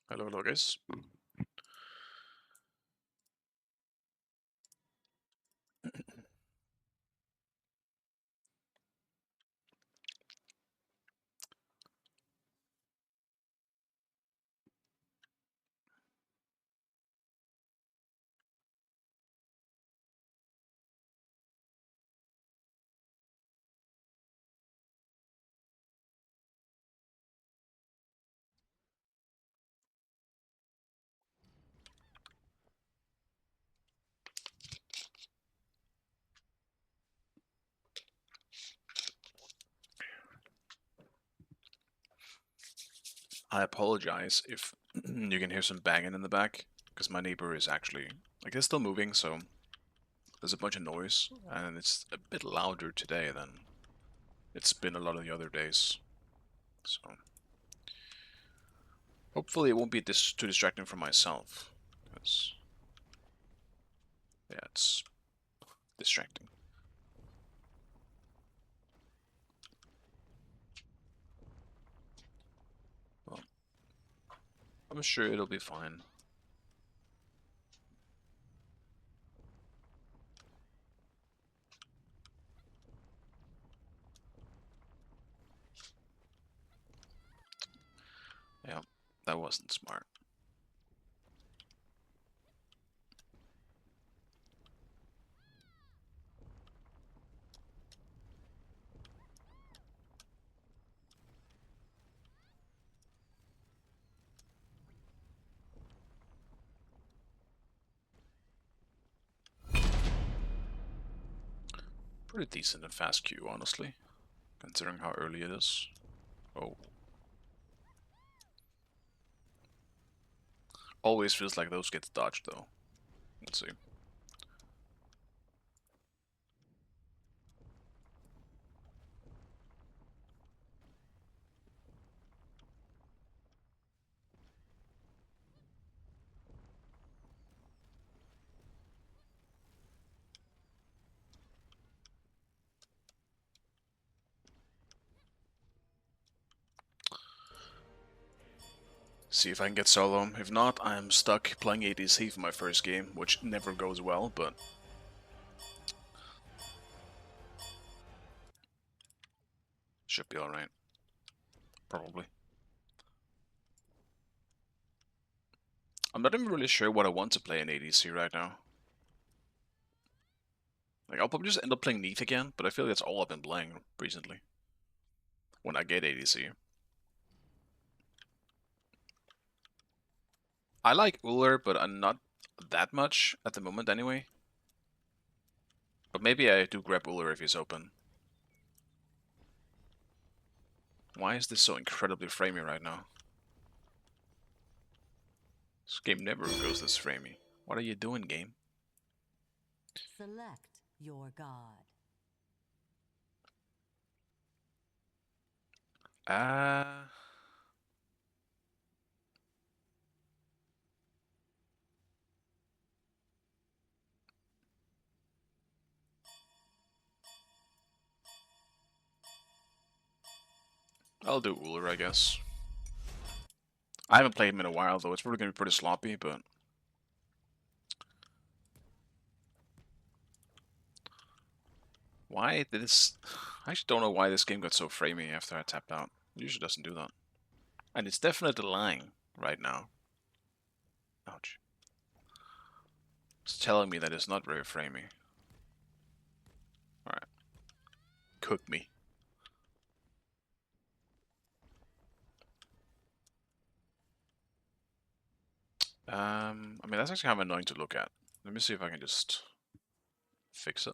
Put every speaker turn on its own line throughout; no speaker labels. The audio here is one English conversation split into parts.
Hello, hello guys. I apologize if you can hear some banging in the back, because my neighbor is actually, like, they're still moving, so there's a bunch of noise, and it's a bit louder today than it's been a lot of the other days. So hopefully it won't be too distracting for myself, because yeah, it's distracting. Well, I'm sure it'll be fine. Yeah, that wasn't smart. Pretty decent and fast queue, honestly, considering how early it is. Oh. Always feels like those get dodged, though. Let's see. See if I can get solo. If not, I'm stuck playing ADC for my first game, which never goes well, but should be alright. Probably. I'm not even really sure what I want to play in ADC right now. Like, I'll probably just end up playing Neath again, but I feel like that's all I've been playing recently. When I get ADC. I like Uller, but I'm not that much at the moment anyway. But maybe I do grab Uller if he's open. Why is this so incredibly framey right now? This game never goes this framey. What are you doing, game?
Select your god.
I'll do Uller, I guess. I haven't played him in a while, though. It's probably going to be pretty sloppy, but... Why did this... I actually don't know why this game got so framey after I tapped out. It usually doesn't do that. And it's definitely lying right now. Ouch. It's telling me that it's not very framey. Alright. Cook me. I mean, that's actually kind of annoying to look at. Let me see if I can just fix it.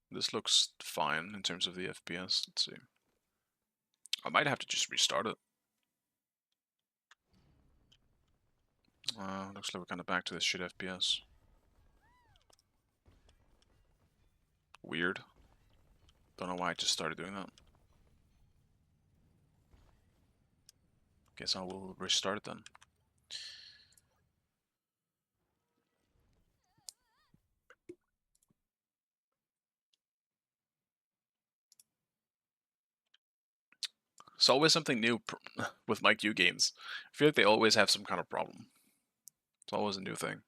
This looks fine in terms of the FPS. Let's see. I might have to just restart it. Looks like we're kind of back to this shit FPS. Weird. Don't know why I just started doing that. Guess I will restart it then. It's always something new with my Q games. I feel like they always have some kind of problem. It's always a new thing.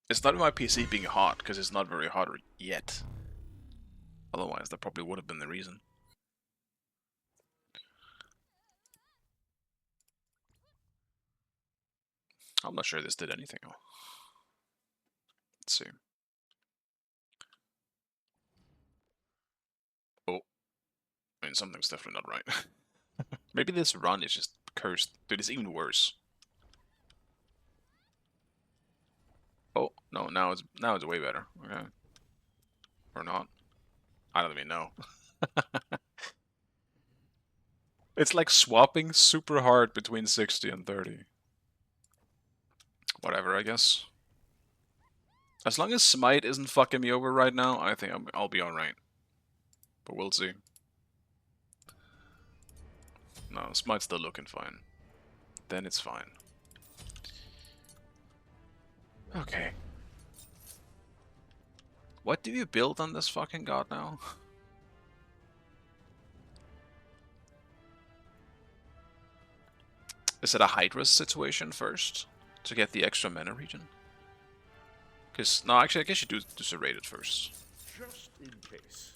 It's not my PC being hot, because it's not very hot yet. Otherwise, that probably would have been the reason. I'm not sure this did anything. Let's see. Oh. I mean, something's definitely not right. Maybe this run is just cursed. Dude, it's even worse. Oh, no, now it's way better. Okay. Or not. I don't even know. It's like swapping super hard between 60 and 30. Whatever, I guess. As long as Smite isn't fucking me over right now, I think I'll be alright. But we'll see. No, Smite's still looking fine. Then it's fine. Okay. What do you build on this fucking god now? Is it a Hydra situation first? To get the extra mana regen? Because, no, actually, I guess you do serrate it first.
Just in case.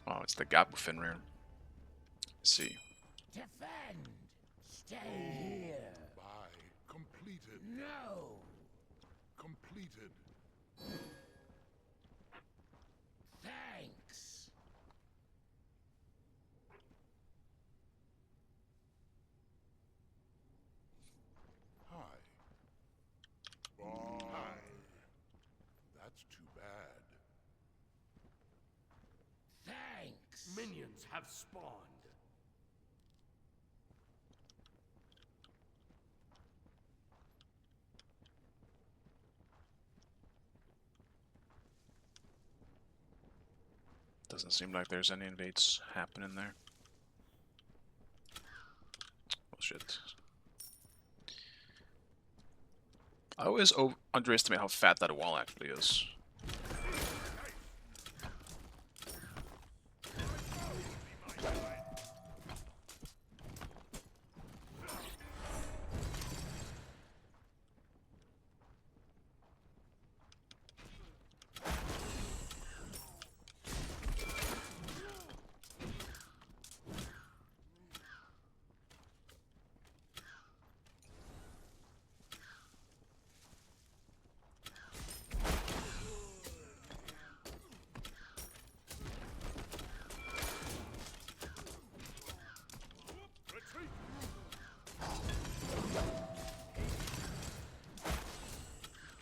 Oh, it's the Gabu Fenrir. Let's see.
Defend! Stay here!
By completed.
No!
Completed.
Thanks!
Hi. Bye. That's too bad.
Thanks!
Minions have spawned.
Doesn't seem like there's any invades happening there. Oh shit. I always underestimate how fat that wall actually is.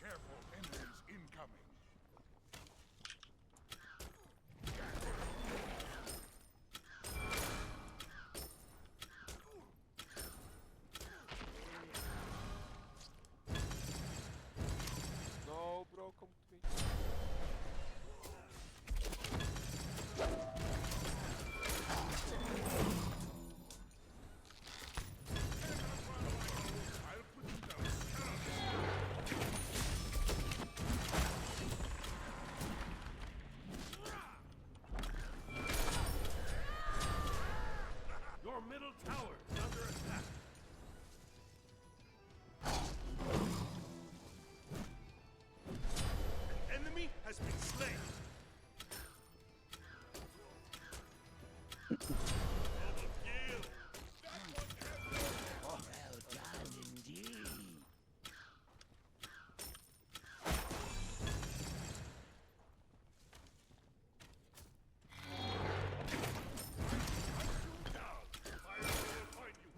Careful, enemies incoming.
No, bro, come to me. Your middle tower is under attack. An enemy has been slain. Double kill.
Well done indeed!
Fire will find you.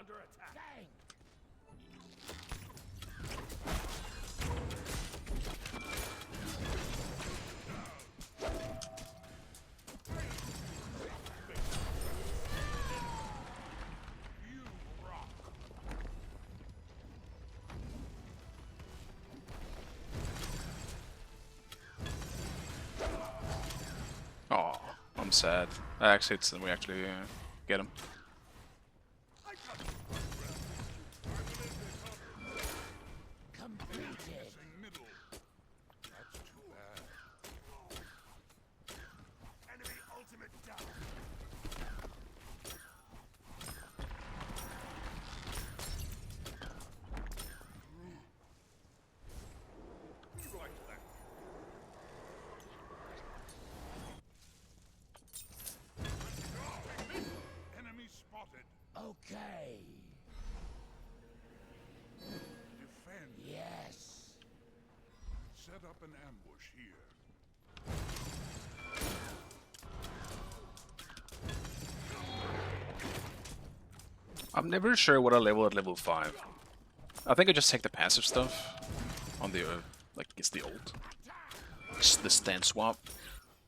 under attack.
Thanks.
You rock.
Oh, I'm sad. That actually hits and we actually get him.
Completed.
Missing middle. That's too bad.
Enemy ultimate down.
Right back. Enemy spotted.
Okay.
Defend.
Yes.
Set up an ambush here.
I'm never sure what I level at level 5. I think I just take the passive stuff on the, like, it's the ult. Just the stand swap.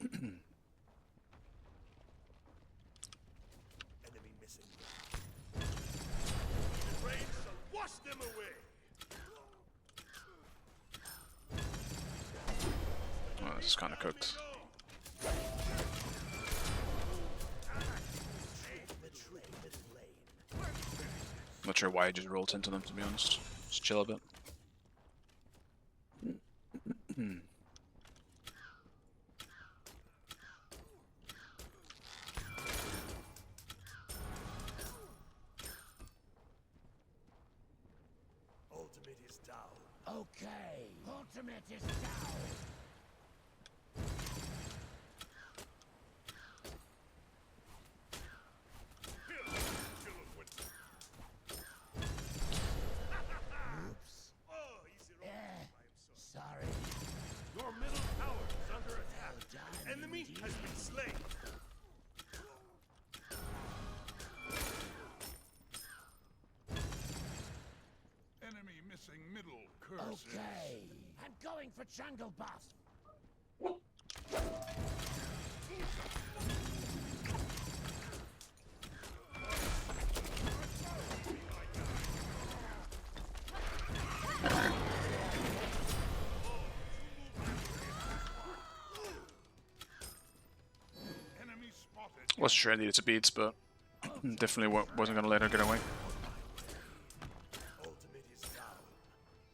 Enemy missing. The rain shall wash them away.
Oh, this is kind of cooked. Not sure why I just rolled into them, to be honest. Just chill a bit.
Ultimate is down.
Okay. Ultimate is down.
Oh, easy roll.
Eh. Sorry.
Your middle tower is under attack.
Well
The
done,
enemy
indeed.
has been slain.
Enemy missing middle. Curses.
Okay. I'm going for jungle buff.
Enemy spotted.
Wasn't sure I needed to beats, but definitely wasn't gonna let her get away.
Ultimate is down.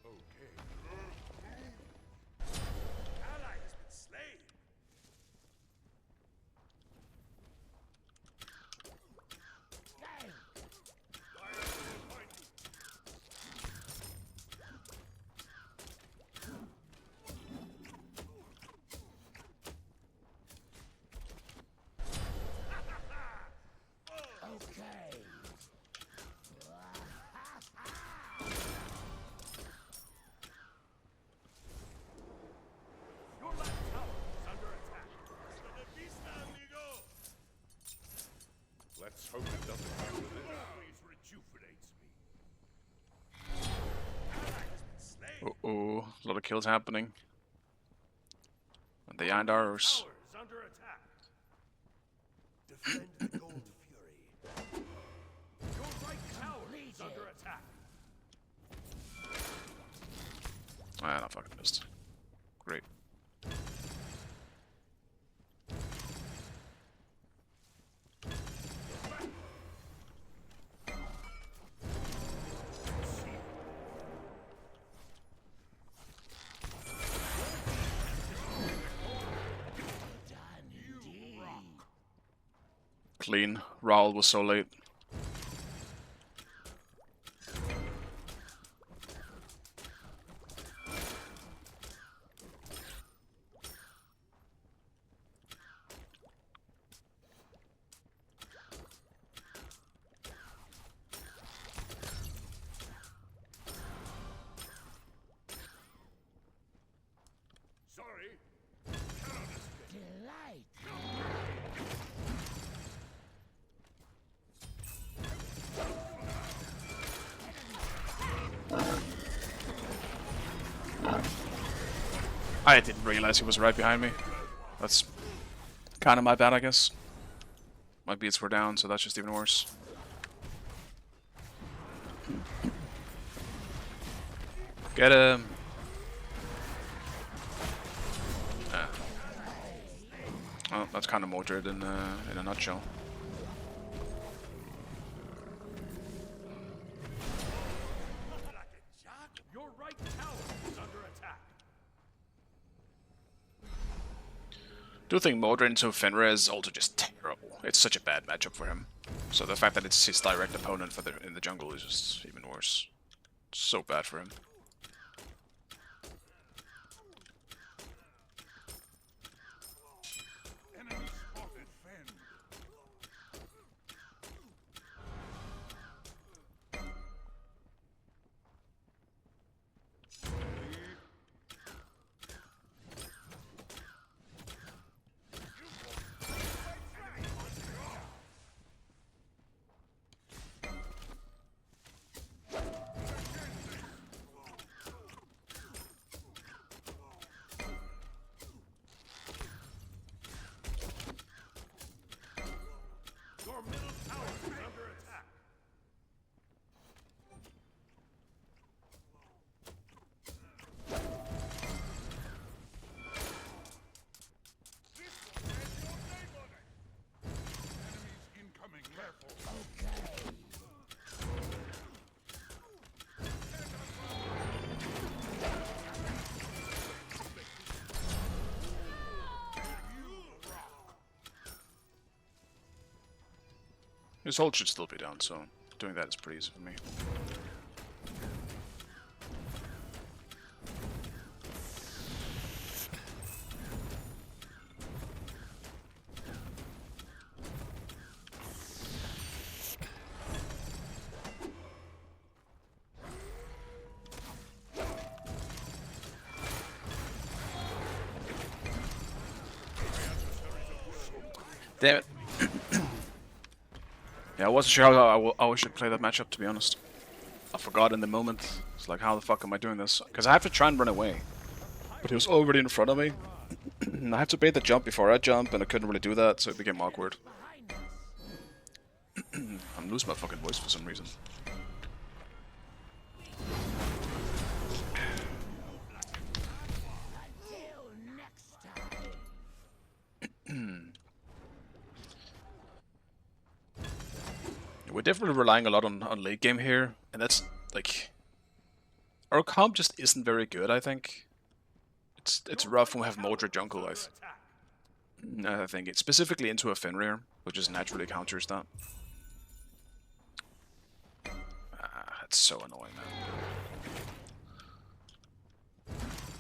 Okay.
Ally has been slain.
Thanks.
Fire will find you.
Okay.
Your left tower is under attack. Hasta la vista, amigo.
Let's hope it doesn't happen to this.
Always rejuvenates me. Ally has been slain.
Uh-oh, a lot of kills happening. And they aren't ours.
Tower is under attack. Defend the gold fury. Your right tower is under attack.
Ah, no, fucking missed. Great.
Done indeed.
Clean. Raul was so late.
Sorry. Cannot escape.
Delight.
I didn't realize he was right behind me. That's kind of my bad, I guess. My beats were down, so that's just even worse. Get him! Oh, that's kind of Mordred in a nutshell.
Your right tower is under attack.
Do think Mordred into Fenrir is also just terrible. It's such a bad matchup for him. So the fact that it's his direct opponent for in the jungle is just even worse. So bad for him.
Enemy spotted. Fend.
Your middle tower is under attack.
Enemies incoming. Careful.
His ult should still be down, so doing that is pretty easy for me. Damn it. Yeah, I wasn't sure how I should play that matchup, to be honest. I forgot in the moment. It's like, how the fuck am I doing this? Because I have to try and run away. But he was already in front of me. I have to bait the jump before I jump, and I couldn't really do that, so it became awkward. I'm losing my fucking voice for some reason.
Until next time.
We're definitely relying a lot on late game here, and that's, like... Our comp just isn't very good, I think. It's rough when we have Mordred jungle, I think. It's specifically into a Fenrir, which just naturally counters that. It's so annoying, man.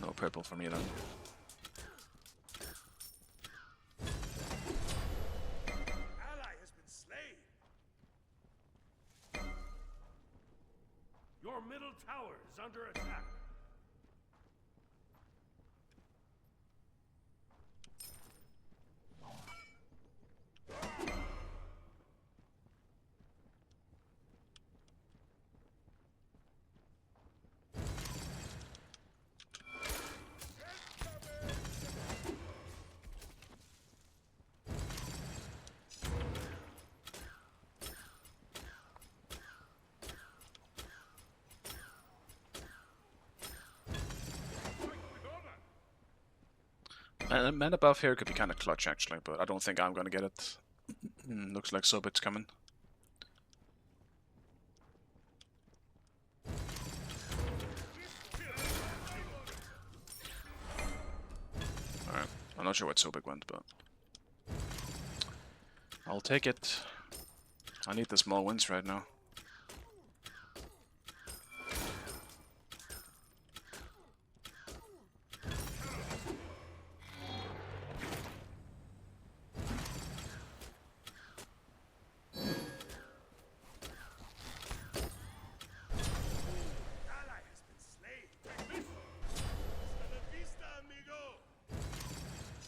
No purple for me, then.
Ally has been slain. Your middle tower is under attack.
Man above here could be kind of clutch, actually, but I don't think I'm gonna get it. Looks like Sobit's coming. Alright, I'm not sure what Sobik went, but... I'll take it. I need the small wins right now.
Ally has been slain. Take this. Hasta la vista, amigo.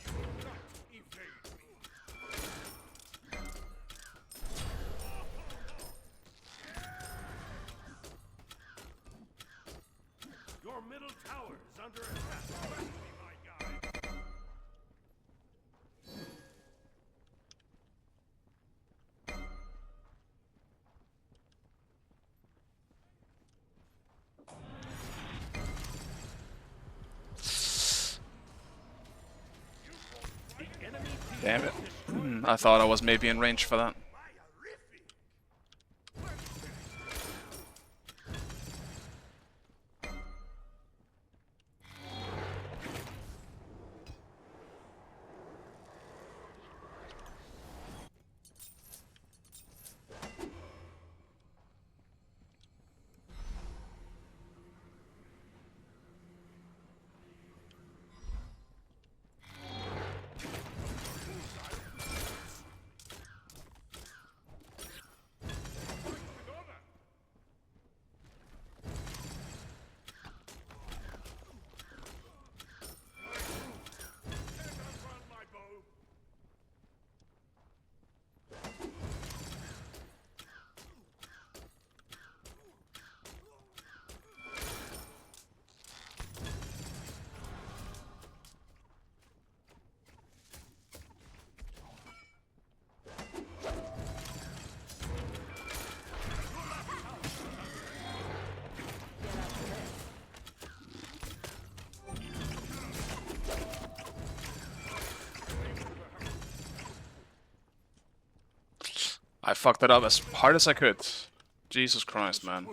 You will not evade me. Your middle tower is under attack. Trust me, my guy.
Damn it. I thought I was maybe in range for that. I fucked it up as hard as I could. Jesus Christ, man.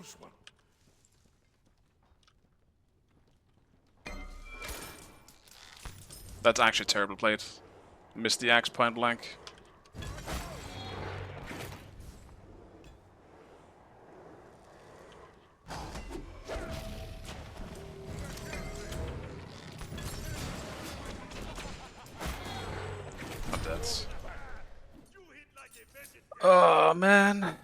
That's actually terrible played. Missed the axe point blank. I'm dead. Oh man.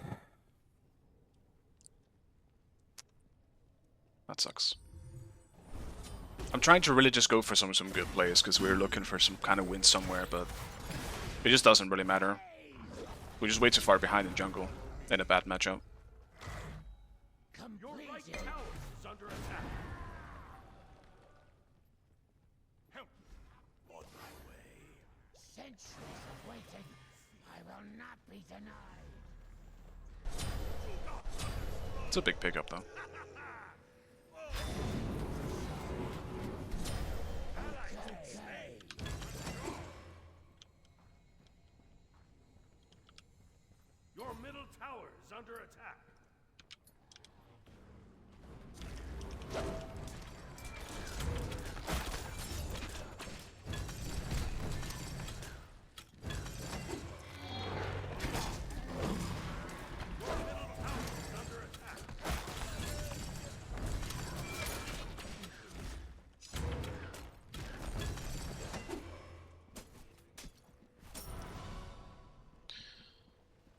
That sucks. I'm trying to really just go for some good plays because we're looking for some kind of win somewhere, but it just doesn't really matter. We're just way too far behind in jungle in a bad matchup.
Your right tower is under attack. Help! On my way.
Centuries of waiting. I will not be denied.
It's a big pickup though.
Your middle tower is under attack.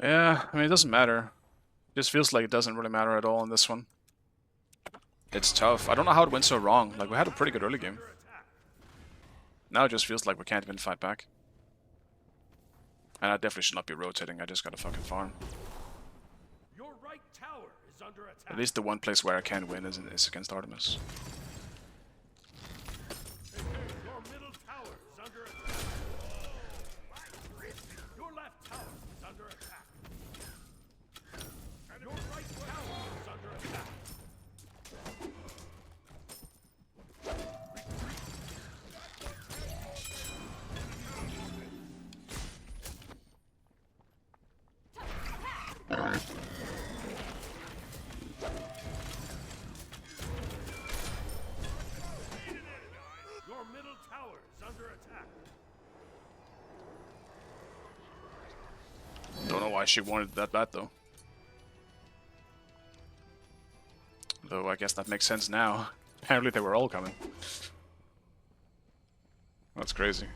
Yeah, I mean, it doesn't matter. It just feels like it doesn't really matter at all in this one. It's tough. I don't know how it went so wrong. Like, we had a pretty good early game. Now it just feels like we can't even fight back. And I definitely should not be rotating. I just gotta fucking farm.
Your right tower is under attack.
At least the one place where I can win is against Artemis.
Your middle tower is under attack. Your left tower is under attack. And your right tower is under attack. Your middle tower is under attack.
Don't know why she wanted it that bad though. Though I guess that makes sense now. Apparently they were all coming. That's crazy.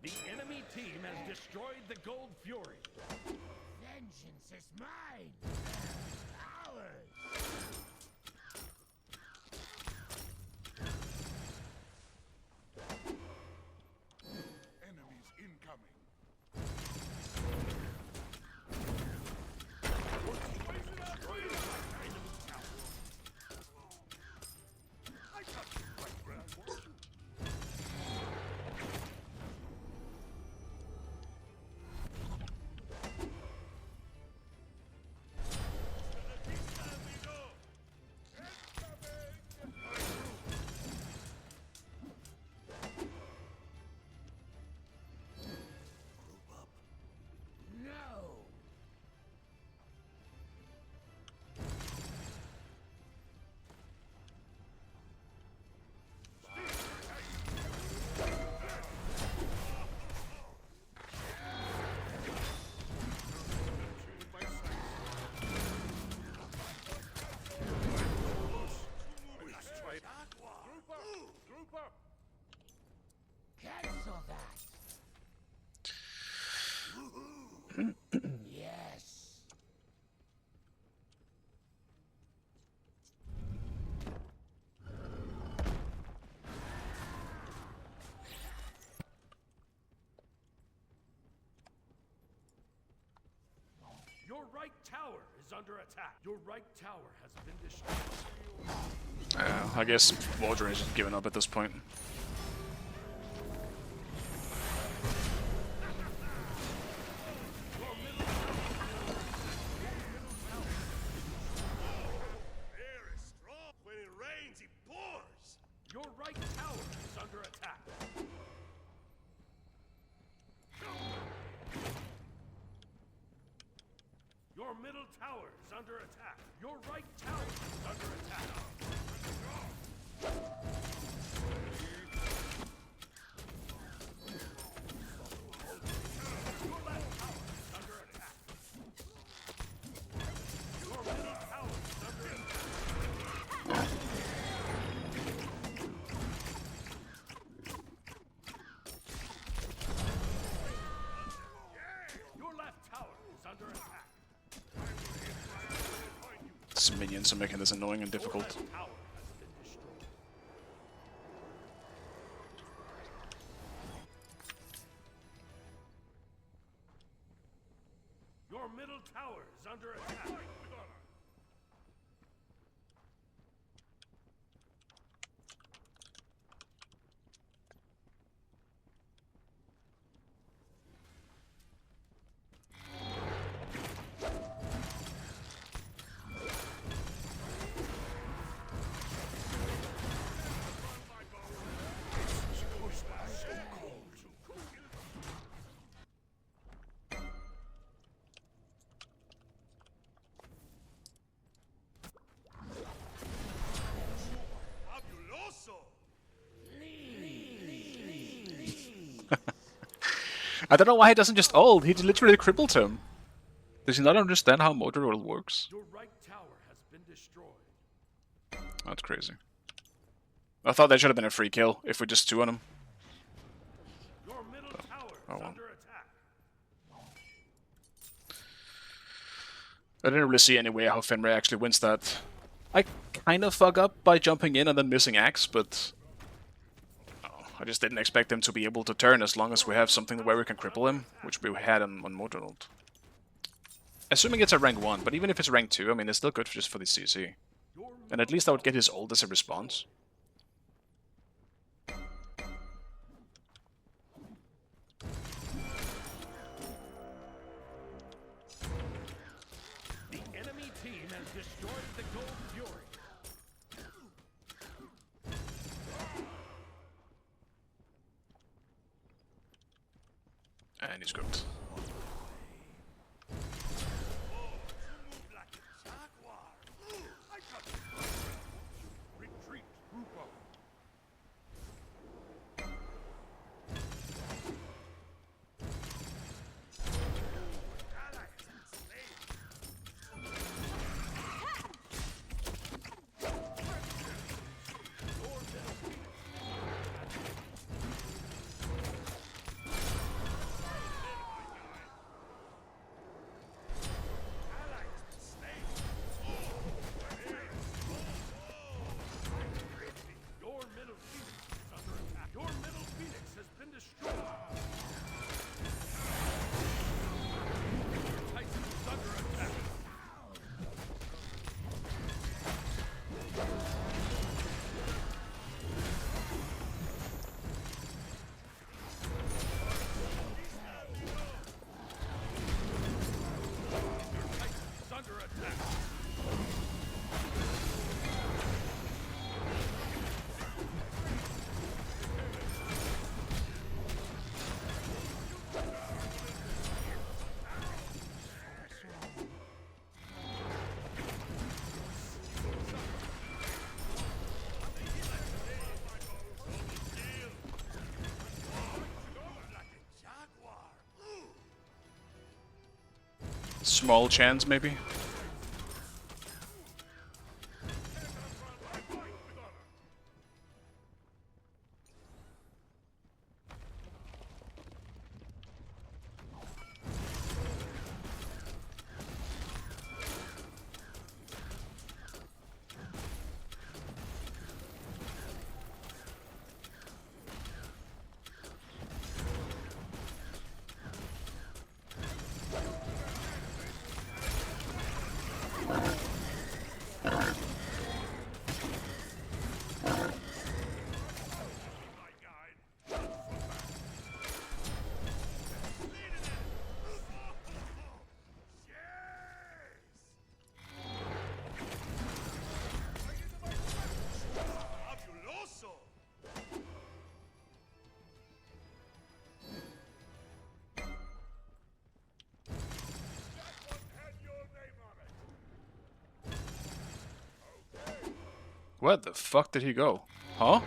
The enemy team has destroyed the Gold Fury.
Vengeance is mine. Ours.
Enemies incoming.
Yes.
Your right tower is under attack. Your right tower has been destroyed.
I guess Wardrage is giving up at this point.
Air is strong. When it rains, it pours. Your right tower is under attack. Your middle tower is under attack. Your right tower is under attack. Your left tower is under attack. Your middle tower is under attack. Your left tower is under attack.
These minions are making this annoying and difficult.
Tower has been destroyed. Your middle tower is under attack. Fabuloso!
I don't know why he doesn't just ult. He literally crippled him. Does he not understand how motor roll works?
Your right tower has been destroyed.
That's crazy. I thought that should have been a free kill if we just two on him.
Your middle tower is
well.
under attack.
I didn't really see any way how Fenrir actually wins that. I kind of fuck up by jumping in and then missing axe, but I just didn't expect him to be able to turn as long as we have something where we can cripple him, which we had on Motornold. Assuming it's a rank 1, but even if it's rank 2, I mean, it's still good just for the CC. And at least I would get his ult as a response.
The enemy team has destroyed the Gold Fury.
And he's cooked.
Retreat, Rupo.
Your middle Phoenix is under attack. Your middle Phoenix has been destroyed. Your Titan is under attack. Your Titan is under attack.
Small chance, maybe? Where the fuck did he go? Huh?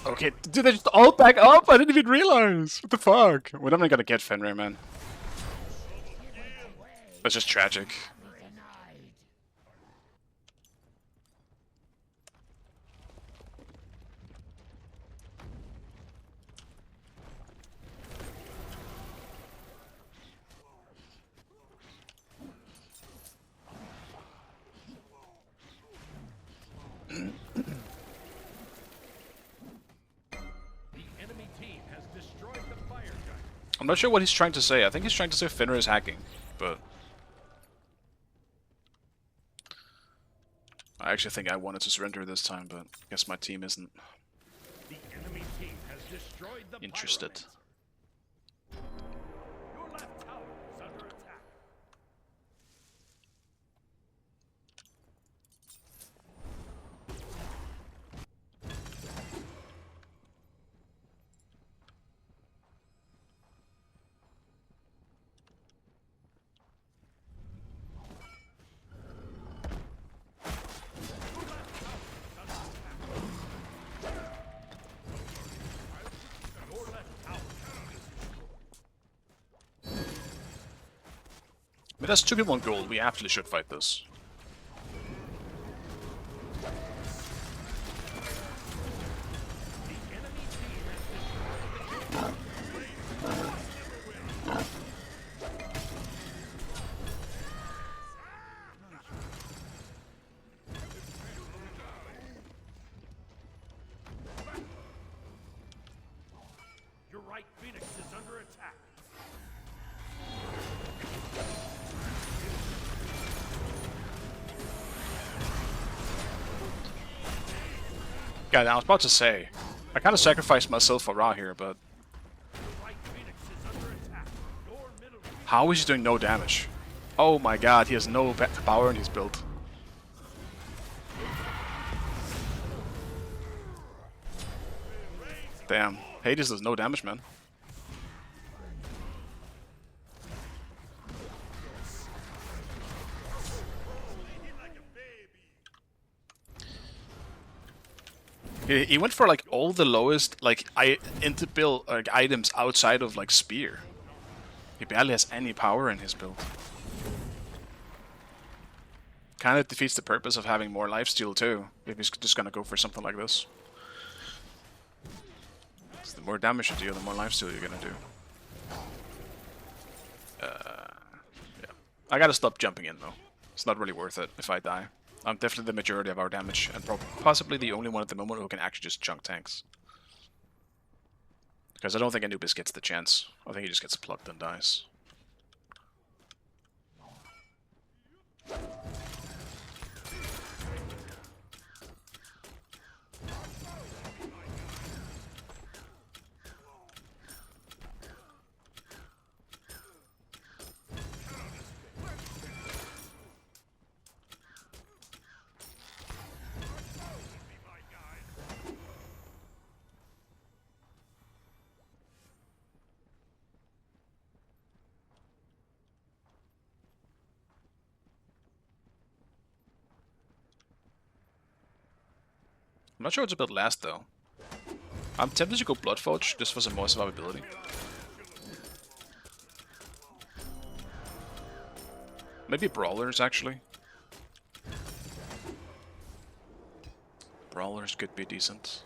Okay, did they just all back up? I didn't even realize. What the fuck? We're definitely gonna get Fenrir, man. That's just tragic.
Be denied.
The enemy team has destroyed the fire giant.
I'm not sure what he's trying to say. I think he's trying to say Fenrir is hacking, but I actually think I wanted to surrender this time, but I guess my team isn't
The enemy team has destroyed the
interested.
pyromancer. Your left tower is under attack. Your left tower
I mean, that's 2 people on gold. We absolutely should fight this.
The enemy team has destroyed the Your right Phoenix is under attack.
God, I was about to say, I kind of sacrificed myself for Ra here, but
Your right Phoenix is under attack. Your middle
how is he doing no damage? Oh my god, he has no power in his build. Damn, Hades does no damage, man. He went for like all the lowest like into build like items outside of like spear. He barely has any power in his build. Kind of defeats the purpose of having more lifesteal too, if he's just gonna go for something like this. So the more damage you deal, the more lifesteal you're gonna do. Yeah. I gotta stop jumping in though. It's not really worth it if I die. I'm definitely the majority of our damage, and possibly the only one at the moment who can actually just chunk tanks. Because I don't think Anubis gets the chance. I think he just gets plucked and dies. I'm not sure what's about last though. I'm tempted to go Bloodforge just for some more survivability. Maybe Brawlers actually. Brawlers could be decent.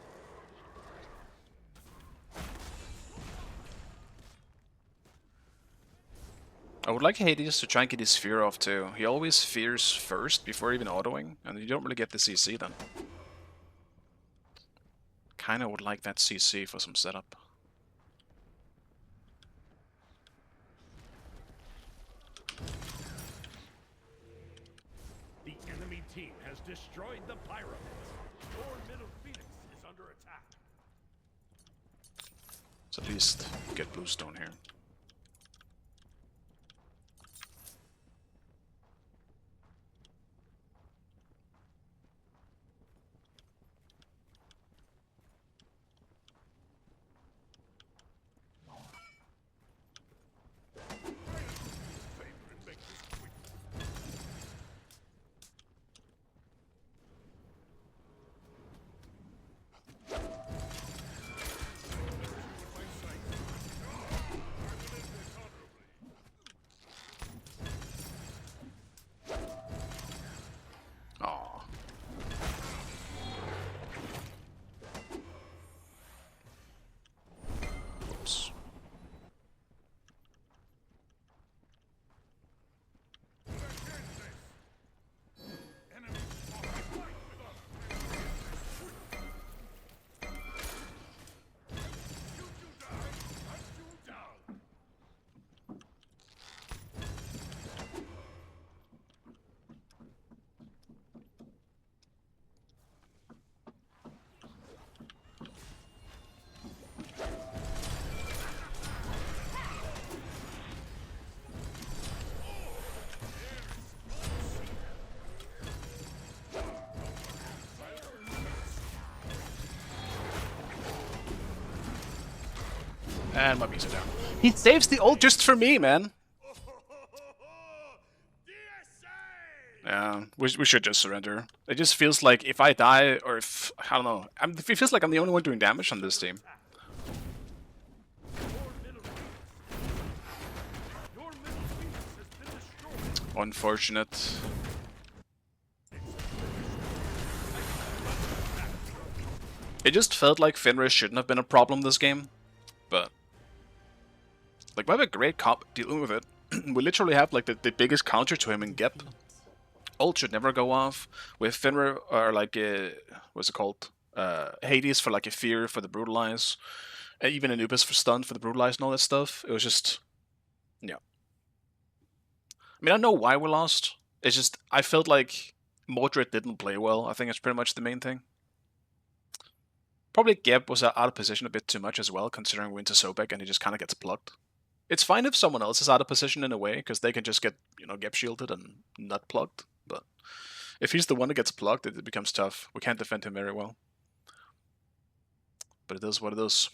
I would like Hades to try and get his fear off too. He always fears first before even autoing, and you don't really get the CC then. Kinda would like that CC for some setup.
The enemy team has destroyed the pyromancer. Your middle Phoenix is under attack.
Let's at least get Bluestone here. And my bees are down. He saves the ult just for me, man. Yeah, we should just surrender. It just feels like if I die, or if, I don't know, it feels like I'm the only one doing damage on this team. Unfortunate. It just felt like Fenrir shouldn't have been a problem this game, but like we have a great comp dealing with it. We literally have like the biggest counter to him in Gep. Ult should never go off. With Fenrir, or like what's it called? Hades for like a fear for the brutalize, even Anubis for stun for the brutalize and all that stuff. It was just, yeah. I mean, I know why we lost. It's just I felt like Mordred didn't play well. I think it's pretty much the main thing. Probably Geb was out of position a bit too much as well, considering we're into Sobek and he just kind of gets plucked. It's fine if someone else is out of position in a way, because they can just get, you know, Geb shielded and not plucked. But if he's the one that gets plucked, it becomes tough. We can't defend him very well. But it is what it is.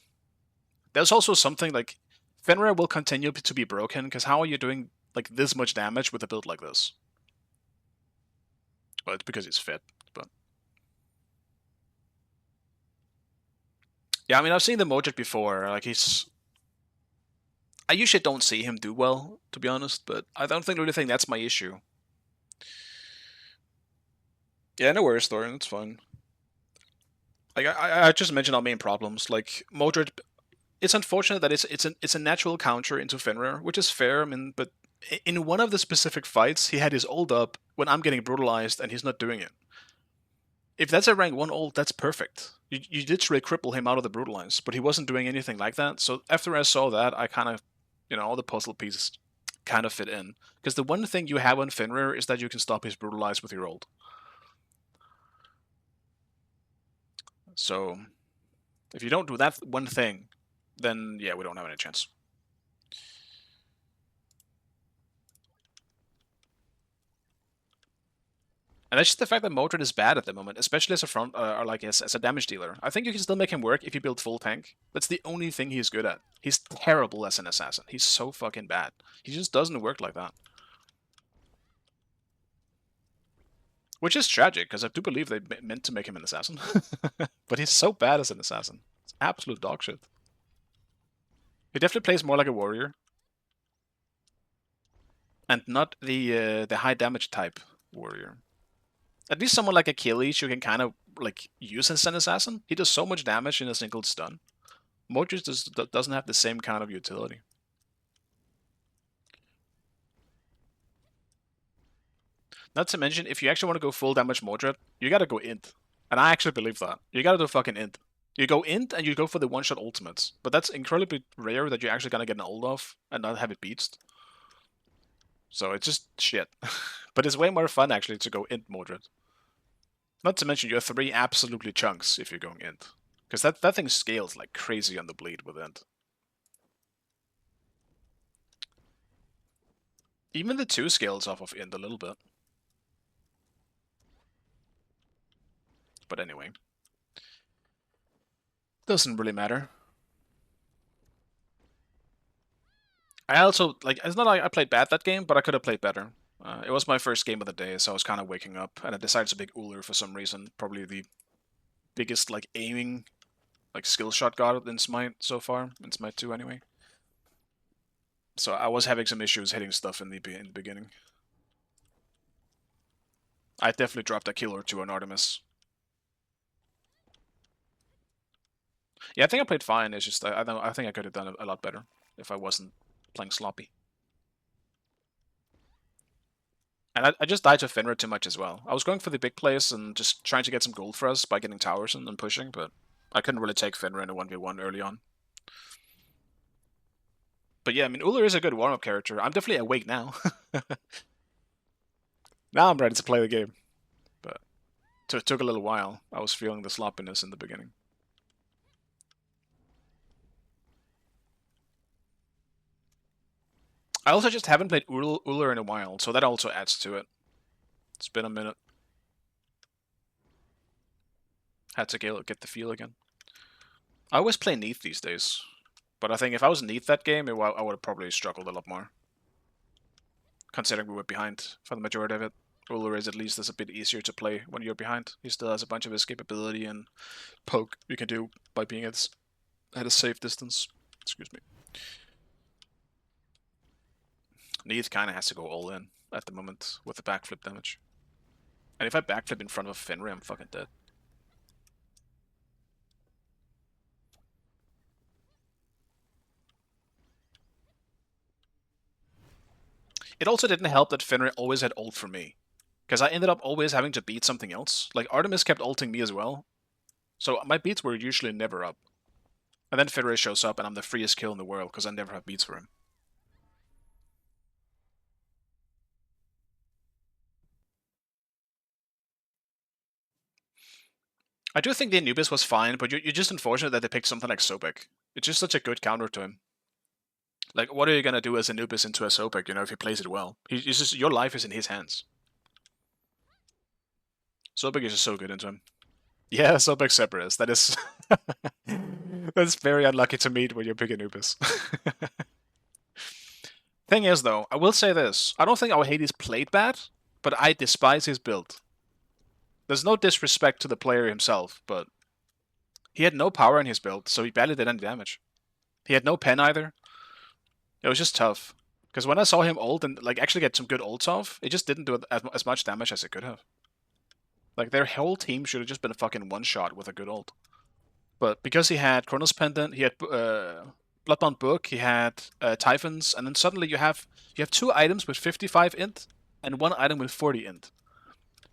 There's also something like Fenrir will continue to be broken, because how are you doing like this much damage with a build like this? Well, it's because he's fit, but yeah, I mean, I've seen the Mojit before. Like I usually don't see him do well, to be honest, but I don't really think that's my issue. Yeah, no worries, Thorin. It's fine. Like I just mentioned our main problems. Like Mordred, it's unfortunate that it's a natural counter into Fenrir, which is fair. I mean, but in one of the specific fights, he had his ult up when I'm getting brutalized, and he's not doing it. If that's a rank 1 ult, that's perfect. You literally cripple him out of the brutalize, but he wasn't doing anything like that. So after I saw that, I kind of, you know, all the puzzle pieces kind of fit in. Because the one thing you have on Fenrir is that you can stop his brutalize with your ult. So if you don't do that one thing, then yeah, we don't have any chance. And that's just the fact that Mordred is bad at the moment, especially as a front, or like as a damage dealer. I think you can still make him work if you build full tank. That's the only thing he's good at. He's terrible as an assassin. He's so fucking bad. He just doesn't work like that. Which is tragic, because I do believe they meant to make him an assassin. But he's so bad as an assassin. It's absolute dog shit. He definitely plays more like a warrior. And not the high damage type warrior. At least someone like Achilles you can kind of like use as an assassin. He does so much damage in a single stun. Mordred just doesn't have the same kind of utility. Not to mention, if you actually want to go full damage Mordred, you gotta go int. And I actually believe that. You gotta do fucking int. You go int and you go for the one-shot ultimates. But that's incredibly rare that you're actually gonna get an ult off and not have it beatsed. So it's just shit. But it's way more fun actually to go int Mordred. Not to mention your 3 absolutely chunks if you're going int. Because that thing scales like crazy on the bleed with int. Even the 2 scales off of int a little bit. But anyway. Doesn't really matter. I also, like, it's not like I played bad that game, but I could have played better. It was my first game of the day, so I was kind of waking up, and I decided to pick Uller for some reason. Probably the biggest, like, aiming, like, skill shot god in Smite so far. In Smite 2, anyway. So I was having some issues hitting stuff in the beginning. I definitely dropped a kill or 2 on Artemis. Yeah, I think I played fine. It's just I think I could have done a lot better if I wasn't playing sloppy. And I just died to Fenrir too much as well. I was going for the big plays and just trying to get some gold for us by getting towers and pushing, but I couldn't really take Fenrir in a 1v1 early on. But yeah, I mean, Uller is a good warm-up character. I'm definitely awake now. Now I'm ready to play the game. But it took a little while. I was feeling the sloppiness in the beginning. I also just haven't played Uller in a while, so that also adds to it. It's been a minute. Had to get the feel again. I always play Neath these days. But I think if I was Neath that game, I would have probably struggled a lot more. Considering we were behind for the majority of it. Uller is at least a bit easier to play when you're behind. He still has a bunch of escapability and poke you can do by being at a safe distance. Excuse me. Neath kind of has to go all in at the moment with the backflip damage. And if I backflip in front of Fenrir, I'm fucking dead. It also didn't help that Fenrir always had ult for me. Because I ended up always having to beat something else. Like, Artemis kept ulting me as well. So my beats were usually never up. And then Fenrir shows up and I'm the freest kill in the world because I never have beats for him. I do think the Anubis was fine, but you're just unfortunate that they picked something like Sobek. It's just such a good counter to him. Like, what are you gonna do as Anubis into a Sobek, you know, if he plays it well? He's just, your life is in his hands. Sobek is just so good into him. Yeah, Sobek Separus. That is... That's very unlucky to meet when you pick Anubis. Thing is, though, I will say this. I don't think our Hades played bad, but I despise his build. There's no disrespect to the player himself, but he had no power in his build, so he barely did any damage. He had no pen either. It was just tough. Because when I saw him ult and like actually get some good ults off, it just didn't do as much damage as it could have. Like, their whole team should have just been a fucking one-shot with a good ult. But because he had Chronos Pendant, he had Bloodbound Book, he had Typhons, and then suddenly you have 2 items with 55 int and 1 item with 40 int.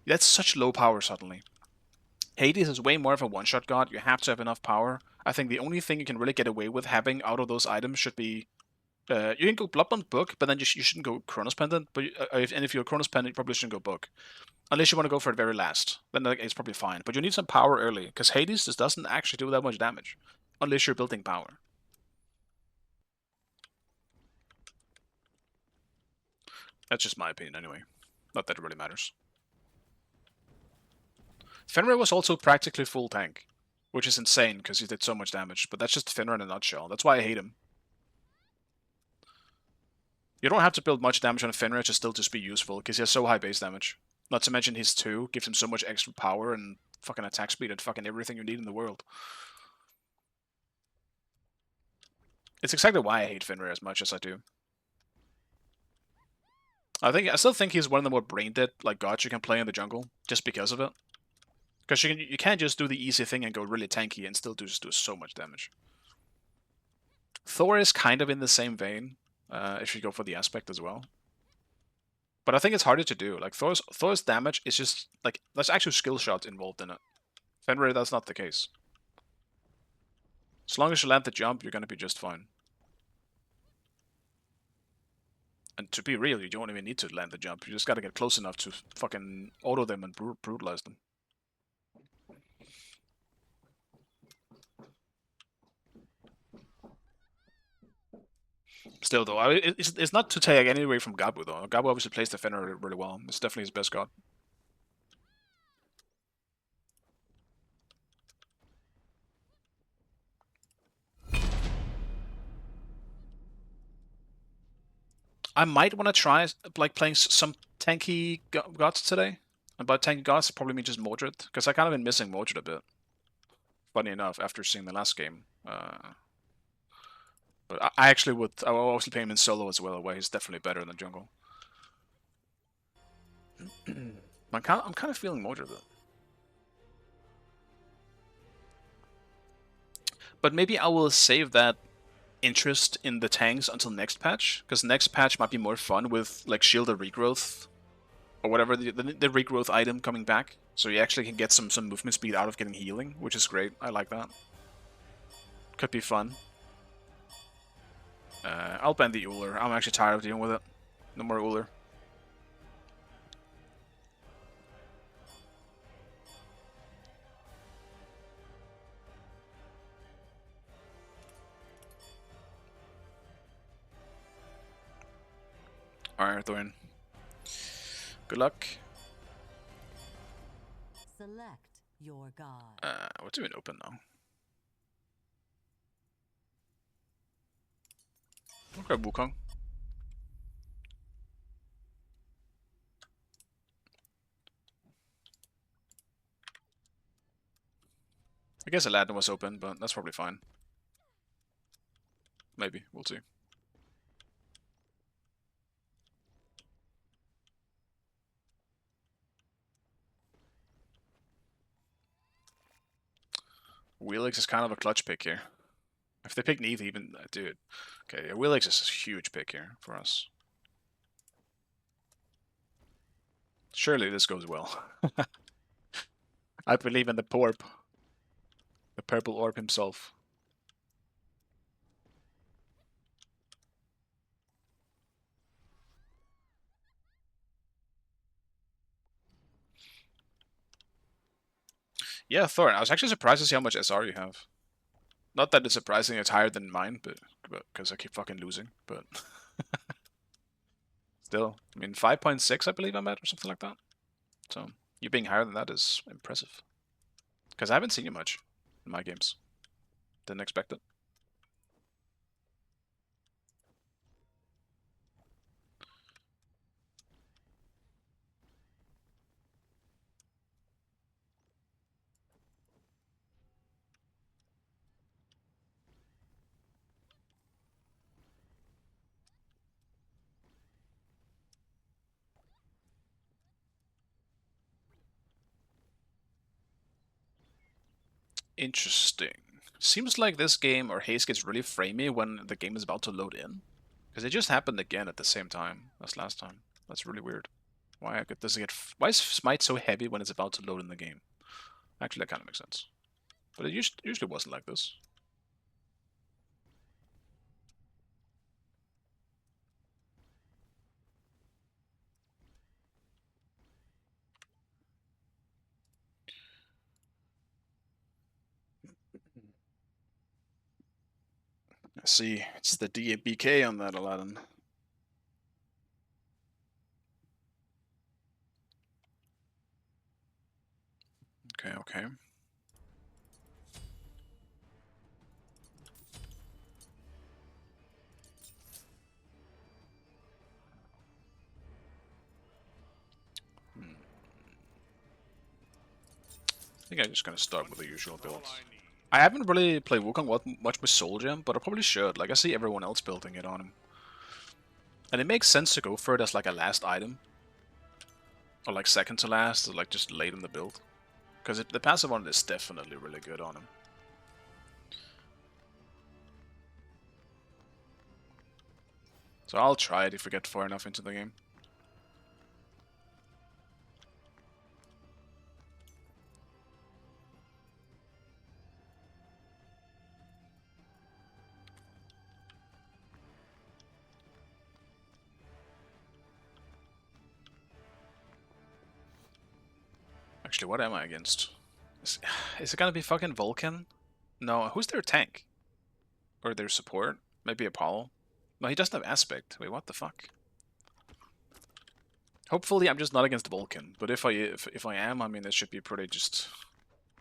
That's such low power suddenly. Hades is way more of a one-shot god. You have to have enough power. I think the only thing you can really get away with having out of those items should be... you can go Bloodbound Book, but then you shouldn't go Chronos Pendant. But if you're Chronos Pendant, you probably shouldn't go Book. Unless you want to go for it very last. Then it's probably fine. But you need some power early, because Hades just doesn't actually do that much damage. Unless you're building power. That's just my opinion anyway. Not that it really matters. Fenrir was also practically full tank. Which is insane, because he did so much damage. But that's just Fenrir in a nutshell. That's why I hate him. You don't have to build much damage on Fenrir to still just be useful, because he has so high base damage. Not to mention his 2 gives him so much extra power and fucking attack speed and fucking everything you need in the world. It's exactly why I hate Fenrir as much as I do. I still think he's one of the more brain-dead like gods you can play in the jungle, just because of it. Because you can't just do the easy thing and go really tanky and still just do so much damage. Thor is kind of in the same vein, if you go for the aspect as well. But I think it's harder to do. Like, Thor's damage is just, like, there's actual skill shots involved in it. Fenrir, that's not the case. As long as you land the jump, you're gonna be just fine. And to be real, you don't even need to land the jump. You just gotta get close enough to fucking auto them and brutalize them. Still, though, it's not to take any away from Gabu, though. Gabu obviously plays the Fenrir really well. It's definitely his best god. I might want to try like playing some tanky gods today. And by tanky gods, probably mean just Mordred, because I kind of been missing Mordred a bit. Funny enough, after seeing the last game. But I actually would. I will obviously play him in solo as well, where he's definitely better than jungle. I'm kind of feeling Mordred though. But maybe I will save that interest in the tanks until next patch, because next patch might be more fun with like shielded regrowth or whatever the regrowth item coming back, so you actually can get some movement speed out of getting healing, which is great. I like that. Could be fun. I'll ban the Uller. I'm actually tired of dealing with it. No more Uller. Alright, Thorn. Good luck.
Select your god.
What's even open now? I'll grab Wukong. I guess Aladdin was open, but that's probably fine. Maybe, we'll see. Wheelix is kind of a clutch pick here. If they pick Neith, even... dude. Okay, yeah, Wheelix is a huge pick here for us. Surely this goes well. I believe in the Porp. The purple orb himself. Yeah, Thorn. I was actually surprised to see how much SR you have. Not that it's surprising it's higher than mine, but because I keep fucking losing, but still. I mean, 5.6 I believe I'm at, or something like that. So, you being higher than that is impressive. Because I haven't seen you much in my games. Didn't expect it. Interesting. Seems like this game or Haze gets really framey when the game is about to load in. Because it just happened again at the same time as last time. That's really weird. Why does it get... why is Smite so heavy when it's about to load in the game? Actually, that kind of makes sense. But it usually wasn't like this. I see. It's the DBK on that Aladdin. Okay, okay. I think I'm just gonna start with the usual builds. I haven't really played Wukong much with Soul Gem, but I probably should. Like, I see everyone else building it on him. And it makes sense to go for it as like a last item. Or like second to last, or like just late in the build. Because the passive on it is definitely really good on him. So I'll try it if we get far enough into the game. Actually, what am I against? Is it gonna be fucking Vulcan? No, who's their tank? Or their support? Maybe Apollo? No, he doesn't have Aspect. Wait, what the fuck? Hopefully I'm just not against Vulcan, but if I am, I mean, it should be pretty just...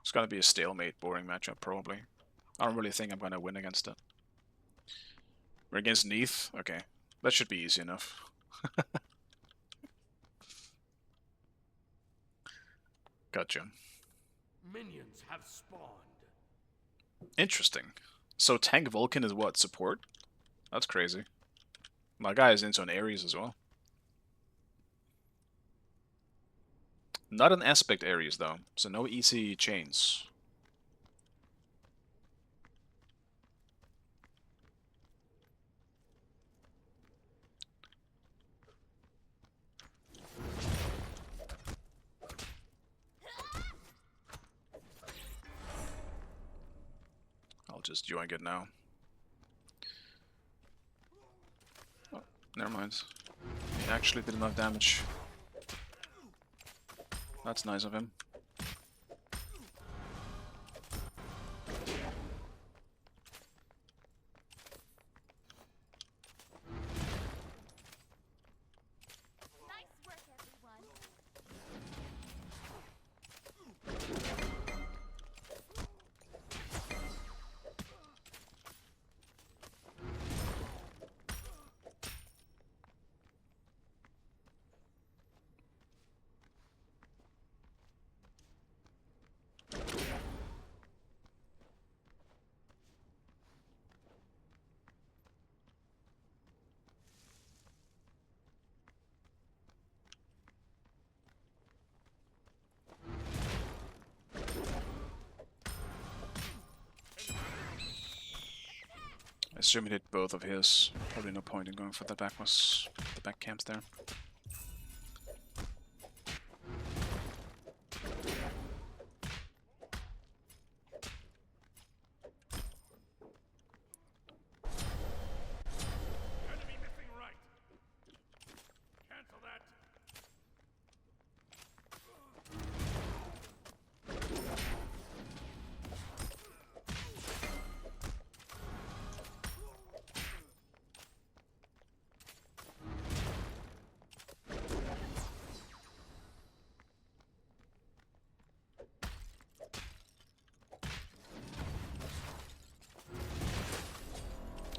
it's gonna be a stalemate, boring matchup, probably. I don't really think I'm gonna win against it. We're against Neith? Okay. That should be easy enough. Gotcha.
Minions have spawned.
Interesting. So tank Vulcan is what? Support? That's crazy. My guy is into an Ares as well. Not an Aspect Ares though, so no easy chains. I'll just join it now. Oh, never mind. He actually did enough damage. That's nice of him.
Nice work, everyone.
assume he did both of his. Probably no point in going for the back camps there.
Enemy missing right. Cancel that.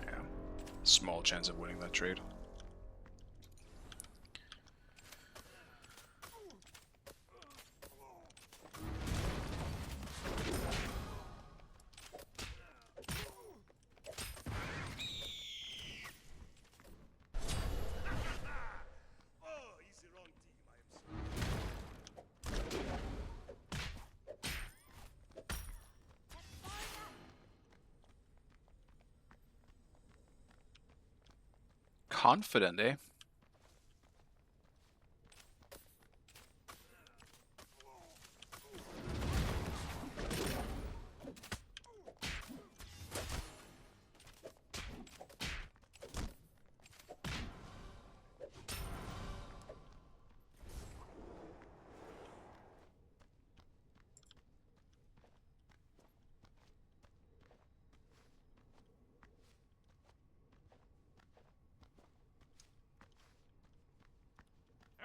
Yeah. Small chance of winning that trade.
Oh, he's the wrong team, I am sorry.
Confident, eh?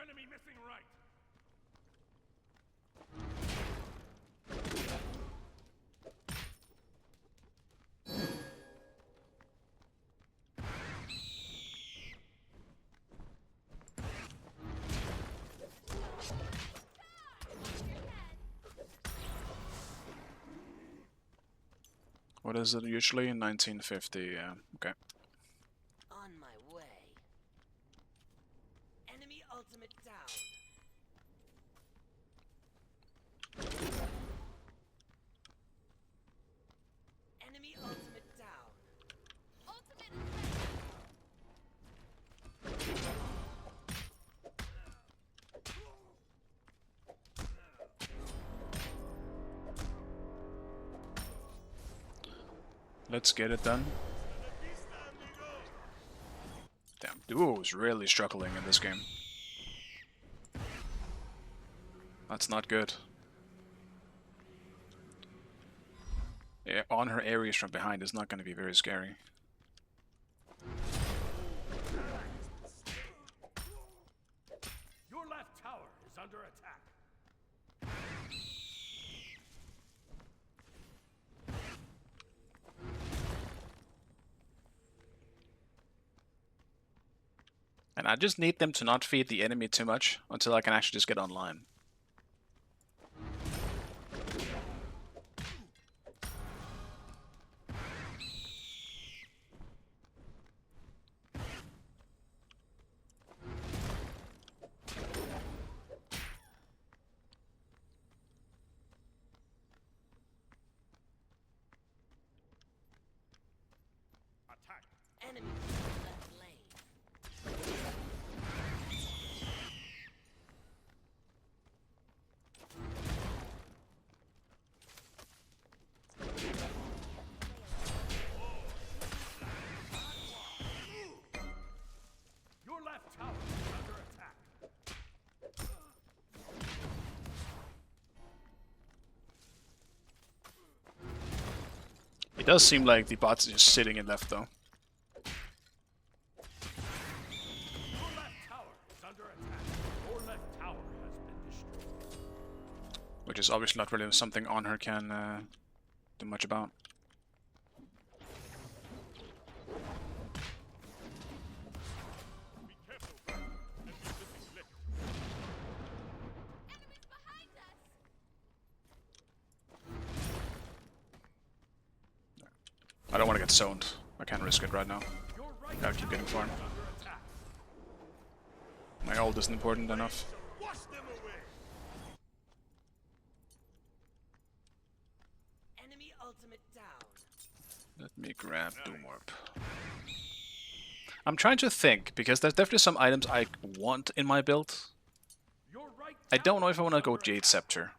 Enemy missing right.
What is it usually? 1950, yeah. Okay.
On my way. Enemy ultimate down. Enemy ultimate down.
Ultimate is ready.
Let's get it done. Damn, Duo is really struggling in this game. That's not good. Yeah, on her areas from behind is not going to be very scary.
Your left tower is under attack.
And I just need them to not feed the enemy too much until I can actually just get online.
Attack.
Enemy left lane.
Your left tower is under attack.
It does seem like the bot's just sitting in left though.
Your left tower is under attack. Your left tower has been destroyed.
Which is obviously not really something on her can do much about.
Be careful, right? Enemy missing left.
Enemies behind us.
I don't want to get zoned. I can't risk it right now.
Your right
Gotta keep getting farm.
is under attack.
My ult isn't important enough.
Wash them away.
Enemy ultimate down.
Let me grab Doomorp. I'm trying to think, because there's definitely some items I want in my build.
Your right
I don't know
tower
if I want to
is
go
under
Jade
attack.
Scepter.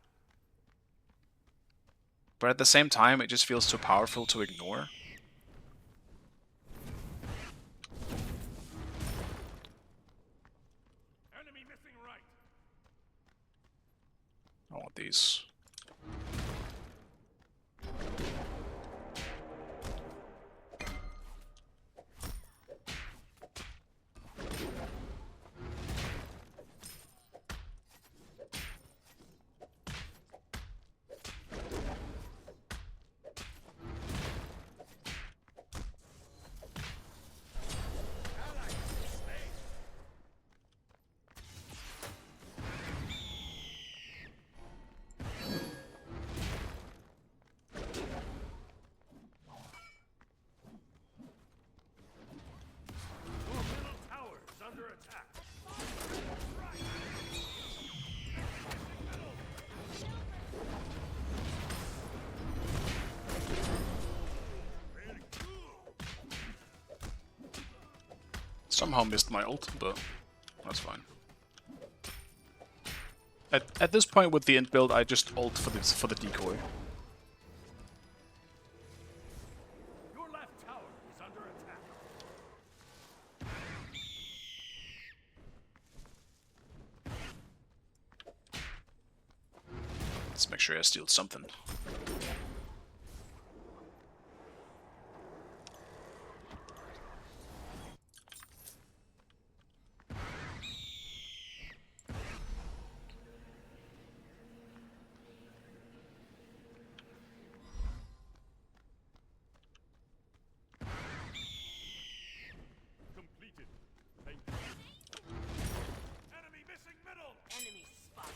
But at the same time, it just feels too powerful to ignore.
Enemy missing right.
I want these.
Your middle tower is under attack.
Somehow missed my ult, but that's fine. At this point with the int build, I just ult for the decoy.
Your left tower is under attack.
Let's make sure I steal something.
Completed. Thank you. Enemy missing middle.
Enemy spotted.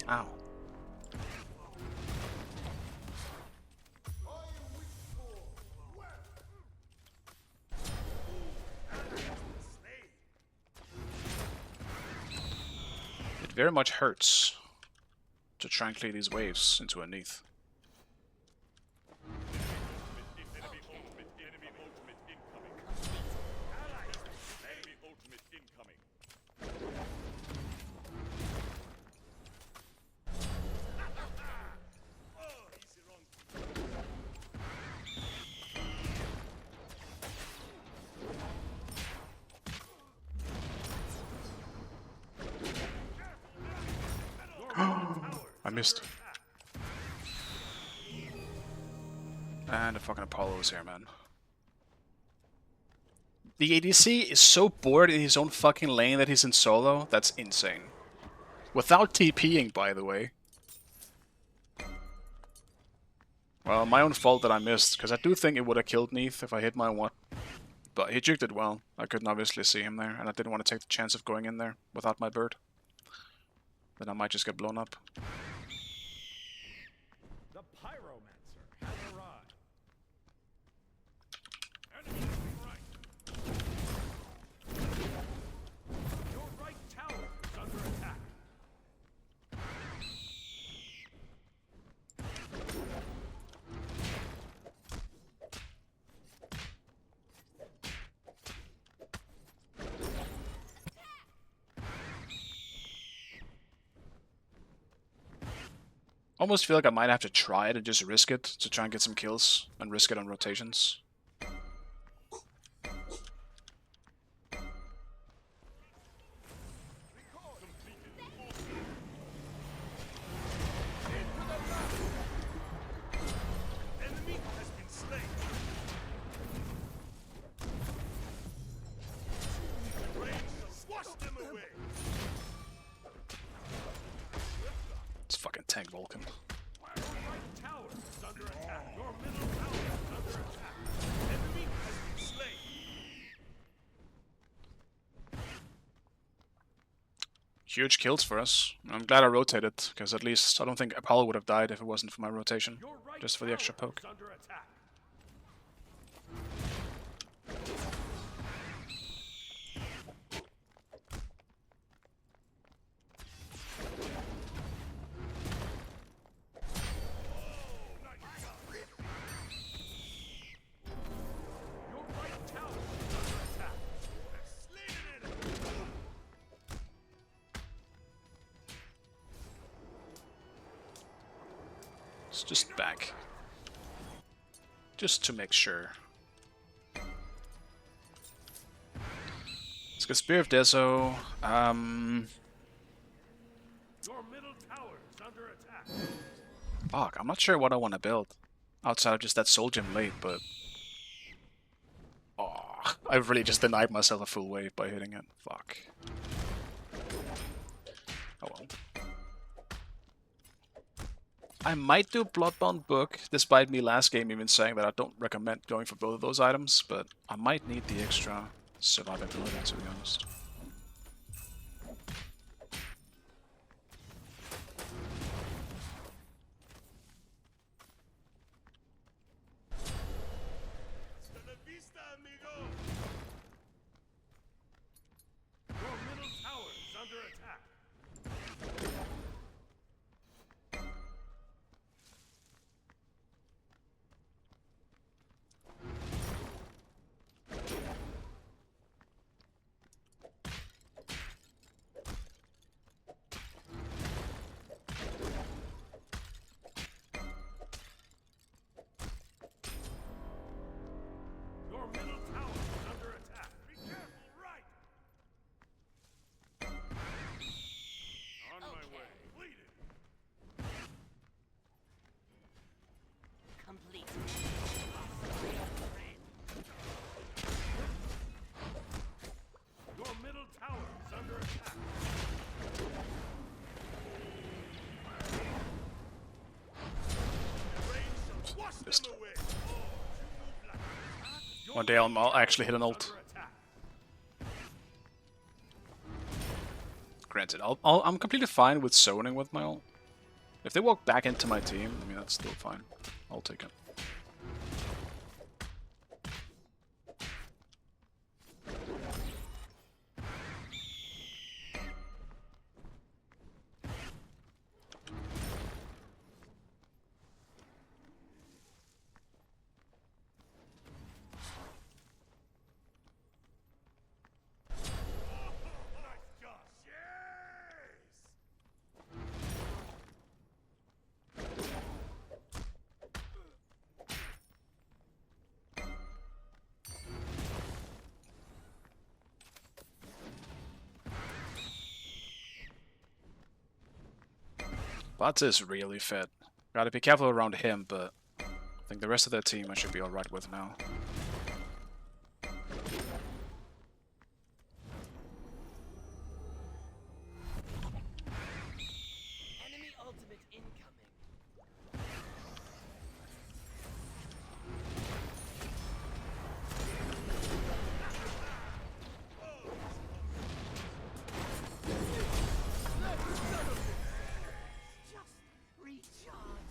Ow. It very much hurts to try and clear these waves into a Neath.
Enemy ultimate incoming. Enemy ultimate incoming.
Oh, easy run.
I missed. And the fucking Apollo is here, man. The ADC is so bored in his own fucking lane that he's in solo. That's insane. Without TPing, by the way. Well, my own fault that I missed, because I do think it would have killed Neath if I hit my one. But he juked it well. I couldn't obviously see him there, and I didn't want to take the chance of going in there without my bird. Then I might just get blown up.
The Pyromancer has arrived. Enemy missing right. Your right tower is under attack.
Almost feel like I might have to try it and just risk it to try and get some kills and risk it on rotations.
Enemy has been slain. Rain shall swash them away.
It's fucking tank Vulcan.
Your right tower is under attack. Your middle tower is under attack.
Enemy has been slain.
Huge kills for us. I'm glad I rotated, because at least I don't think Apollo would have died if it wasn't for my rotation.
Your right
Just for the extra
tower
poke.
is under attack.
It's just back. Just to make sure. Let's get Spear of Deso.
Your middle tower is under attack.
Fuck, I'm not sure what I want to build. Outside of just that Soul Gem late, but... Oh, I've really just denied myself a full wave by hitting it. Fuck. Oh well. I might do Bloodbound Book, despite me last game even saying that I don't recommend going for both of those items, but I might need the extra survivability, to be honest.
Hasta la vista, amigo.
Your middle tower is under attack. Your middle tower is under attack.
Be careful, right? On my way. Completed.
Complete.
Your middle tower is under attack.
The rain shall wash them away.
One day I'll actually hit an ult.
Under attack.
Granted, I'm completely fine with zoning with my ult. If they walk back into my team, I mean, that's still fine. I'll take it.
Nice job. Yes.
Bats is really fit. Gotta be careful around him, but I think the rest of their team I should be alright with now.
Enemy ultimate incoming. Just recharge.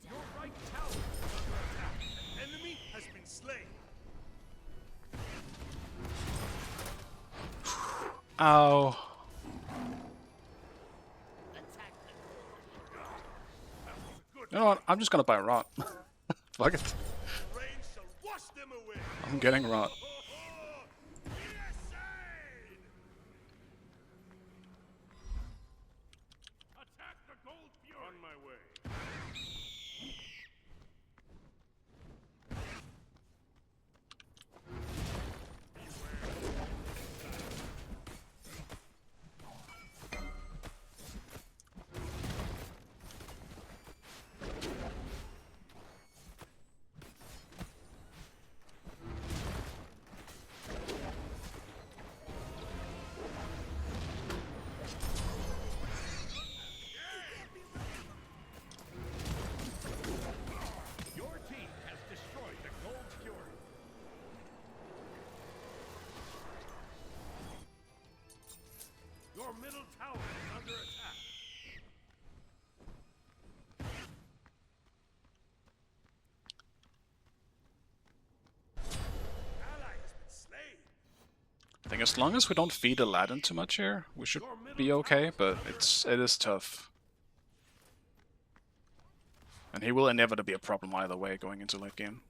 Your right tower is under attack.
Enemy has been slain.
Ow.
Attack the
You know what? I'm just gonna buy rot. Fuck it.
The rain shall wash them away.
I'm getting rot.
Attack the gold fury.
On my way.
Your team has destroyed the gold fury. Your middle tower is under attack.
Ally has been slain.
I think as long as we don't feed Aladdin too much here, we should be okay, but it is tough. And he will inevitably be a problem either way going into late game.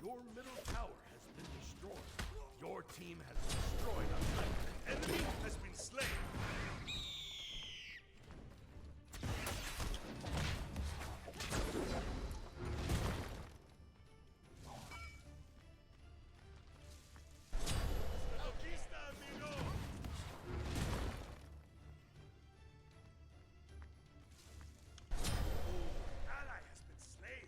Your middle tower has been destroyed. Your team has destroyed a left.
Enemy has been slain. Hasta la vista, amigo. Ally has been slain.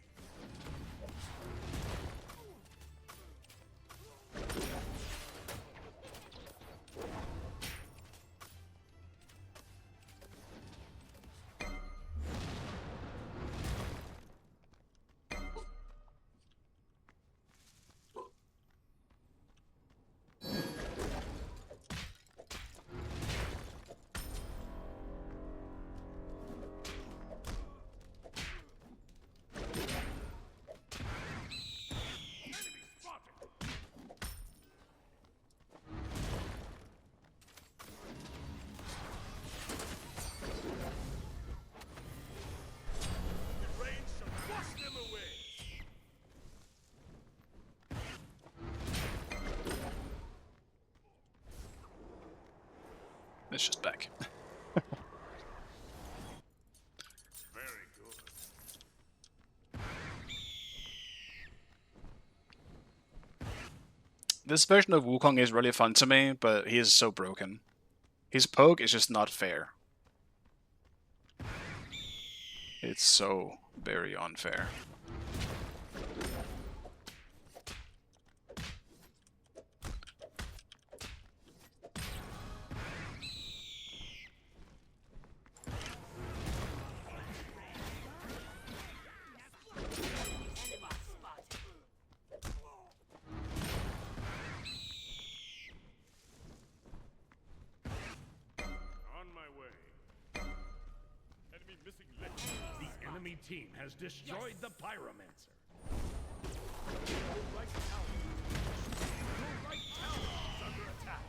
Enemy spotted. The rain shall wash them away.
It's just back.
Very good.
This version of Wukong is really fun to me, but he is so broken. His poke is just not fair. It's so very unfair.
On my way. Enemy missing leg. The enemy team has destroyed the Pyromancer. Your right tower. Your right tower is under attack.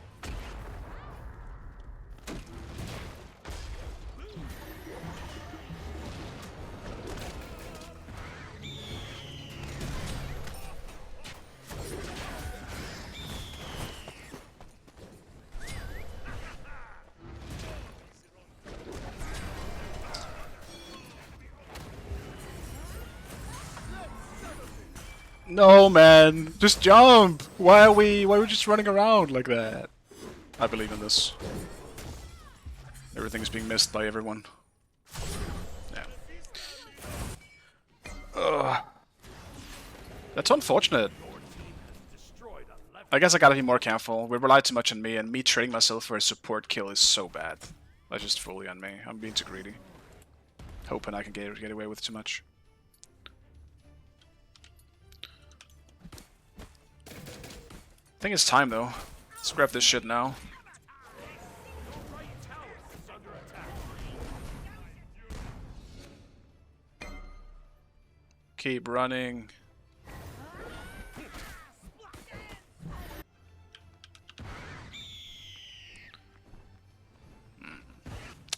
No, man, just jump. Why are we just running around like that? I believe in this. Everything is being missed by everyone. Yeah. Ugh. That's unfortunate.
Destroyed a left.
I guess I gotta be more careful. We rely too much on me, and me trading myself for a support kill is so bad. That's just fully on me. I'm being too greedy. Hoping I can get away with too much. I think it's time though. Let's grab this shit now.
Right tower is under attack.
Keep running.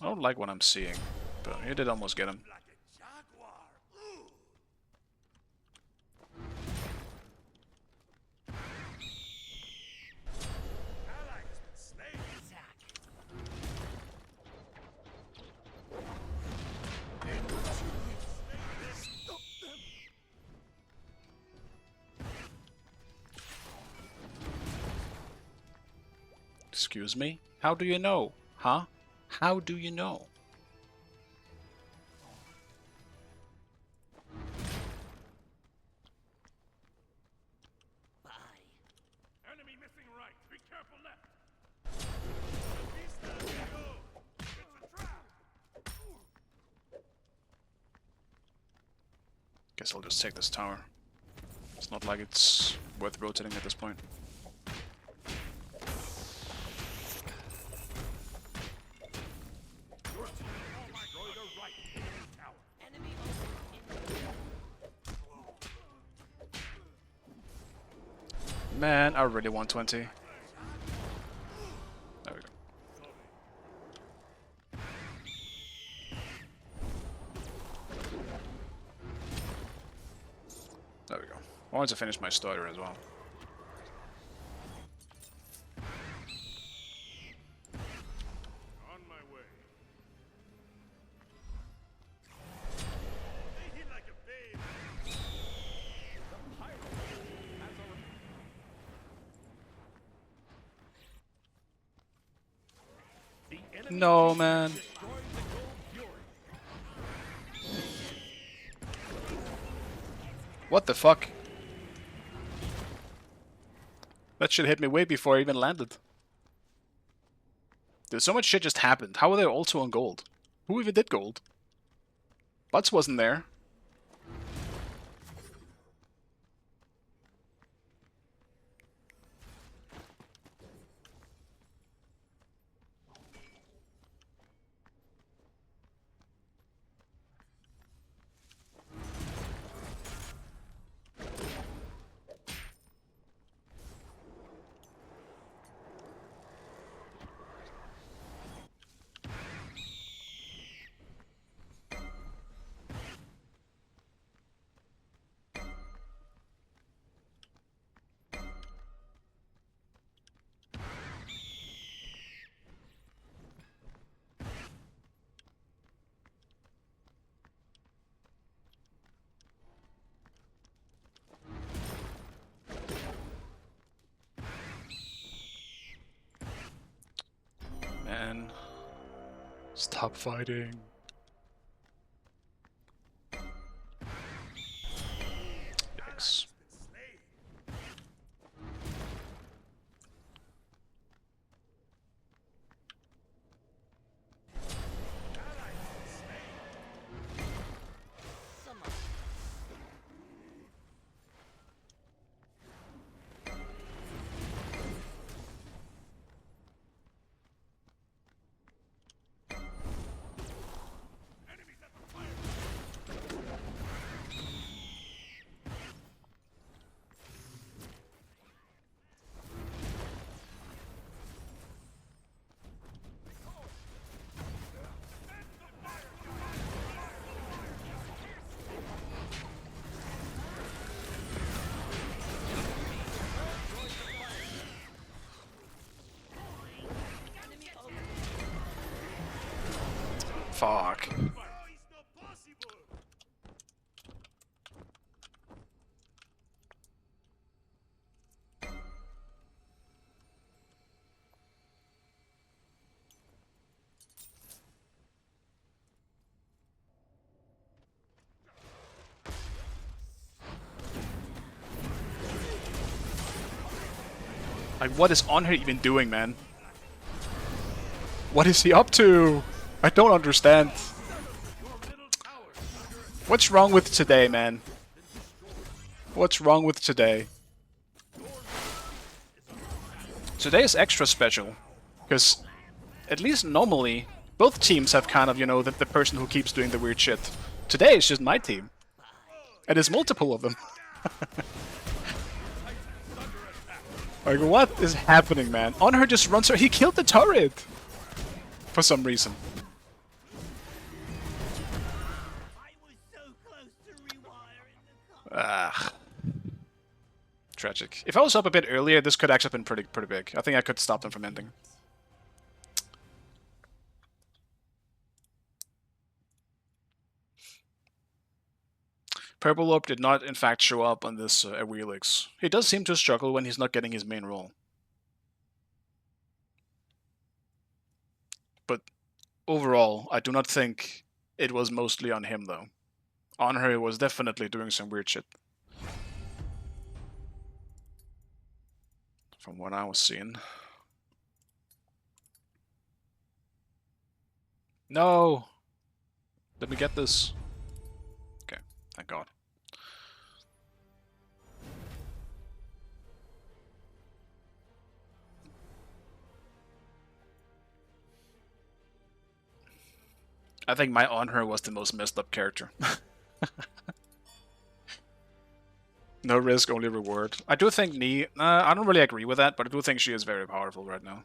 I don't like what I'm seeing, but he did almost get him.
Like a jaguar. Ooh. Ally has been slain. Stop them.
Excuse me? How do you know? Huh? How do you know?
Enemy missing right. Be careful left.
Vista, amigo. It's a trap.
Guess I'll just take this tower. It's not like it's worth rotating at this point.
Your team destroyed a right tower.
Enemy
Man, I really want 20. There we go. I wanted to finish my starter as well.
On my way.
They hit like a babe.
The enemy
No,
team
man.
has destroyed the Gold Fury.
What the fuck? That shit hit me way before I even landed. Dude, so much shit just happened. How were they also on gold? Who even did gold? Butts wasn't there. Man. Stop fighting. Yikes. Fuck.
Oh, it's not possible.
Like, what is Honor even doing, man? What is he up to? I don't understand. What's wrong with today, man? What's wrong with today? Today is extra special, because at least normally, both teams have kind of, you know, the person who keeps doing the weird shit. Today it's just my team. And there's multiple of them. Like, what is happening, man? Honor just runs her. He killed the turret! For some reason. Ah. Tragic. If I was up a bit earlier, this could actually have been pretty big. I think I could stop them from ending. Purple Orb did not, in fact, show up on this Awilix. He does seem to struggle when he's not getting his main role. But overall, I do not think it was mostly on him, though. On her, was definitely doing some weird shit. From what I was seeing. No! Let me get this. Okay, thank God. I think my On Her was the most messed up character. No risk, only reward. I do think Ni... I don't really agree with that, but I do think she is very powerful right now.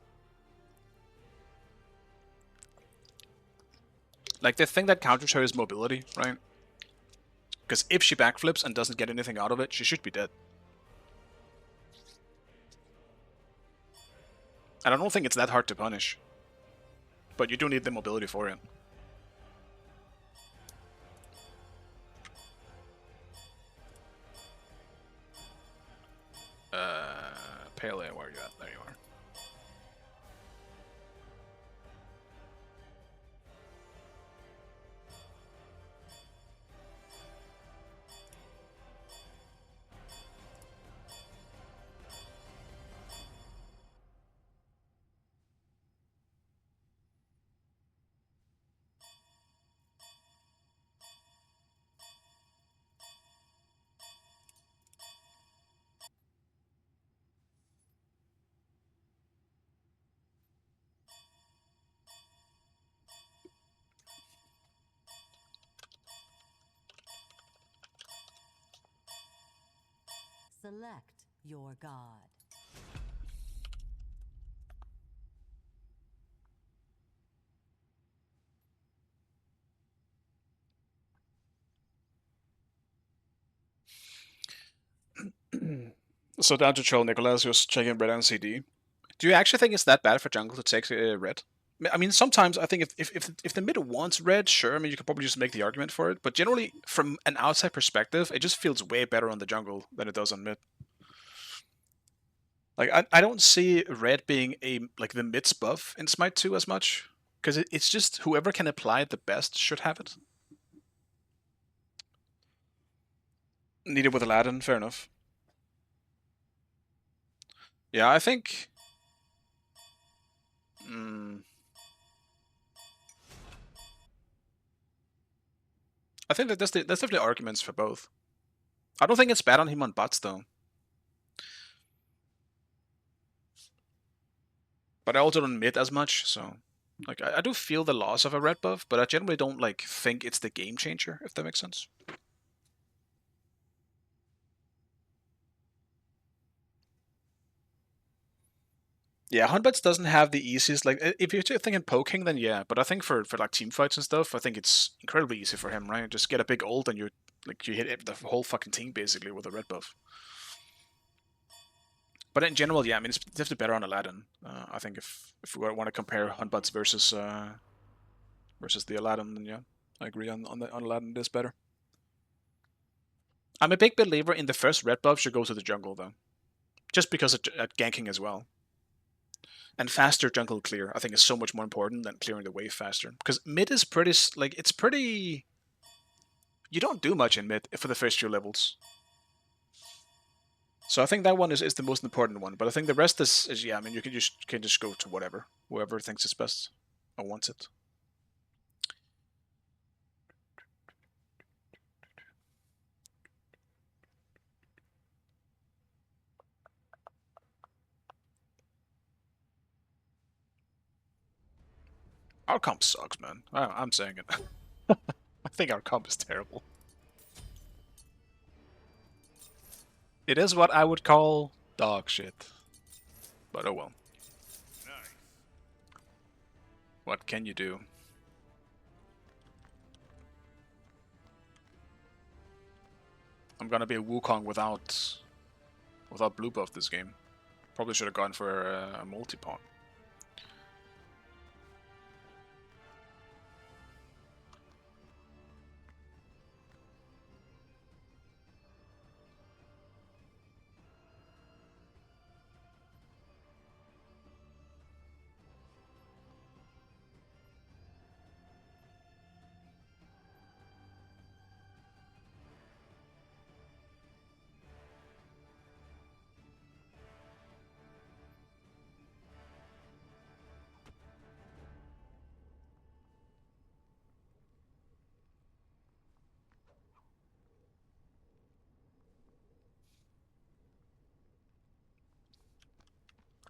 Like, the thing that counters her is mobility, right? Because if she backflips and doesn't get anything out of it, she should be dead. And I don't think it's that hard to punish. But you do need the mobility for it. Pele, where are you at? There you are.
Select your god.
So down to troll Nicholas, just checking red on CD. Do you actually think it's that bad for jungle to take red? I mean, sometimes I think if the mid wants red, sure. I mean, you could probably just make the argument for it. But generally, from an outside perspective, it just feels way better on the jungle than it does on mid. Like I don't see red being like the mid's buff in Smite 2 as much, because it's just whoever can apply it the best should have it. Needed with Aladdin, fair enough. Yeah, I think. I think that there's definitely arguments for both. I don't think it's bad on him on bots though. But I also don't mid as much, so like I do feel the loss of a red buff, but I generally don't like think it's the game changer, if that makes sense. Yeah, Hunbats doesn't have the easiest, like, if you're thinking poking, then yeah, but I think for like team fights and stuff, I think it's incredibly easy for him, right? Just get a big ult and you hit the whole fucking team basically with a red buff. But in general, yeah, I mean, it's definitely better on Aladdin. I think if we want to compare Hunbats versus the Aladdin, then yeah, I agree on Aladdin, it is better. I'm a big believer in the first red buff should go to the jungle though, just because of ganking as well. And faster jungle clear, I think, is so much more important than clearing the wave faster. Because mid is pretty, like, it's pretty... You don't do much in mid for the first few levels. So I think that one is the most important one. But I think the rest is yeah, I mean, you can just go to whatever. Whoever thinks it's best or wants it. Our comp sucks, man. I'm saying it. I think our comp is terrible. It is what I would call dog shit. But oh well.
Nice.
What can you do? I'm gonna be a Wukong without blue buff this game. Probably should have gone for a multi-pawn.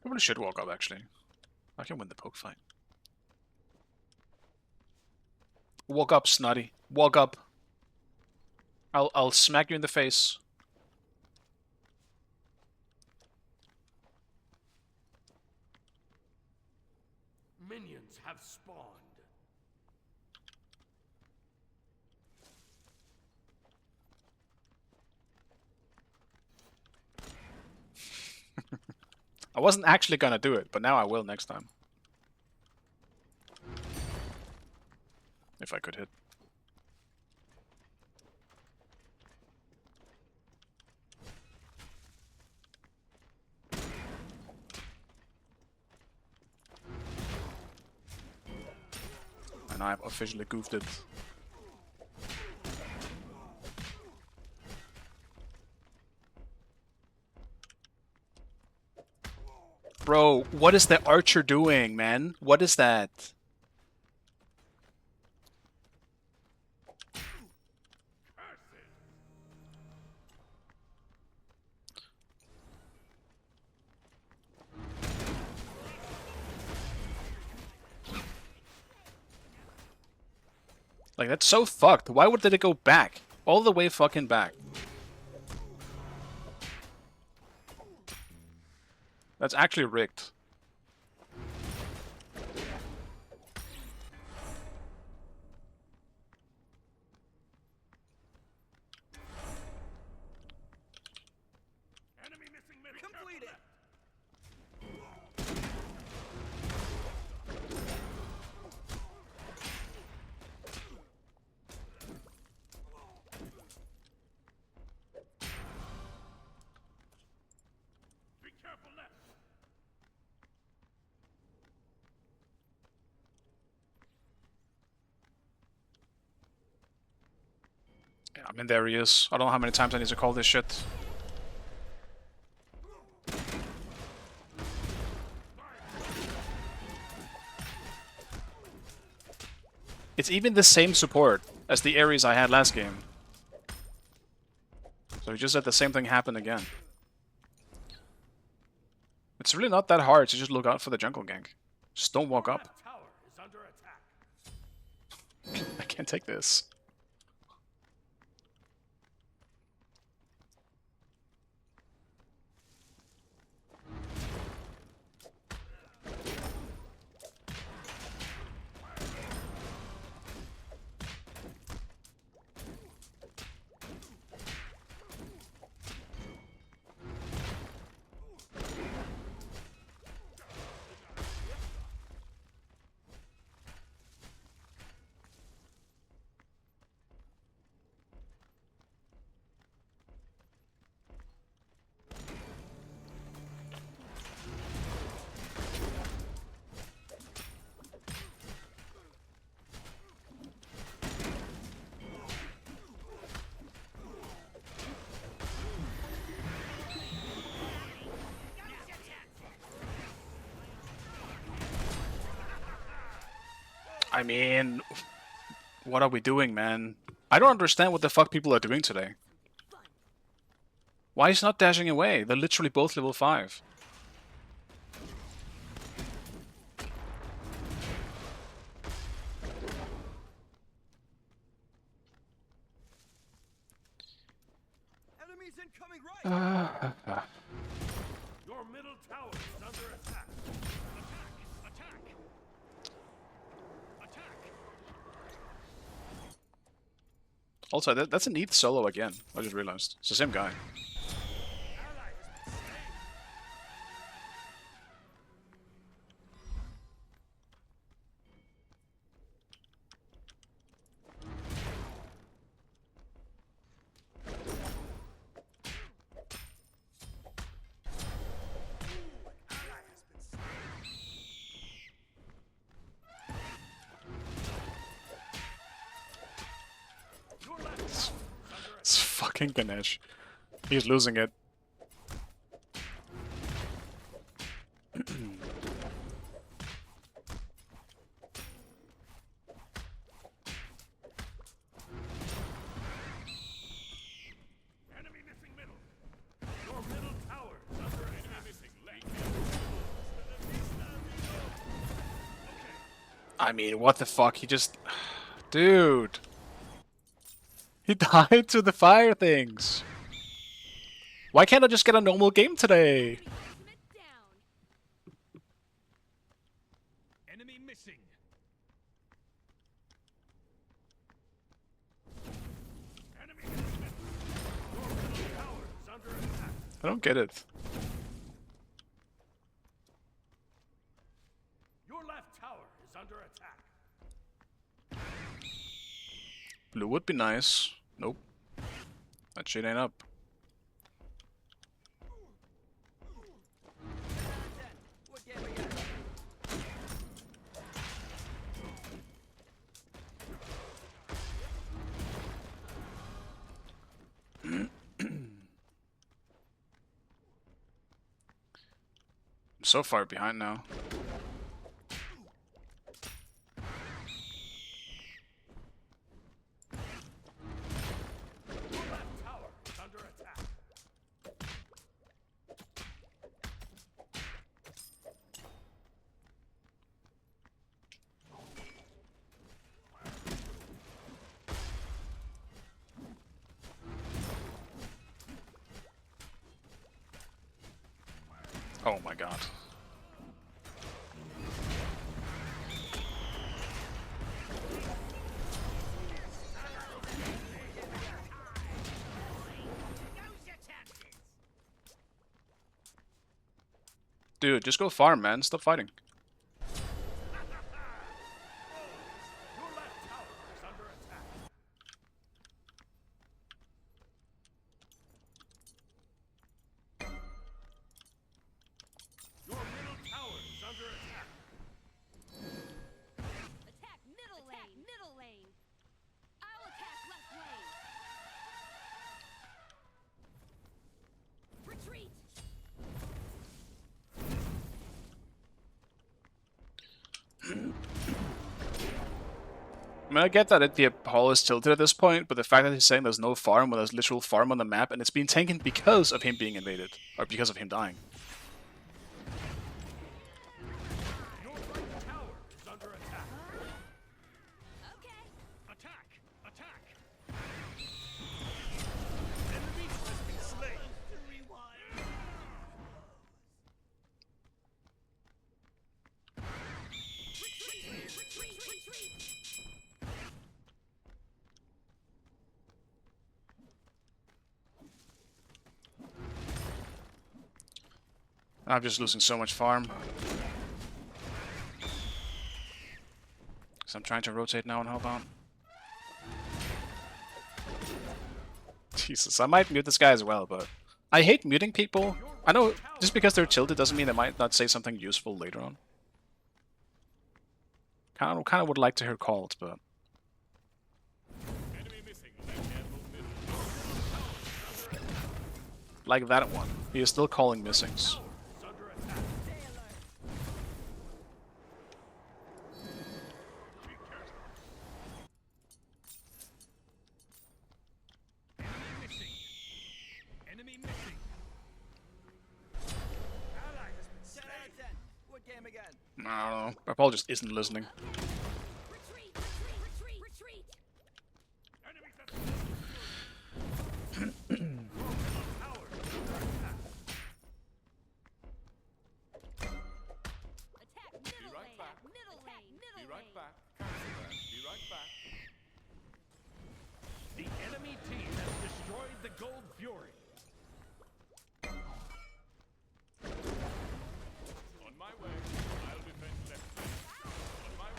Probably should walk up, actually. I can win the poke fight. Walk up, Snotty. Walk up. I'll smack you in the face.
Minions have spawned.
I wasn't actually gonna do it, but now I will next time. If I could hit. And I've officially goofed it. Bro, what is the archer doing, man? What is that? Like, that's so fucked. Why would it go back? All the way fucking back. That's actually rigged.
Enemy missing middle.
Complete it.
Be careful left.
Yeah, I mean, there he is. I don't know how many times I need to call this shit. It's even the same support as the Ares I had last game. So we just had the same thing happen again. It's really not that hard to just look out for the jungle gank. Just don't walk up.
Left tower is under attack.
I can't take this. I mean, what are we doing, man? I don't understand what the fuck people are doing today. Why is he not dashing away? They're literally both level 5.
Enemies incoming right.
Your middle tower is under attack. Attack! Attack! Attack!
Also, that's an ETH solo again. I just realized. It's the same guy. It's fucking Ganesh. He's losing it.
Enemy missing middle. Your middle tower is under attack. Missing left.
I mean, what the fuck? He just... Dude. He died to the fire things. Why can't I just get a normal game today?
Ultimate down.
Enemy missing. Enemy missing middle. Your middle tower is under attack.
I don't get it.
Your left tower is under attack.
Blue would be nice. Nope. That shit ain't up. I'm so far behind now.
Your left tower is under attack.
Oh my god. Dude, just go farm, man. Stop fighting.
Your left tower is under attack. Your middle tower is under attack.
Attack middle lane. Middle lane. I'll attack left lane. Retreat.
I mean, I get that the hall is tilted at this point, but the fact that he's saying there's no farm when there's literal farm on the map and it's being taken because of him being invaded, or because of him dying.
Your right tower is under attack.
Okay.
Attack! Attack!
Enemy has been slain.
Retreat.
I'm just losing so much farm. So I'm trying to rotate now and help out. Jesus, I might mute this guy as well, but I hate muting people. I know just because they're tilted doesn't mean they might not say something useful later on. Kind of would like to hear calls, but
Enemy missing left hand middle.
like that one, he is still calling missings.
Is under attack. Enemy missing.
Ally has been slain.
I don't know. My Paul just isn't listening.
Retreat.
Enemy tower is under attack.
Attack middle lane. Middle lane. Middle lane.
The enemy team has destroyed the Gold Fury. On my way, I'll defend left. On my way.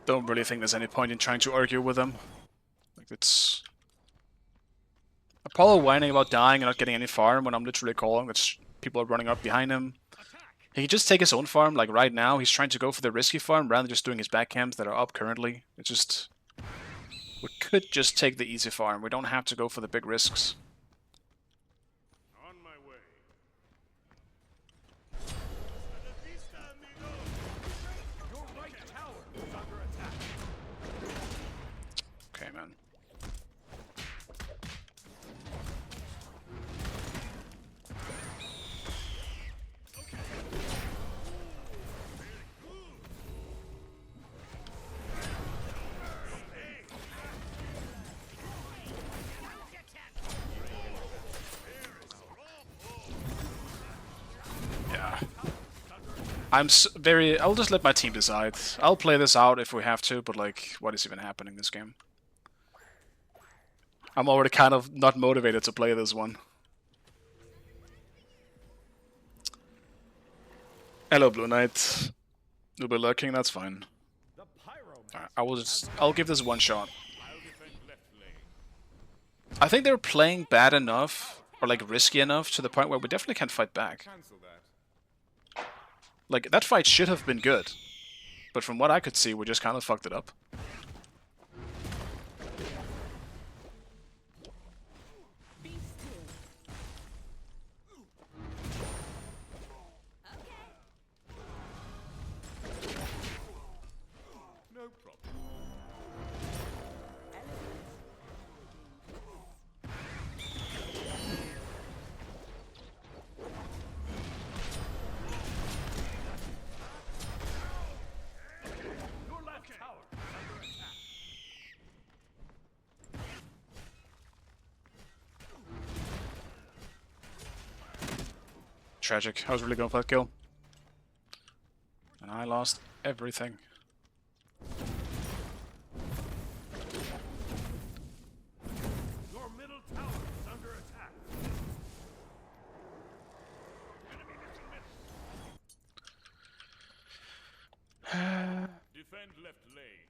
Don't really think there's any point in trying to argue with him. Like, it's Apollo whining about dying and not getting any farm when I'm literally calling that people are running up behind him. He can just take his own farm, like right now. He's trying to go for the risky farm rather than just doing his back camps that are up currently. It's just... We could just take the easy farm. We don't have to go for the big risks.
On my way.
Hasta la vista, amigo.
Your right tower is under attack.
Okay, man. I'll just let my team decide. I'll play this out if we have to, but like, what is even happening this game? I'm already kind of not motivated to play this one. Hello, Blue Knight. You'll be lurking, that's fine.
The pyromancer.
Alright, I'll give this one shot.
I'll defend left lane.
I think they're playing bad enough, or like risky enough, to the point where we definitely can't fight back.
Cancel that.
Like, that fight should have been good. But from what I could see, we just kind of fucked it up.
Be still. Okay.
No problem. Your left tower is under attack.
Tragic. I was really going for that kill. And I lost everything.
Your middle tower is under attack. Enemy missing middle. Defend left lane.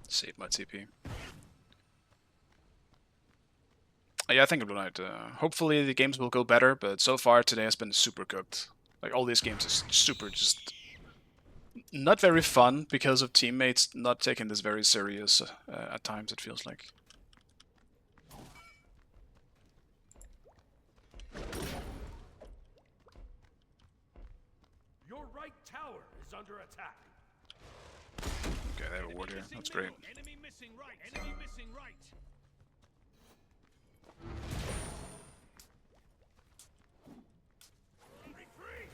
Save my TP. Yeah, I think Blue Knight. Hopefully the games will go better, but so far today has been super cooked. Like, all these games is super just not very fun because of teammates not taking this very serious at times, it feels like.
Your right tower is under attack.
Okay, they have a ward here. That's great.
Enemy missing right. Enemy missing right. Retreat.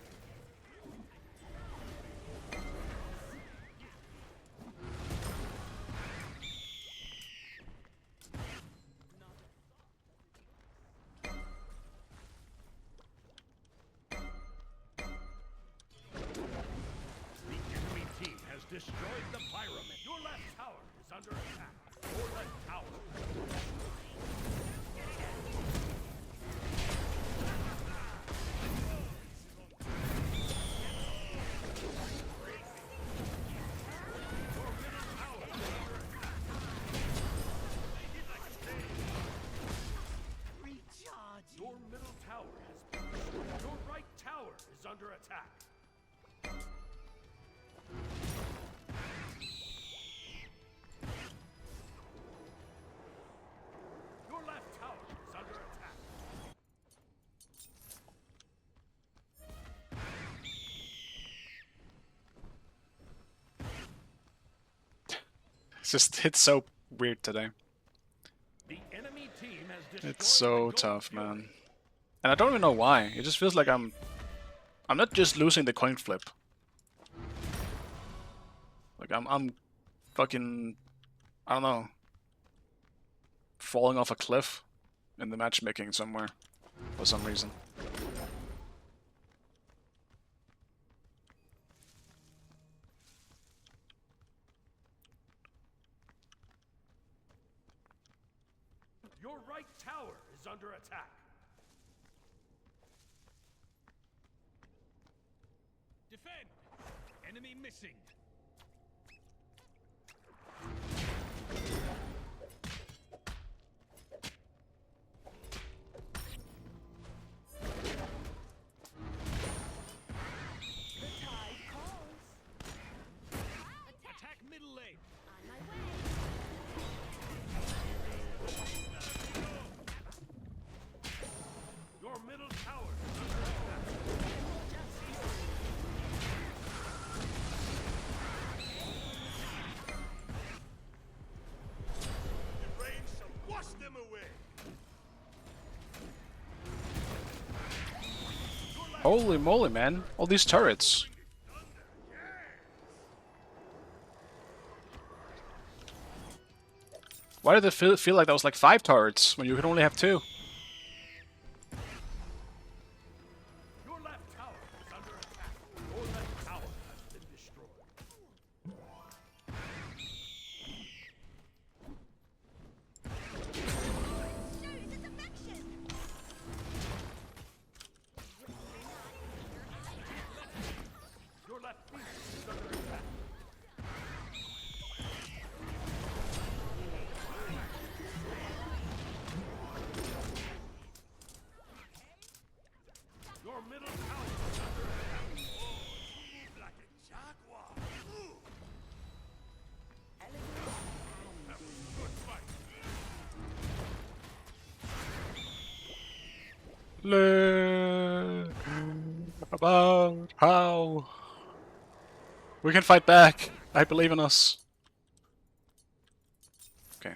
The enemy team has destroyed the pyramid. Your left tower is under attack. Your left tower.
Recharge.
Your middle tower has been destroyed. Your right tower is under attack. Your left tower is under attack.
It's just, it's so weird today.
The enemy team has destroyed
It's so
the gold
tough,
field.
man. And I don't even know why. It just feels like I'm not just losing the coin flip. Like I'm fucking, I don't know, falling off a cliff in the matchmaking somewhere for some reason.
Your right tower is under attack. Defend! Enemy missing.
The tide calls.
Attack middle lane.
On my way.
Your middle tower is under attack.
The rain shall wash them away.
Holy moly, man! All these turrets. Why did it feel like that was like 5 turrets when you could only have 2?
middle tower is under attack.
Move like a jaguar. Ooh.
That was a good fight.
About how we can fight back. I believe in us. Okay.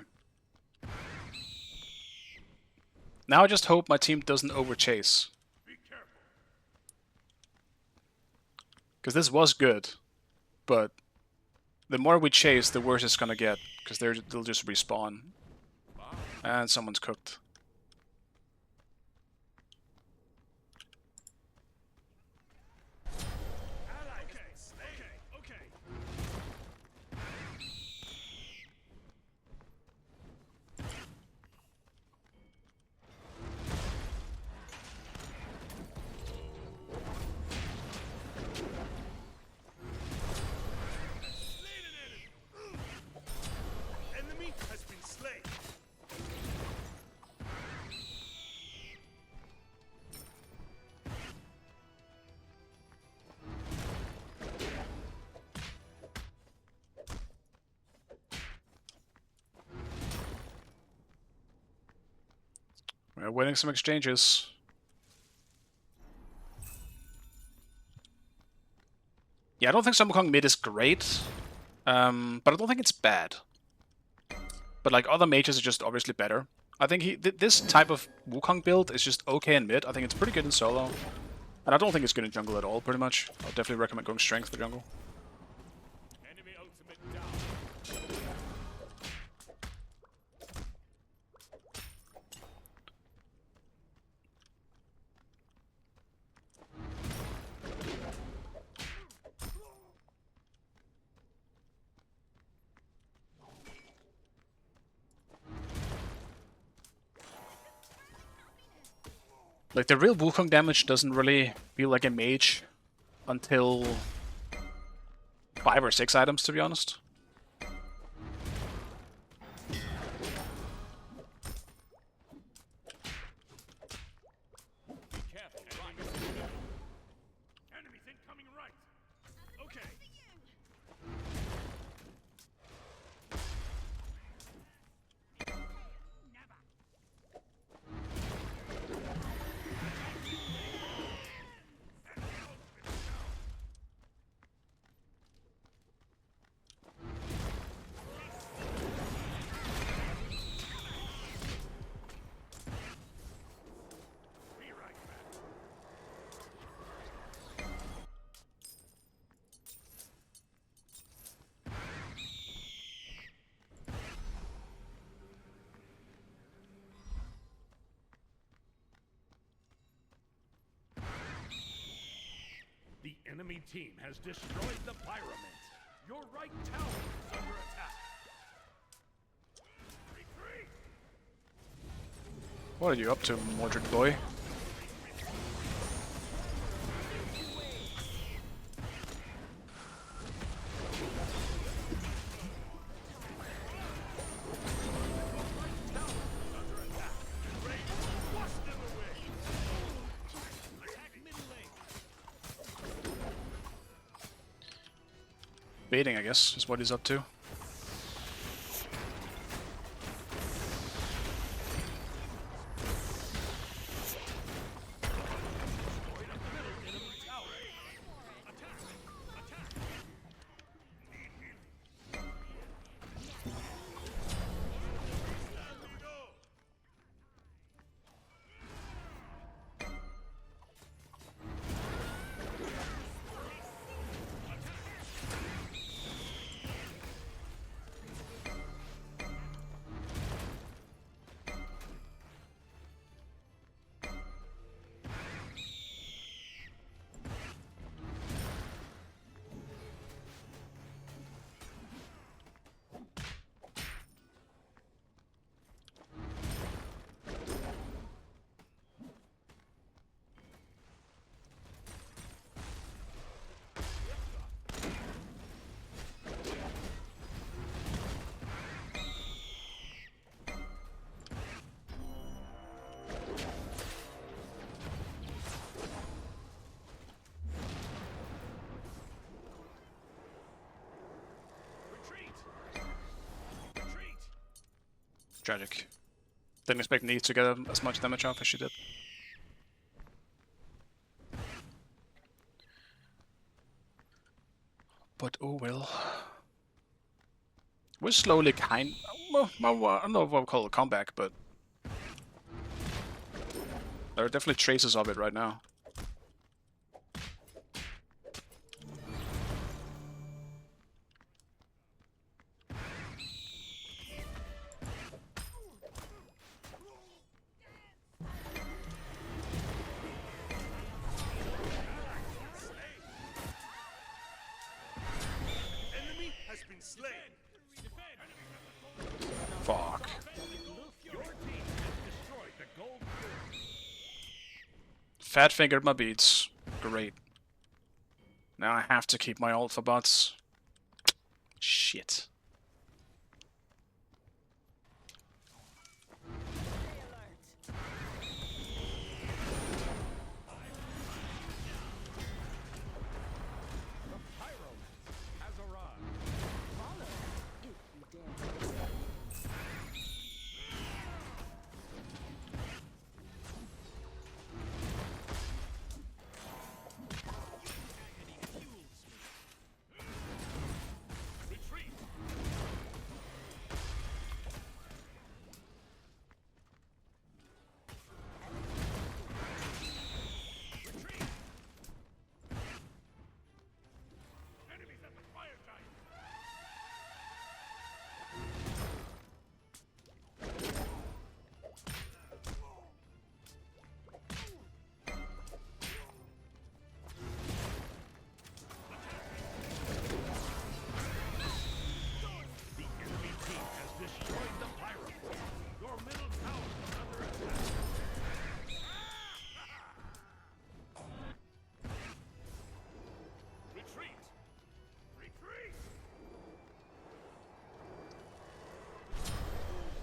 Now I just hope my team doesn't overchase.
Be careful.
Because this was good, but the more we chase, the worse it's gonna get. Because they'll just respawn. And someone's cooked.
Okay.
Slain an enemy. Enemy has been slain.
We're winning some exchanges. Yeah, I don't think Sun Wukong mid is great, but I don't think it's bad. But like other mages are just obviously better. I think this type of Wukong build is just okay in mid. I think it's pretty good in solo, and I don't think it's good in jungle at all. Pretty much, I'll definitely recommend going strength for jungle.
Enemy ultimate down.
Like the real Wukong damage doesn't really feel like a mage until 5 or 6 items, to be honest.
Be careful. Enemies incoming right. Okay. Be right back. The enemy team has destroyed the Pyromancer. Your right tower is under attack. Retreat!
What are you up to, Mordred boy? Baiting, I guess, is what he's up to.
Tragic. Didn't expect Neve to get as much damage off as she did. But oh well. We're slowly well, I don't know if I'll call it a comeback, but there are definitely traces of it right now.
Enemy has been slain.
Fuck.
Your team has destroyed the gold pyramid.
Fat fingered my beats. Great. Now I have to keep my alpha bots. Shit.
The pyromancer has arrived. Retreat. Retreat. Enemies at the fire giant. The enemy team has destroyed the pyramid. Your middle tower is under attack. Retreat! Retreat!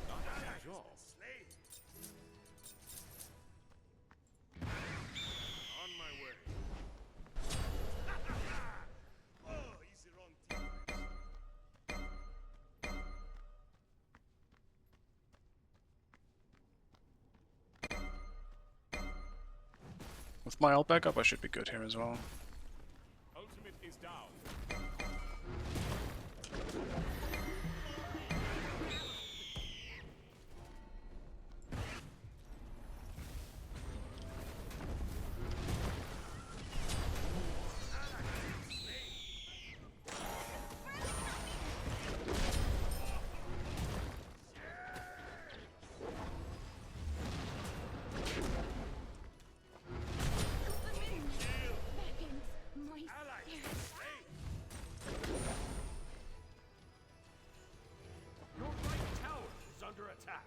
Not at all.
Slain. On my way. Oh, easy wrong team.
With my ult back up, I should be good here as well.
Ultimate is down.
My
Your right tower is under attack.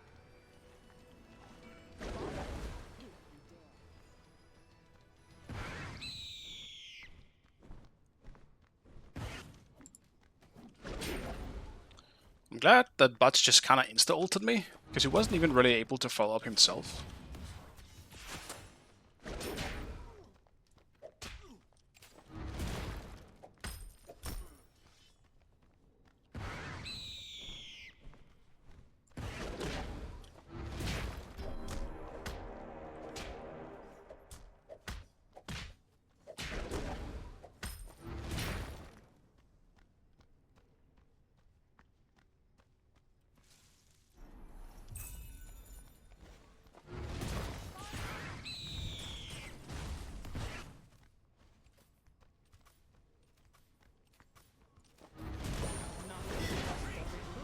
I'm glad that Butts just kinda insta-ulted me, because he wasn't even really able to follow up himself.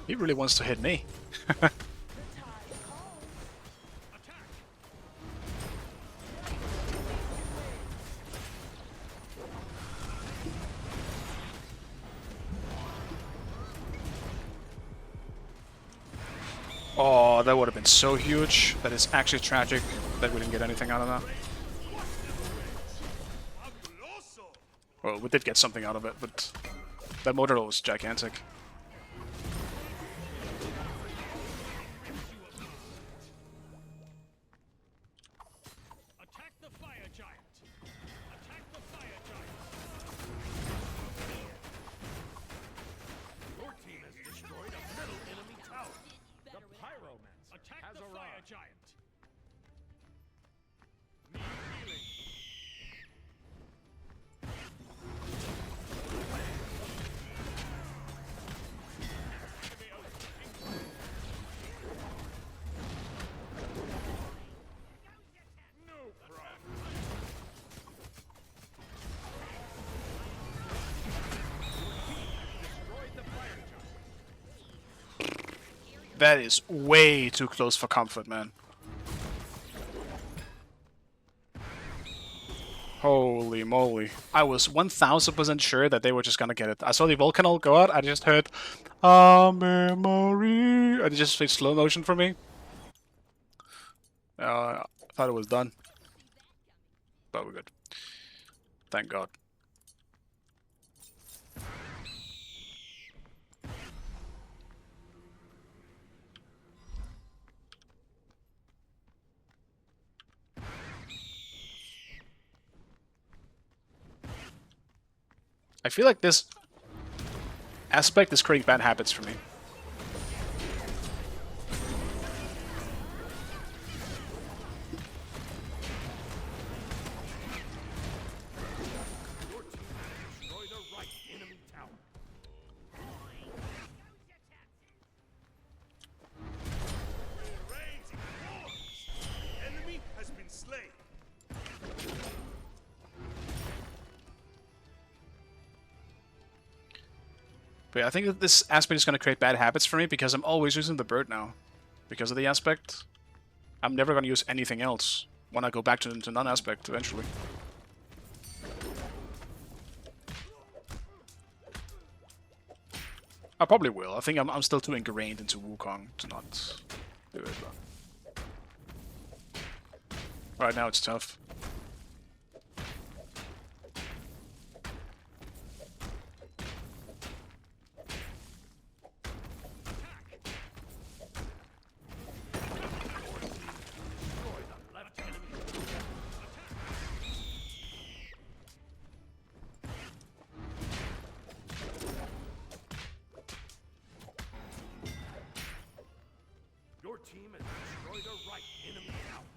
He really wants to hit me. Oh, that would have been so huge. That is actually tragic that we didn't get anything out of that.
Fabuloso.
Well, we did get something out of it, but that motor was gigantic.
Attack the fire giant. Attack the fire giant. Your team has destroyed a middle enemy tower. The pyromancer
That is way too close for comfort, man. Holy moly. I was 1000% sure that they were just gonna get it. I saw the Volcanol go out, I just heard a memory, and it just played slow motion for me. I thought it was done. But we're good. Thank God. I feel like this aspect is creating bad habits for me.
Your team has destroyed a right enemy tower.
Raging wars! The enemy has been slain.
But yeah, I think that this aspect is going to create bad habits for me because I'm always using the bird now. Because of the aspect, I'm never going to use anything else when I go back to non-aspect eventually. I probably will. I think I'm still too ingrained into Wukong to not do it. But right now it's tough.
Destroy the left enemy. Your team has destroyed a right enemy tower.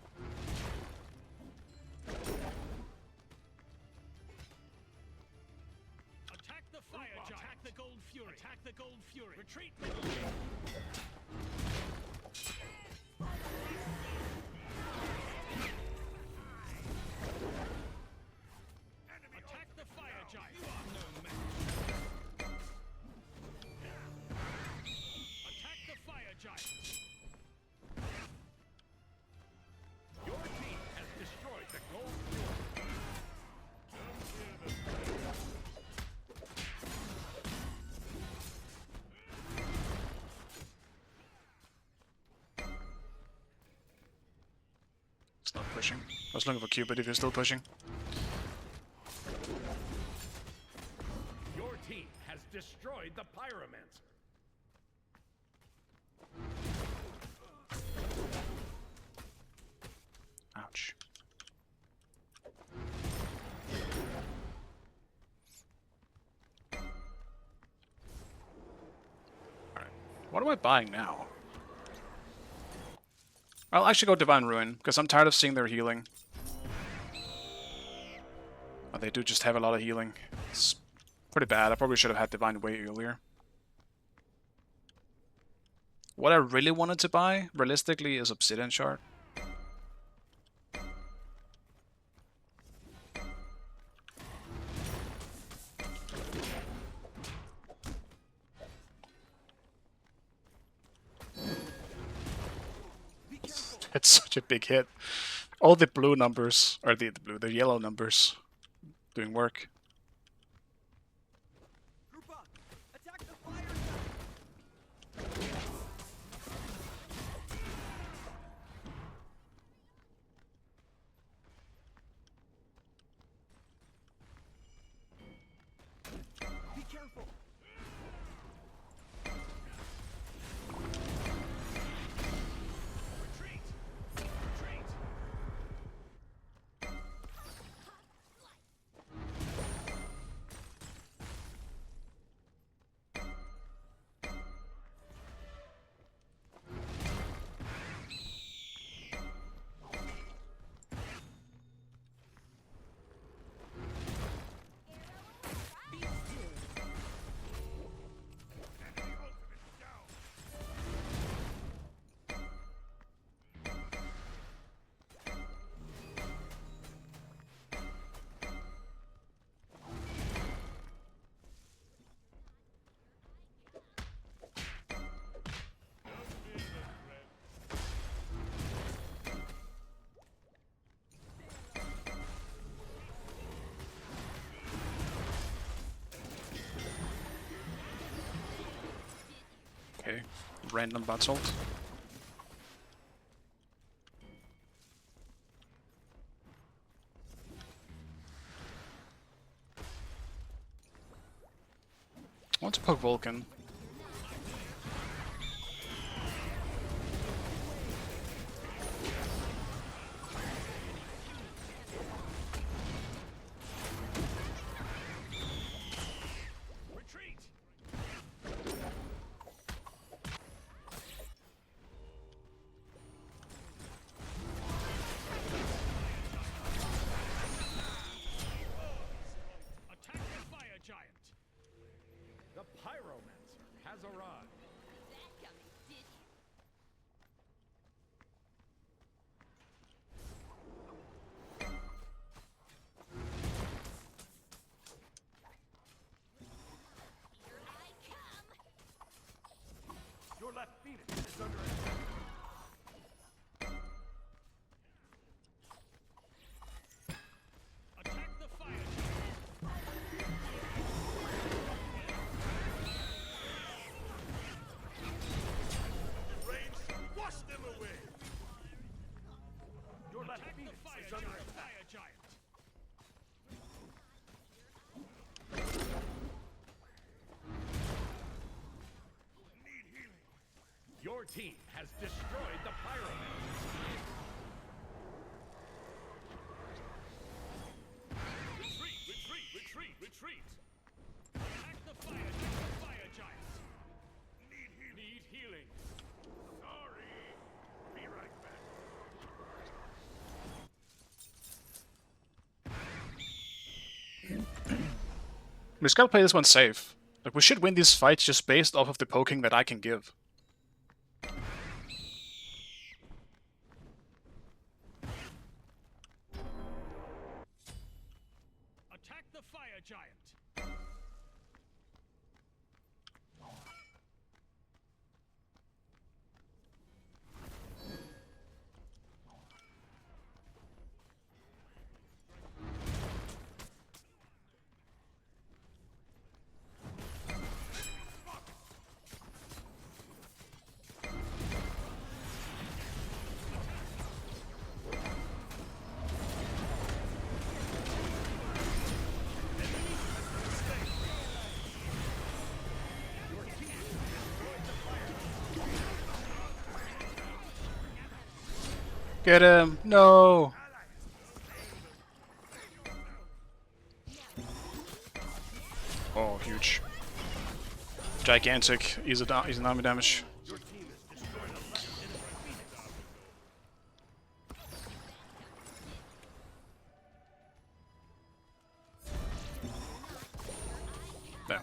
Attack the fire giant. Attack the gold fury. Attack the gold fury. Retreat. Attack the fire giant. You are no match. Attack the fire giant.
Your team has destroyed the gold fury.
It's not pushing. I was looking for Cupid if you're still pushing.
Your team has destroyed the pyromancer.
Ouch. Alright. What am I buying now? I'll actually go Divine Ruin, because I'm tired of seeing their healing. Oh, they do just have a lot of healing. It's pretty bad. I probably should have had Divine way earlier. What I really wanted to buy, realistically, is Obsidian Shard. It's such a big hit. All the blue numbers, or the yellow numbers, doing work.
Group up! Attack the fire Be careful!
Retreat. Retreat.
Okay, random battle. I want to poke Vulcan.
Retreat! Attack the fire giant! The pyromancer has arrived.
That coming, did you? Here I come.
Your left phoenix is under attack. Attack the fire giant!
Range, wash them away.
Your left phoenix is under attack. Fire giant!
Need healing.
Your team has destroyed the pyromancer. Retreat! Retreat! Retreat! Retreat! Attack the fire giant!
Need healing.
Need healing.
Sorry. Be right back.
We just gotta play this one safe. Like, we should win these fights just based off of the poking that I can give.
Attack the fire giant!
Get him! No! Oh, huge. Gigantic. He's an army damage. There.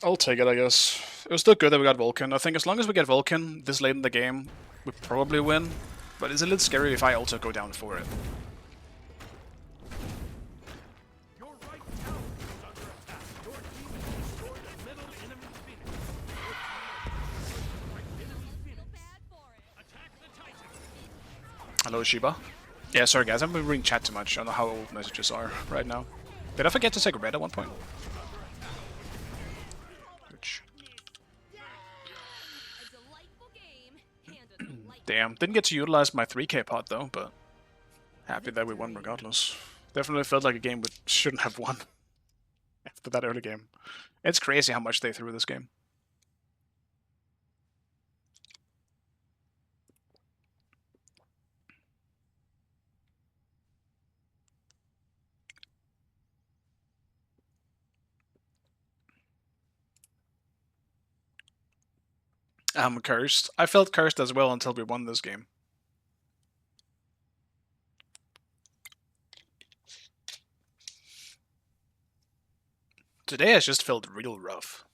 I'll take it, I guess. It was still good that we got Vulcan. I think as long as we get Vulcan this late in the game, we probably win. But it's a little scary if I also go down for it.
Your right tower is under attack. Your team has destroyed a middle enemy phoenix.
Bad for it.
Attack the titan.
Hello, Shiba. Yeah, sorry guys, I've been reading chat too much. I don't know how old messages are right now. Did I forget to take red at one point? Which...
A delightful game and a delightful
Damn, didn't get to utilize my 3k pot though, but happy that we won regardless. Definitely felt like a game we shouldn't have won after that early game. It's crazy how much they threw this game. I'm cursed. I felt cursed as well until we won this game. Today has just felt real rough.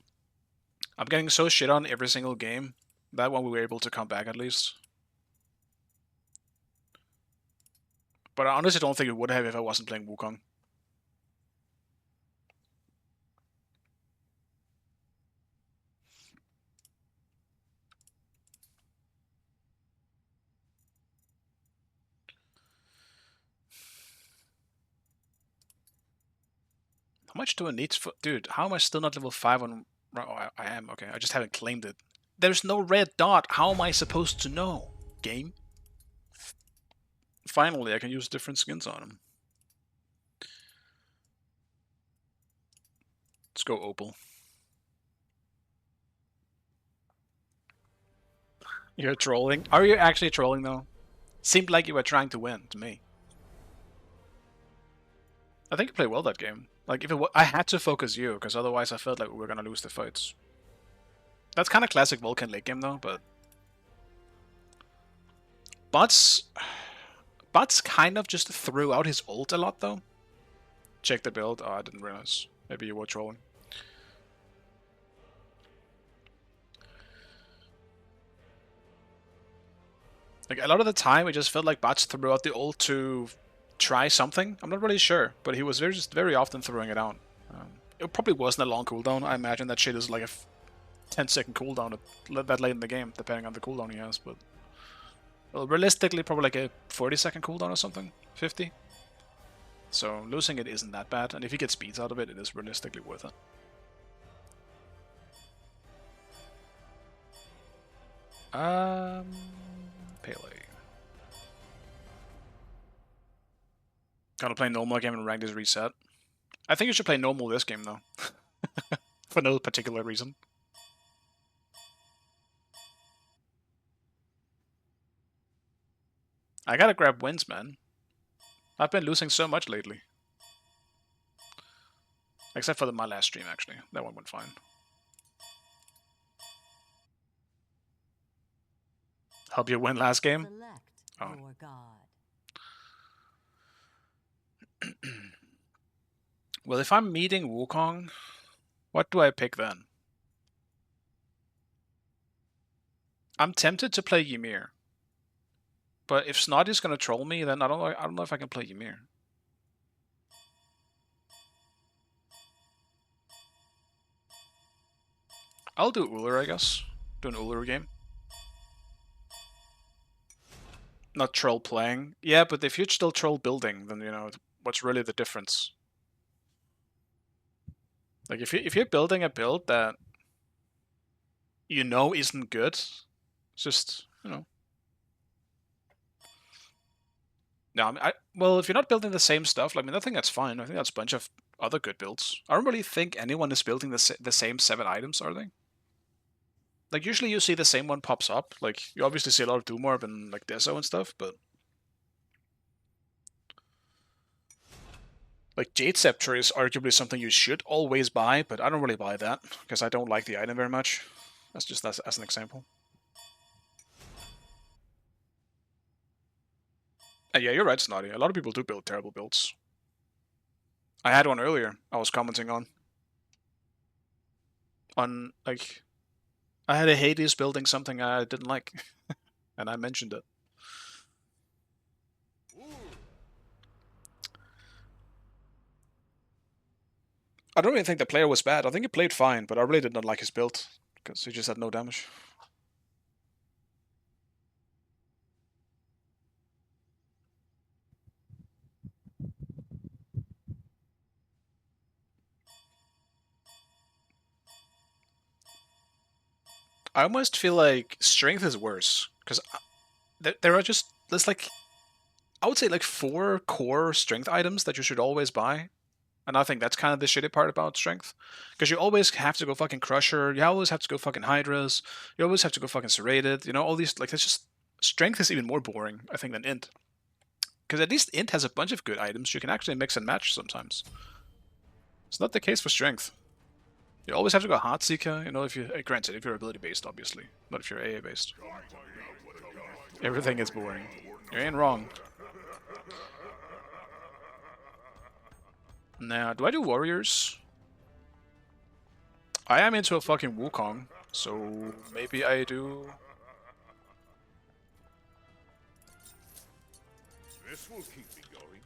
I'm getting so shit on every single game. That one we were able to come back at least. But I honestly don't think it would have if I wasn't playing Wukong. How much do I need for... Dude, how am I still not level 5 on... Oh, I am, okay. I just haven't claimed it. There's no red dot. How am I supposed to know? Game? Finally, I can use different skins on him. Let's go Opal. You're trolling? Are you actually trolling, though? Seemed like you were trying to win, to me. I think you played well that game. Like, if it I had to focus you, because otherwise I felt like we were gonna lose the fights. That's kind of classic Vulcan late game, though, but... Bots kind of just threw out his ult a lot, though. Check the build. Oh, I didn't realize. Maybe you were trolling. Like, a lot of the time, it just felt like bots threw out the ult to try something. I'm not really sure, but he was just very often throwing it out. It probably wasn't a long cooldown. I imagine that shit is like a 10-second cooldown that late in the game, depending on the cooldown he has, but... Well, realistically, probably like a 40-second cooldown or something. 50. So, losing it isn't that bad, and if you get speeds out of it, it is realistically worth it. Pele. Gotta play normal game and ranked is reset. I think you should play normal this game, though. For no particular reason. I gotta grab wins, man. I've been losing so much lately. Except for my last stream, actually. That one went fine. Help you win last game?
Select
Oh.
your god.
Well, if I'm meeting Wukong, what do I pick then? I'm tempted to play Ymir. But if Snotty's gonna troll me, then I don't know if I can play Ymir. I'll do Ullr, I guess. Do an Ullr game. Not troll playing. Yeah, but if you're still troll building, then, you know, what's really the difference? Like, if you're building a build that you know isn't good, it's just, you know. No, well, if you're not building the same stuff, like, I mean, I think that's fine. I think that's a bunch of other good builds. I don't really think anyone is building the same 7 items, are they? Like, usually you see the same one pops up. Like, you obviously see a lot of Doomorb and, like, Deso and stuff, but... Like, Jade Scepter is arguably something you should always buy, but I don't really buy that, because I don't like the item very much. That's just as an example. Yeah, you're right, Snotty. A lot of people do build terrible builds. I had one earlier I was commenting on. Like... I had a Hades building something I didn't like, and I mentioned it. I don't really think the player was bad. I think he played fine, but I really did not like his build, because he just had no damage. I almost feel like strength is worse, because there are just, there's like, I would say like 4 core strength items that you should always buy. And I think that's kind of the shitty part about strength. Because you always have to go fucking Crusher, you always have to go fucking Hydras, you always have to go fucking Serrated, you know, all these, like, that's just, strength is even more boring, I think, than Int. Because at least Int has a bunch of good items you can actually mix and match sometimes. It's not the case for strength. You always have to go Heartseeker, you know, if you, granted, if you're ability-based, obviously, not if you're AA-based. Everything is boring. You ain't wrong. Now, do I do Warriors? I am into a fucking Wukong, so maybe I do...
This will keep me going.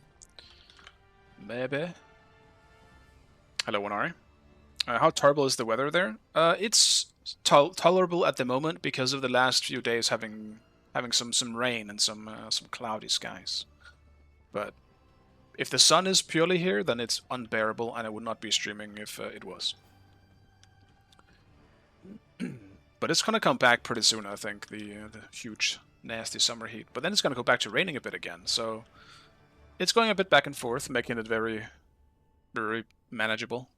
Maybe. Hello, Wanari. How terrible is the weather there? It's tolerable at the moment because of the last few days having some rain and some cloudy skies. But If the sun is purely here, then it's unbearable, and I would not be streaming if it was. But it's gonna come back pretty soon, I think, the huge, nasty summer heat. But then it's gonna go back to raining a bit again, so it's going a bit back and forth, making it very, very manageable.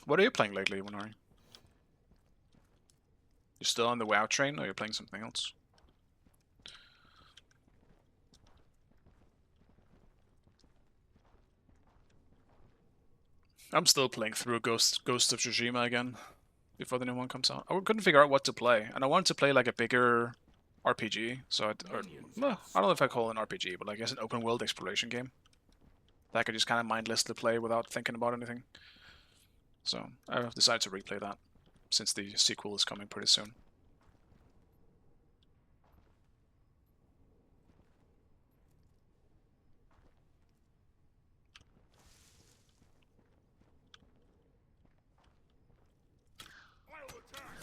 What are you playing lately, Winari? You still on the WoW train, or are you playing something else? I'm still playing through Ghost of Tsushima again, before the new one comes out. I couldn't figure out what to play, and I wanted to play like a bigger RPG, so well, I don't know if I call it an RPG, but I guess an open world exploration game that I could just kind of mindlessly play without thinking about anything. So I've decided to replay that, since the sequel is coming pretty soon.
I'll attack.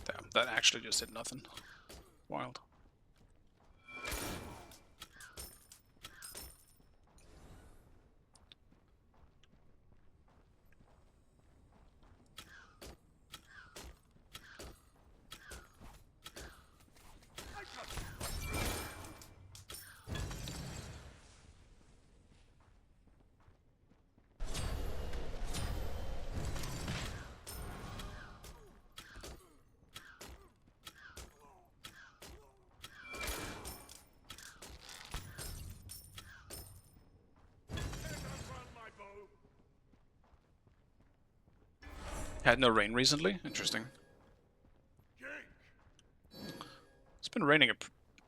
Damn, that actually just did nothing. Wild. Had no rain recently? Interesting. It's been raining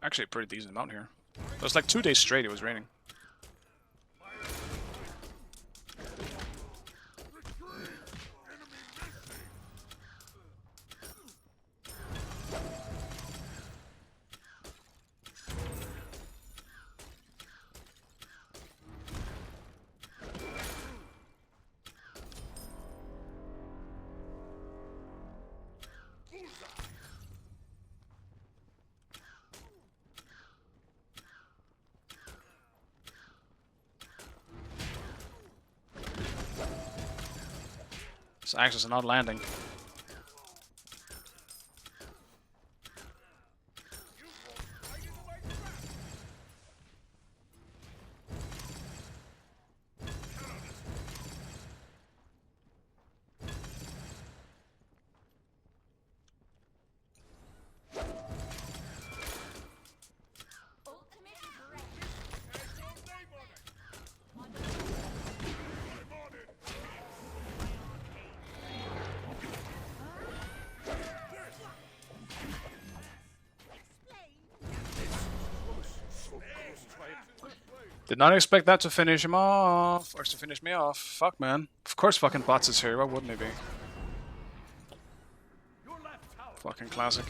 actually a pretty decent amount here. It was like 2 days straight it was raining. This axes are not landing. Did not expect that to finish him off, or to finish me off. Fuck, man. Of course fucking Bots is here, why wouldn't he be? Fucking classic.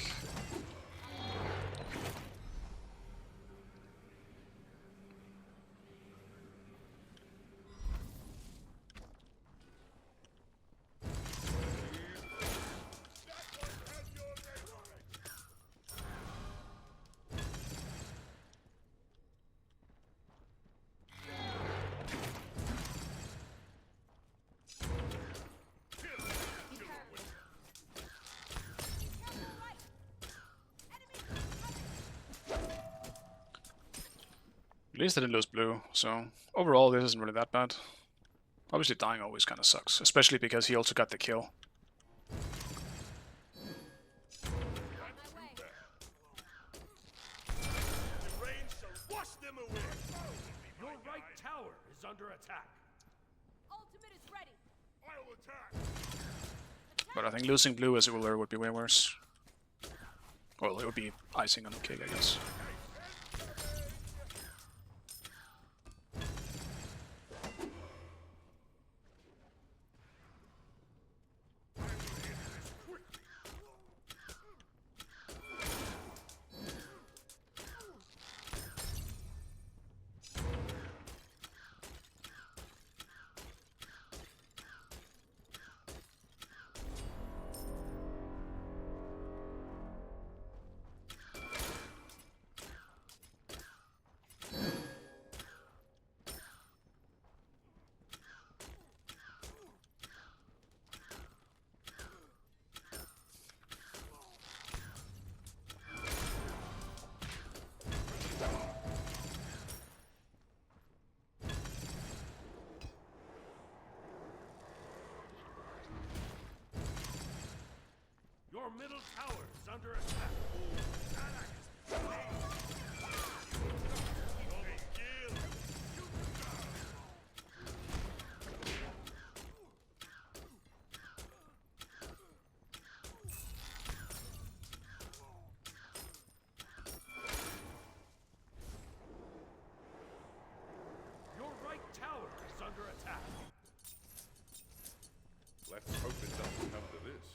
At least I didn't lose blue, so overall this isn't really that bad. Obviously dying always kind of sucks, especially because he also got the kill.
Your right tower is under attack.
Ultimate is ready.
I'll attack.
But I think losing blue as a ruler would be way worse. Well, it would be icing on the cake, I guess.
Your middle tower is under attack. Your right tower is under attack.
Let's hope it doesn't come to this.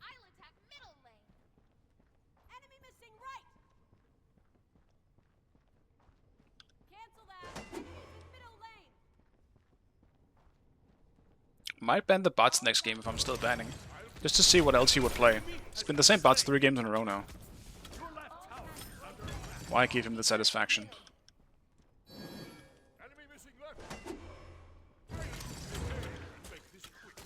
I'll attack middle lane. Enemy missing right. Cancel that. Enemies in middle lane.
Might ban the bots next game if I'm still banning. Just to see what else he would play. It's been the same bots 3 games in a row now.
Your left tower is under attack.
Why give him the satisfaction?
Enemy missing left. Make this quick.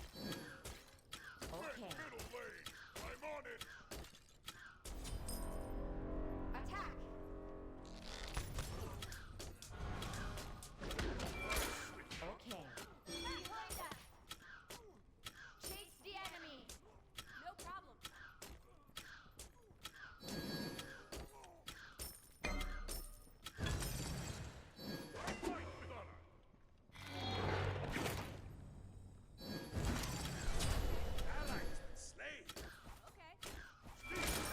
Okay.
Middle lane. I'm on it.
Attack.
Okay.
Chase the enemy. No problem.
Fight with honor. Allies slain.
Okay.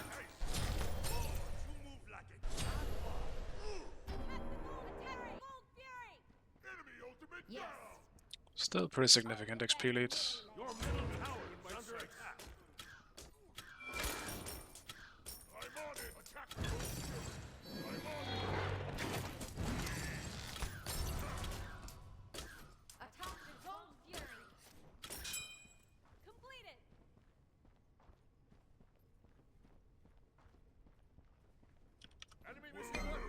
Nice. Oh, you move like a
Attack. Full fury.
enemy ultimate
Yes.
down.
Still pretty significant XP lead.
Your middle tower is under attack.
I'm on it. Attack with full fury. I'm on it.
Attack the full fury. Completed.
Enemy missing left.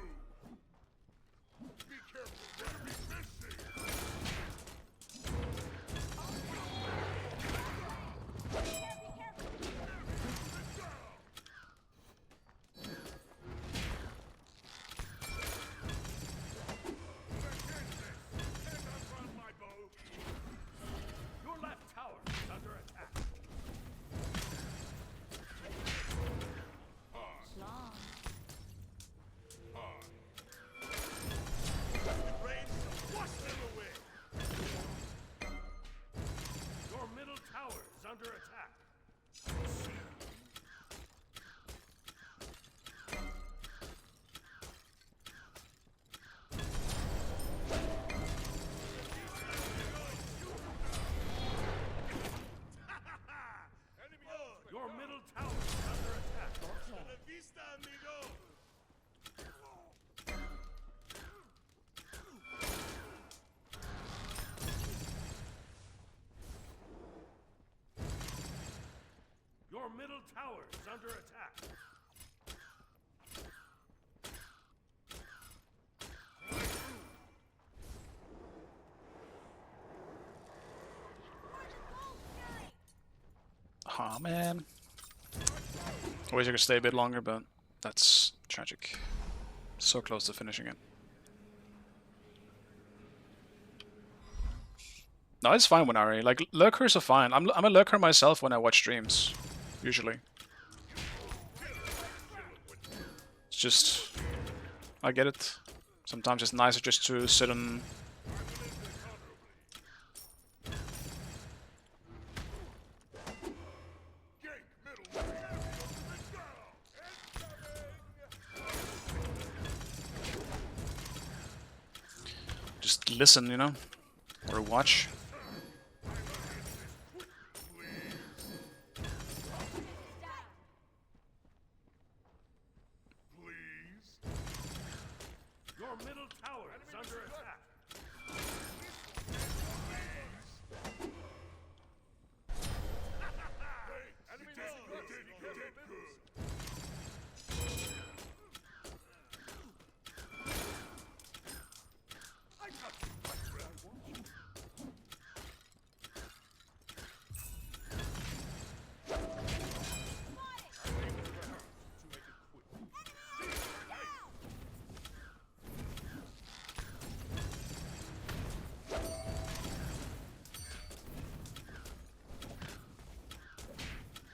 Be careful. Enemy missing.
Be careful.
Down. Stand up on my bow.
Your left tower is under attack.
Long.
Rain wash them away.
Your middle tower is under attack.
Enemy ultimate.
Your middle tower is under attack.
Hasta la vista, amigo.
Your middle tower is under attack.
Aw, man. I wish I could stay a bit longer, but that's tragic. So close to finishing it. No, it's fine when Ari. Like, lurkers are fine. I'm a lurker myself when I watch streams. Usually. It's just... I get it. Sometimes it's nicer just to sit and... just listen, you know? Or watch.
Your middle tower is under attack. Enemy missing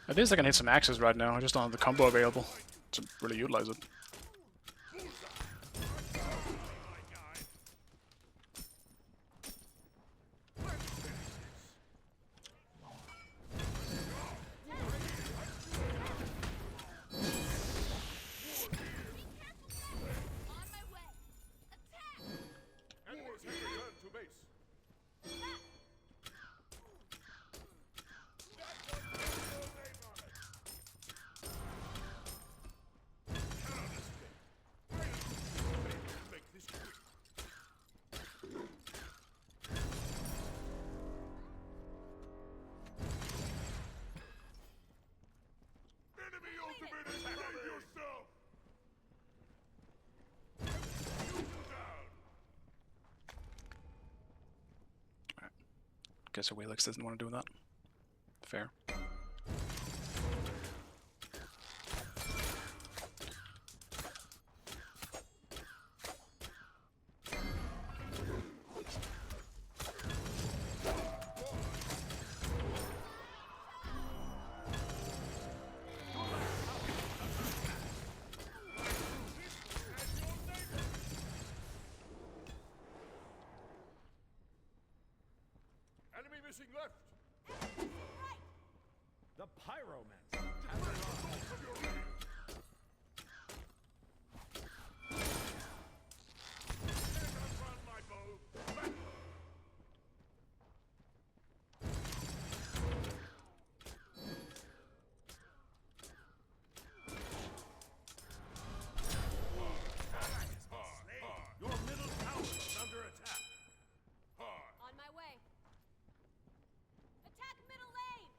At least I can hit some axes right now. I just don't have the combo available to really utilize it.
On my way. Attack!
enemies have returned to base. Make this quick.
Enemy ultimate is save yourself!
Guess Awalix doesn't want to do that. Fair.
Enemy missing left. The pyromancer has arrived.
Run my bow!
Your middle tower is under attack.
On my way. Attack middle lane!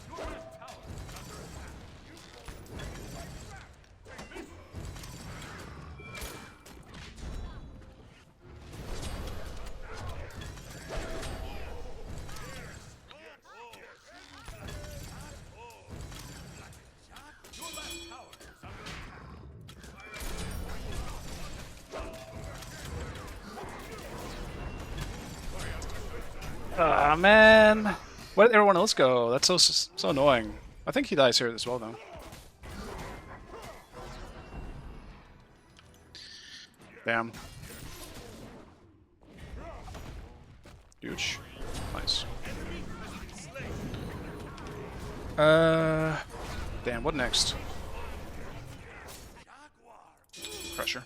Your left tower is under attack. Your left tower is under attack.
Ah, man! Where did everyone else go? That's so annoying. I think he dies here as well, though. Damn. Huge. Nice. Damn, what next? Pressure.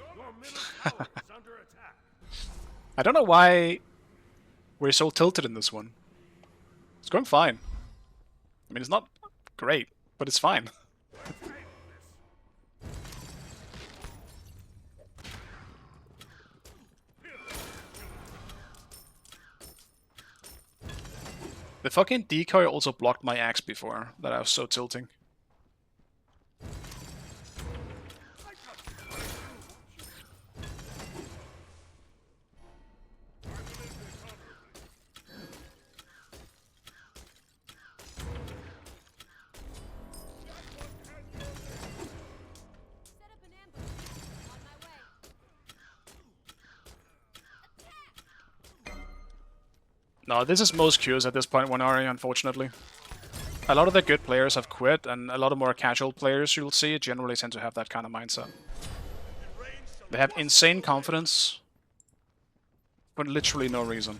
Your middle tower is under attack.
I don't know why we're so tilted in this one. It's going fine. I mean, it's not great, but it's fine. The fucking decoy also blocked my axe before, that I was so tilting. No, this is most queues at this point, 1RE, unfortunately. A lot of the good players have quit, and a lot of more casual players you'll see generally tend to have that kind of mindset. They have insane confidence, for literally no reason.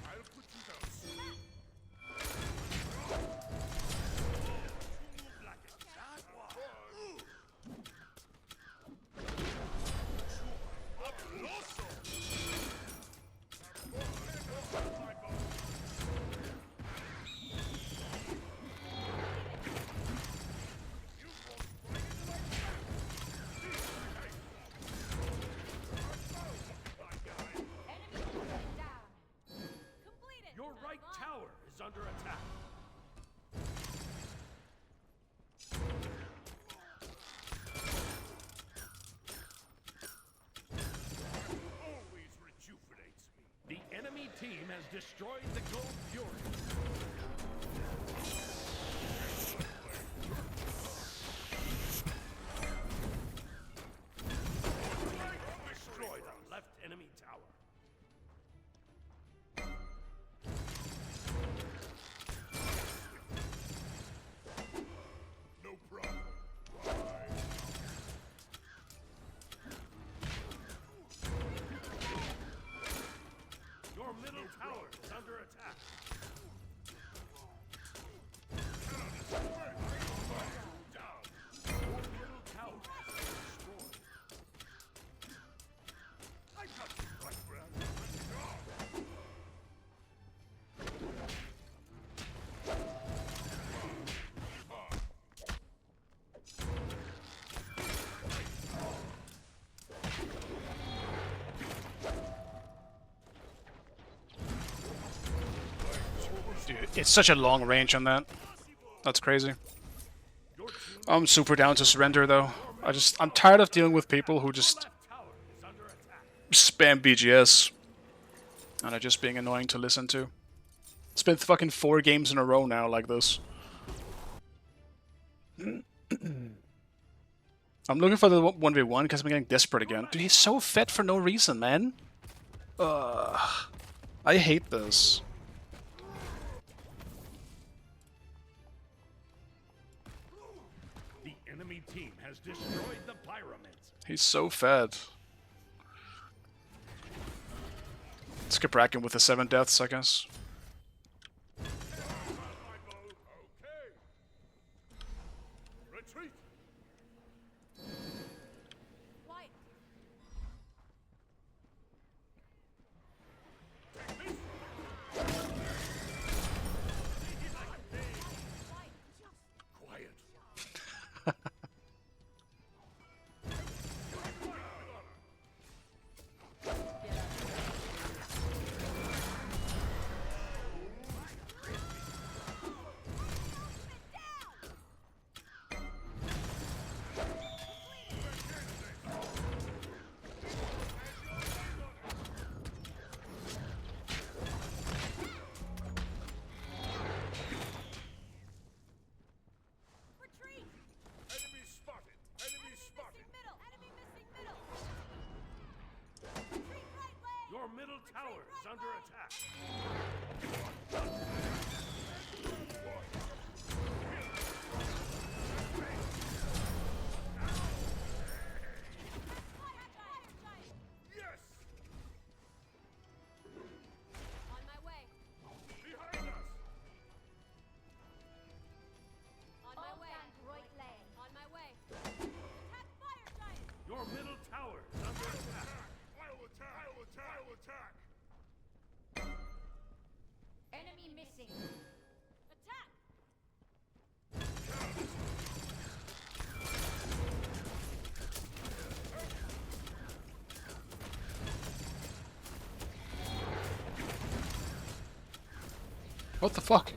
Your right tower is under attack. Always rejuvenates me. The enemy team has destroyed the Gold Fury. Destroy the left enemy tower.
No problem.
Your middle tower is under attack. Your middle tower is destroyed.
I got you, my friend.
Dude, it's such a long range on that. That's crazy. I'm super down to surrender though. I'm tired of dealing with people who just
Tower is under attack.
spam BGS and are just being annoying to listen to. It's been fucking 4 games in a row now like this. I'm looking for the 1v1 because I'm getting desperate again. Dude, he's so fed for no reason, man. I hate this.
The enemy team has destroyed the Pyromancer.
He's so fed. Skip racking with the 7 deaths, I guess.
Okay. Retreat.
Quiet.
Quiet.
Retreat.
Enemy spotted. Enemy spotted.
Middle. Enemy missing middle. Retreat right lane.
Your middle tower is under attack.
Yes.
On my way.
Behind us.
On my way. Right lane. On my way. Attack fire giant.
Your middle tower is under attack.
I'll attack. I'll attack. I'll attack.
Enemy missing.
Attack.
What the fuck?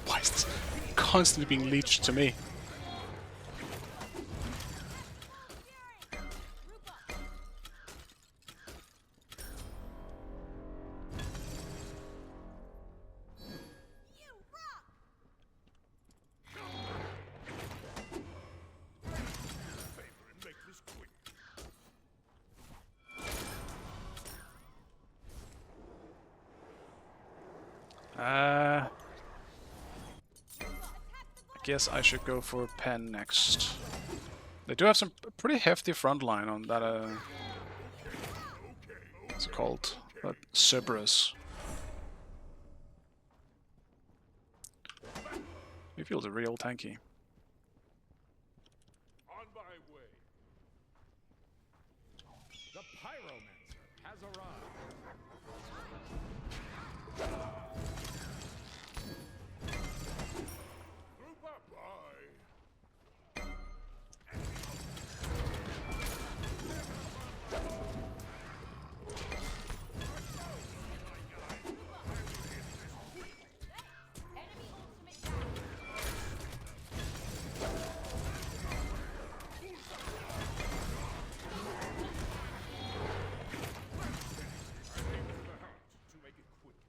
Why is this constantly being leached to me?
Group up. You rock.
guess I should go for Pen next. They do have some pretty hefty front line on that, what's it called? That Cerberus. He feels real tanky.
On my way. The Pyromancer has arrived. Group up. Bye.
Enemy ultimate down.
To make it quick.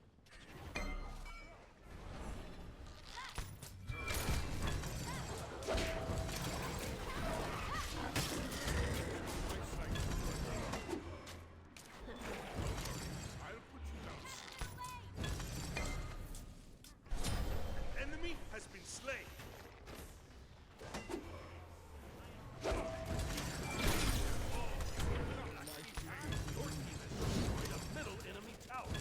I'll put you down soon.
Enemy has been slain.
The middle enemy tower.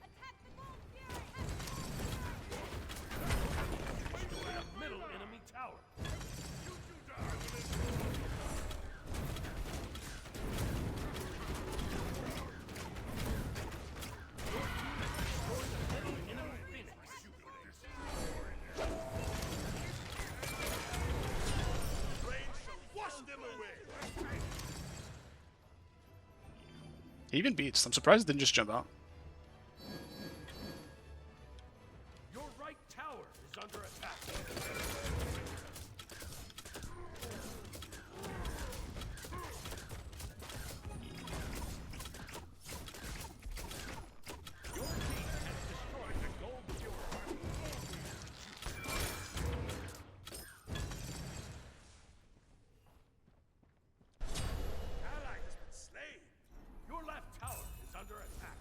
Attack the Gold Fury.
The middle enemy tower. Enemy Phoenix.
Rain shall wash them away.
He even beats. I'm surprised it didn't just jump out.
Your right tower is under attack. Your team has destroyed the Gold Fury.
Ally has been slain.
Your left tower is under attack.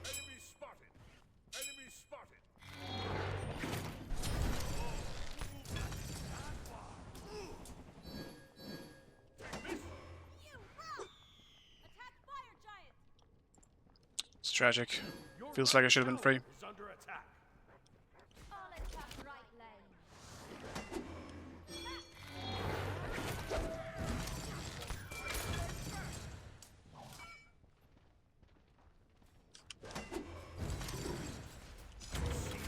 Enemy spotted. Enemy spotted. Take this.
You rock. Attack Fire Giant.
It's tragic.
Your
Feels
right
like I should have been free.
tower is under attack.
I'll attack right lane.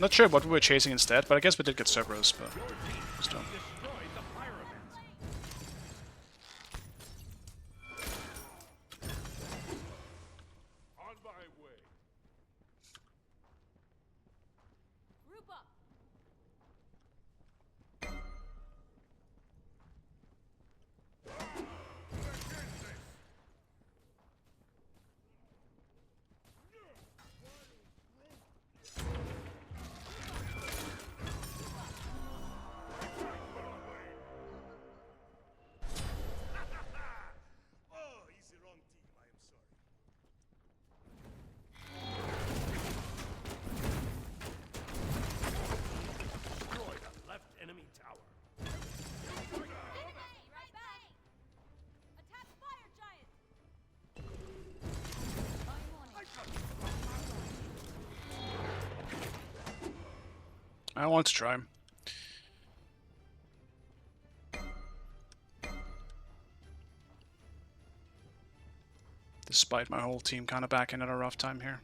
Not sure what we were chasing instead, but I guess we did get Cerberus, but still.
Destroyed the Pyromancer. On my way.
Group up.
Oh, he's the wrong team. I am sorry.
Destroy the left enemy tower.
Enemy right back. Attack Fire Giant.
I want to try. Despite my whole team kind of back in at a rough time here.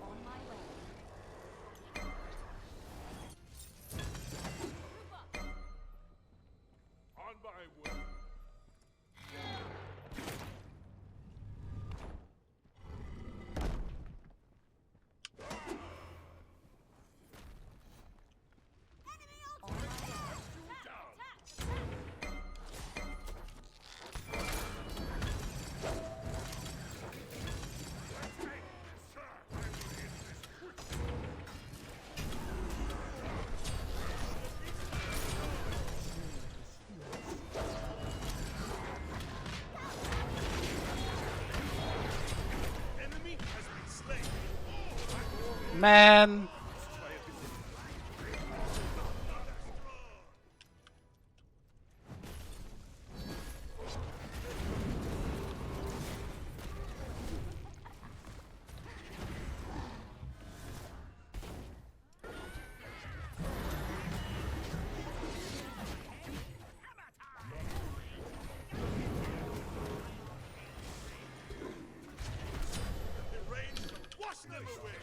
On my way.
my way. Enemy has been slain.
Man.
The rain shall wash them away.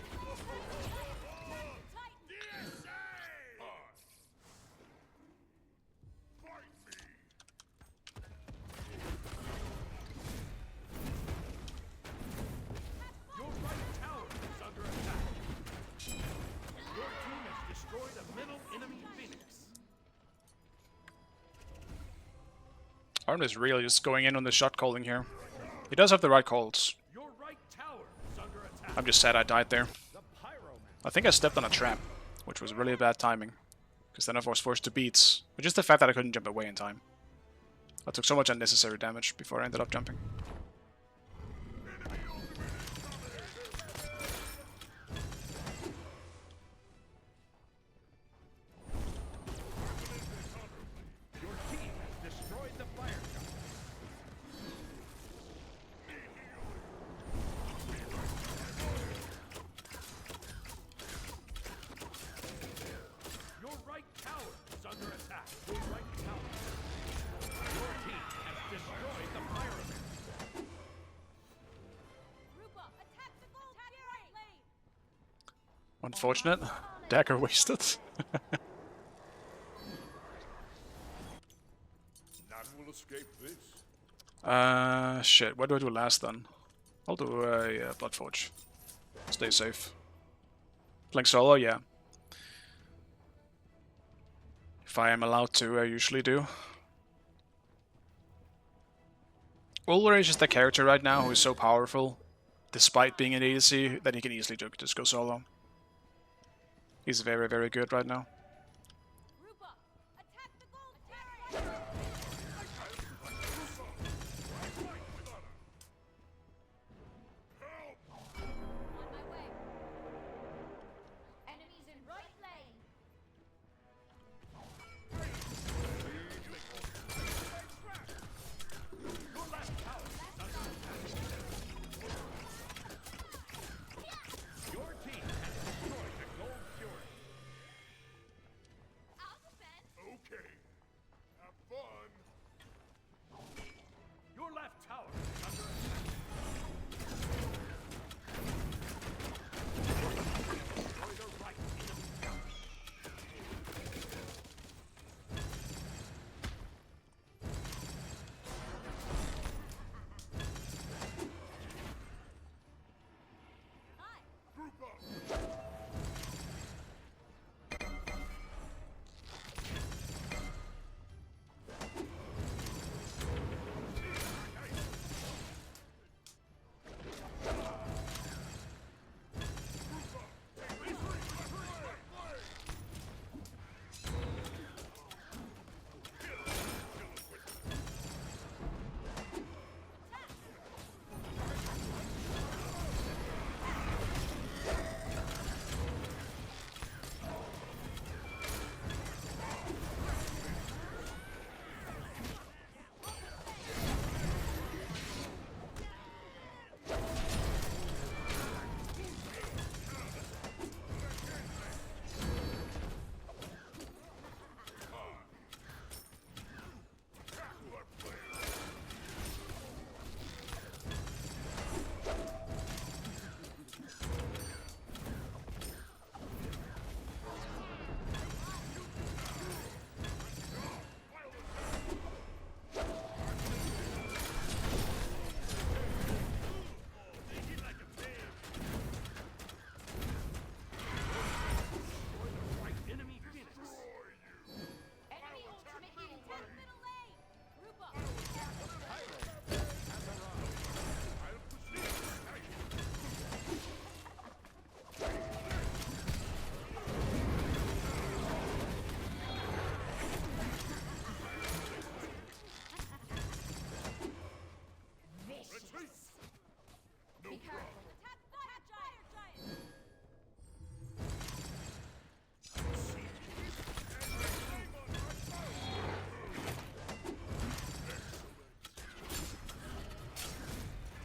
DSA! Fight me.
Your right tower is under attack. Your team has destroyed a middle enemy Phoenix.
Arn is really just going in on the shot calling here. He does have the right calls.
Your right tower is under attack.
I'm just sad I died there.
The Pyromancer.
I think I stepped on a trap, which was really bad timing. Because then I was forced to beat. But just the fact that I couldn't jump away in time. I took so much unnecessary damage before I ended up jumping.
Your team has destroyed the fire giant. Your right tower is under attack. Your right tower. Your team has destroyed the Pyromancer.
Group up. Attack the gold. Attack your right lane.
Unfortunate. Dagger wasted.
None will escape this.
Shit. What do I do last then? I'll do a Bloodforge. Stay safe. Playing solo, yeah. If I am allowed to, I usually do. Ulrich is the character right now who is so powerful, despite being an ADC, that he can easily just go solo. He's very, very good right now.
Group up. Attack the gold. Attack right. On my way. Enemies in right lane.
Your last tower is under attack. Your team has destroyed the Gold Fury.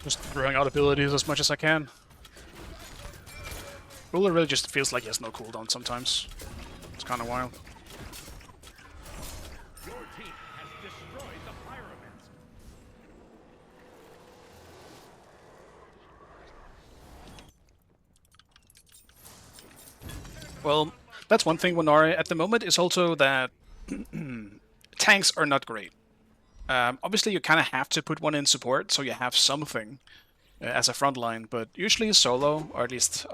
Just throwing out abilities as much as I can. Ruler really just feels like he has no cooldown sometimes. It's kind of wild.
Your team has destroyed the Pyromancer.
Well, that's one thing with Nari at the moment is also that tanks are not great. Obviously, you kind of have to put one in support, so you have something as a front line, but usually solo, or at least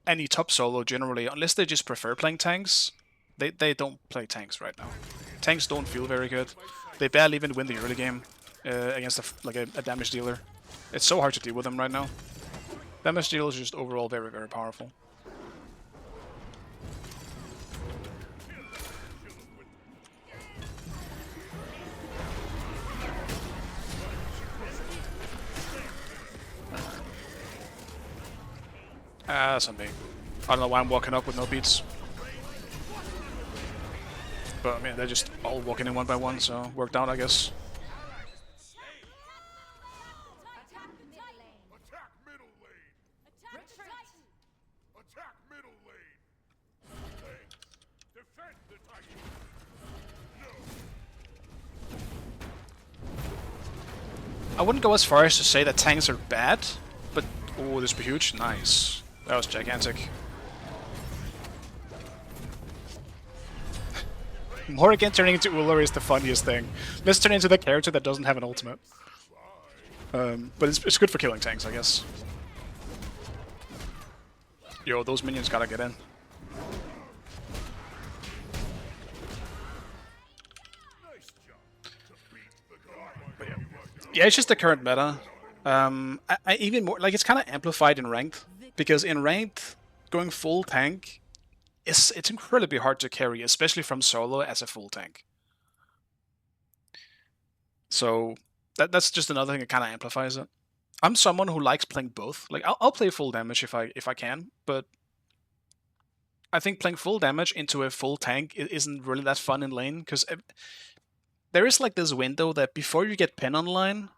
any top solo generally, unless they just prefer playing tanks, they don't play tanks right now. Tanks don't feel very good. They barely even win the early game against a damage dealer. It's so hard to deal with them right now. Damage dealers are just overall very, very powerful. That's on me. I don't know why I'm walking up with no beats. But I mean, they're just all walking in one by one, so worked out, I guess.
Attack the Titan!
Attack middle lane!
Attack the Titan!
Attack middle lane! Thanks. Defend the Titan!
I wouldn't go as far as to say that tanks are bad, but oh, this would be huge. Nice. That was gigantic. Morrigan turning into Ullr is the funniest thing. Let's turn into the character that doesn't have an ultimate. But it's good for killing tanks, I guess. Yo, those minions gotta get in. But yeah. Yeah, it's just the current meta. I even more like it's kind of amplified in ranked, because in ranked, going full tank it's incredibly hard to carry, especially from solo as a full tank. So that's just another thing that kind of amplifies it. I'm someone who likes playing both. Like I'll play full damage if I can, but I think playing full damage into a full tank isn't really that fun in lane, because there is like this window that before you get pin online,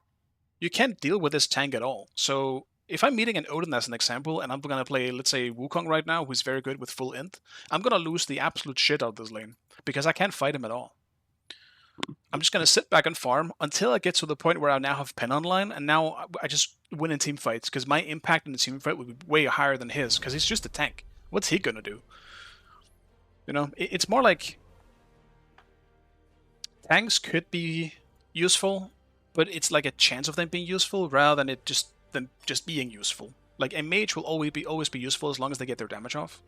you can't deal with this tank at all. So if I'm meeting an Odin as an example, and I'm gonna play, let's say, Wukong right now, who's very good with full int, I'm gonna lose the absolute shit out of this lane, because I can't fight him at all. I'm just gonna sit back and farm until I get to the point where I now have pin online, and now I just win in team fights, because my impact in the team fight would be way higher than his, because he's just a tank. What's he gonna do? You know, it's more like tanks could be useful, but it's like a chance of them being useful rather than them just being useful. Like a mage will always be useful as long as they get their damage off.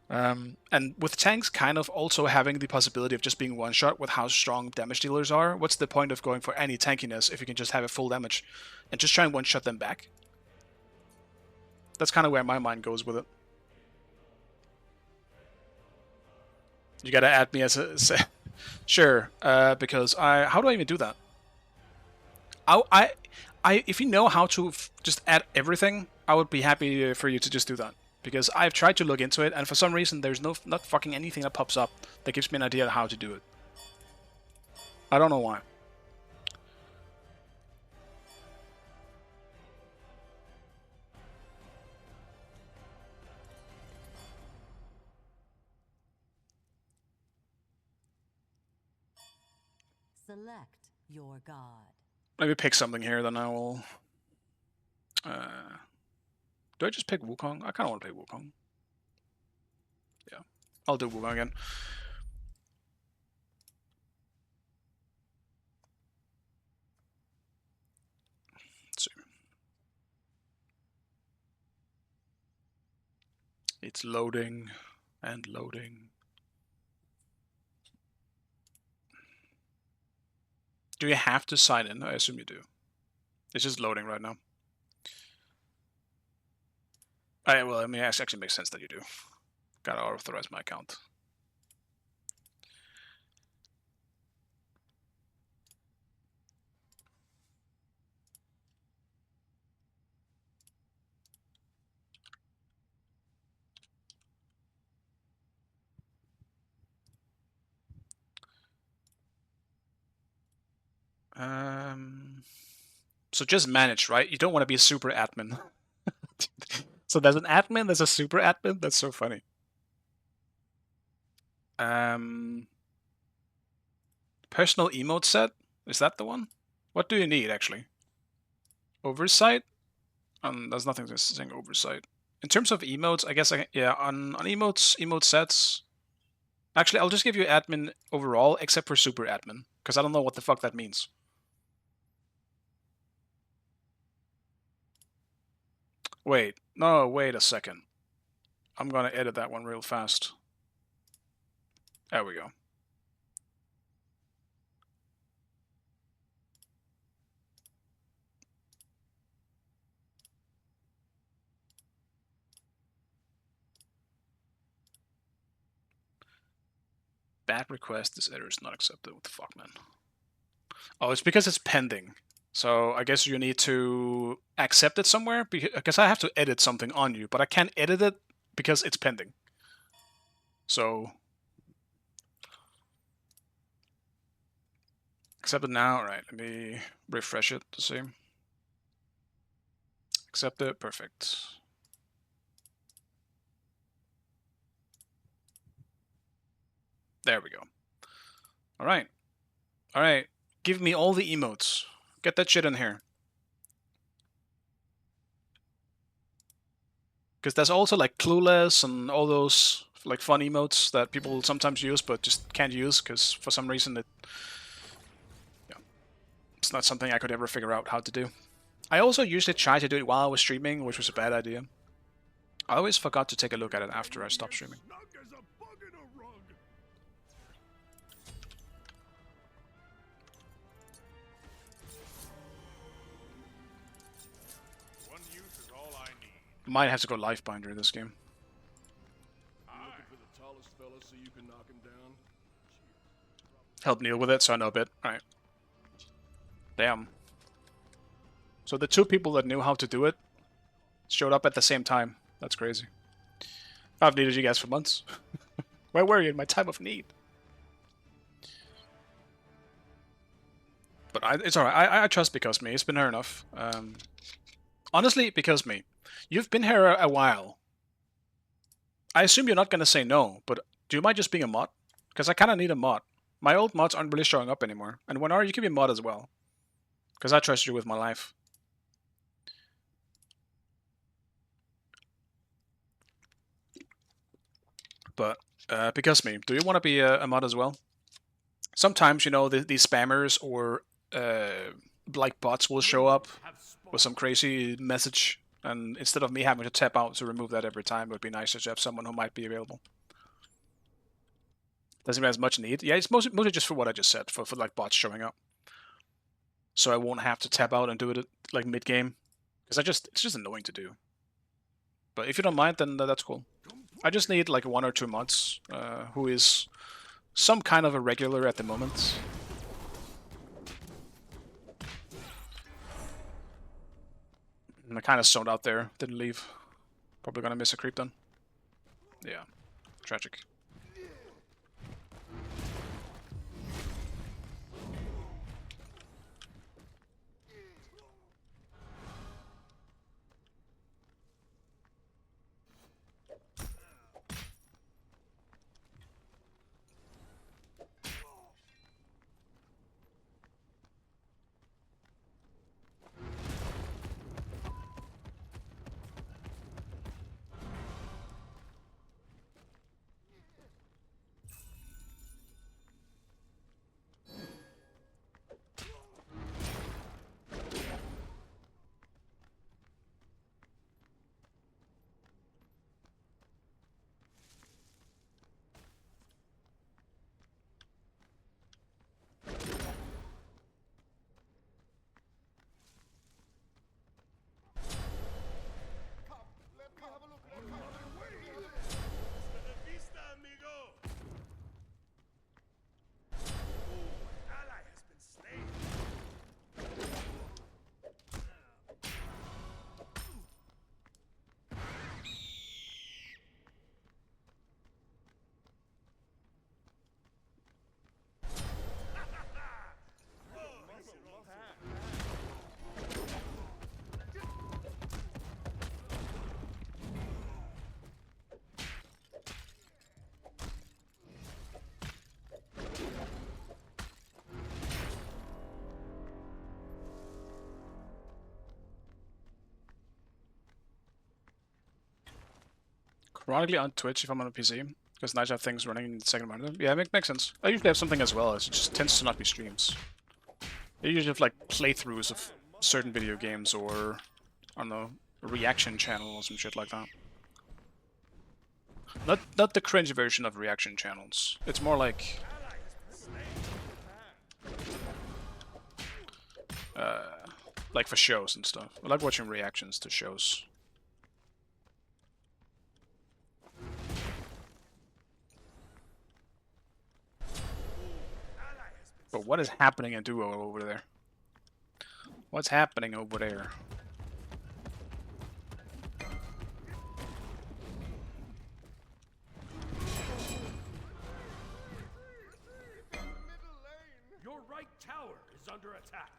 And with tanks kind of also having the possibility of just being one shot with how strong damage dealers are, what's the point of going for any tankiness if you can just have a full damage and just try and one shot them back? That's kind of where my mind goes with it. You gotta add me as a sure, because how do I even do that? If you know how to just add everything, I would be happy for you to just do that. Because I've tried to look into it, and for some reason there's not fucking anything that pops up that gives me an idea of how to do it. I don't know why.
Select your god.
Maybe pick something here, then I will... do I just pick Wukong? I kind of want to play Wukong. Yeah, I'll do Wukong again. Let's see. It's loading and loading. Do you have to sign in? I assume you do. It's just loading right now. Well, I mean, it actually makes sense that you do. Gotta authorize my account. So just manage, right? You don't want to be a super admin. So there's an admin, there's a super admin. That's so funny. Personal emote set? Is that the one? What do you need, actually? Oversight? There's nothing saying oversight. In terms of emotes, I guess yeah, on emotes, emote sets. Actually, I'll just give you admin overall, except for super admin, because I don't know what the fuck that means. Wait, no, wait a second. I'm gonna edit that one real fast. There we go. Bad request, this error is not accepted. What the fuck, man? Oh, it's because it's pending. So I guess you need to accept it somewhere, because I have to edit something on you, but I can't edit it because it's pending. So accept it now. All right, let me refresh it to see. Accept it, perfect. There we go. All right. All right, give me all the emotes. Get that shit in here. Because there's also like Clueless and all those like fun emotes that people sometimes use but just can't use because for some reason it's not something I could ever figure out how to do. I also usually try to do it while I was streaming, which was a bad idea. I always forgot to take a look at it after I stopped streaming.
Snug as a bug in a rug.
One use is all I need.
Might have to go life binder this game.
Looking for the tallest fella so you can knock him down?
Help Neil with it so I know a bit. Alright. Damn. So the two people that knew how to do it showed up at the same time. That's crazy. I've needed you guys for months. Where were you in my time of need? But it's alright. I trust Because Me. It's been here enough. Honestly, Because Me. You've been here a while. I assume you're not going to say no, but do you mind just being a mod? Because I kind of need a mod. My old mods aren't really showing up anymore. And when you can be a mod as well. Because I trust you with my life. But Because Me, do you want to be a mod as well? Sometimes, you know, these spammers or like bots will show up with some crazy message, and instead of me having to tap out to remove that every time, it would be nicer to have someone who might be available. Doesn't have as much need. Yeah, it's mostly just for what I just said, for like bots showing up. So I won't have to tap out and do it like mid-game. Because it's just annoying to do. But if you don't mind, then that's cool. I just need like 1 or 2 mods who is some kind of a regular at the moment. And I kind of zoned out there, didn't leave. Probably gonna miss a creep then. Yeah, tragic. Ironically on Twitch if I'm on a PC, because nice to have things running in the second monitor. Yeah, makes sense. I usually have something as well, it just tends to not be streams. I usually have like playthroughs of certain video games or, I don't know, a reaction channel or some shit like that. Not the cringe version of reaction channels. It's more like for shows and stuff. I like watching reactions to shows. But what is happening in Duo over there? What's happening over there?
Your right tower is under attack.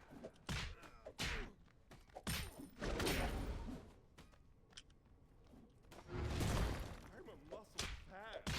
I'm a muscle pad.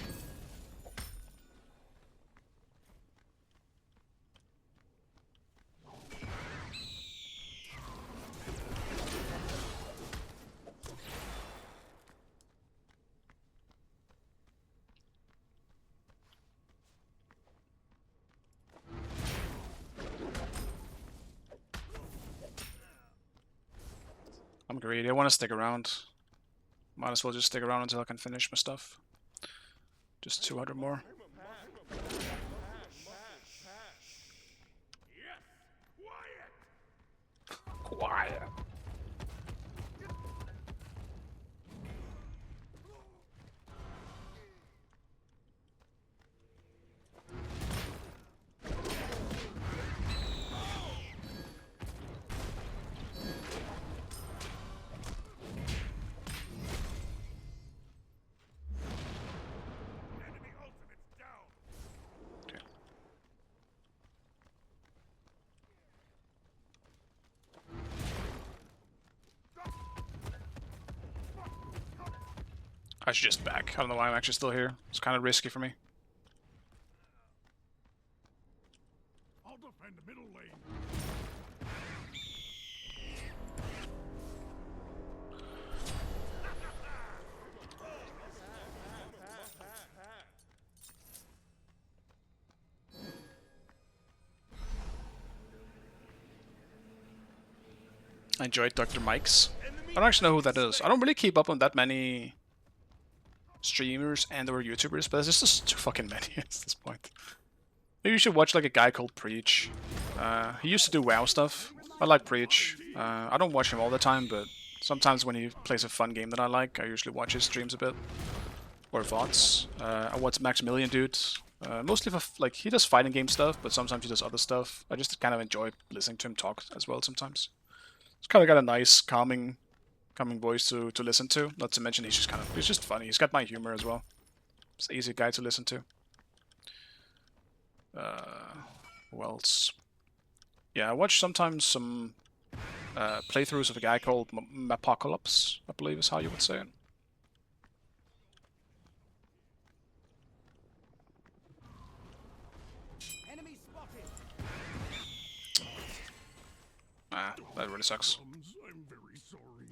I'm greedy. I want to stick around. Might as well just stick around until I can finish my stuff. Just 200 more. Quiet.
Enemy ultimate's down.
Okay. I should just back. I don't know why I'm actually still here. It's kind of risky for me.
I'll defend the middle lane.
I enjoyed Dr. Mike's. I don't actually know who that is. I don't really keep up on that many streamers and or YouTubers, but there's just too fucking many at this point. Maybe you should watch like a guy called Preach. He used to do WoW stuff. I like Preach. I don't watch him all the time, but sometimes when he plays a fun game that I like, I usually watch his streams a bit. Or VODs. I watch Maximilian Dude. Mostly for, like, he does fighting game stuff, but sometimes he does other stuff. I just kind of enjoy listening to him talk as well sometimes. He's kind of got a nice, calming voice to listen to. Not to mention he's just funny. He's got my humor as well. He's an easy guy to listen to. Who else? Yeah, I watch sometimes some playthroughs of a guy called Mapocalypse, I believe is how you would say it.
Enemy spotted.
Ah, that really sucks.
I'm very sorry.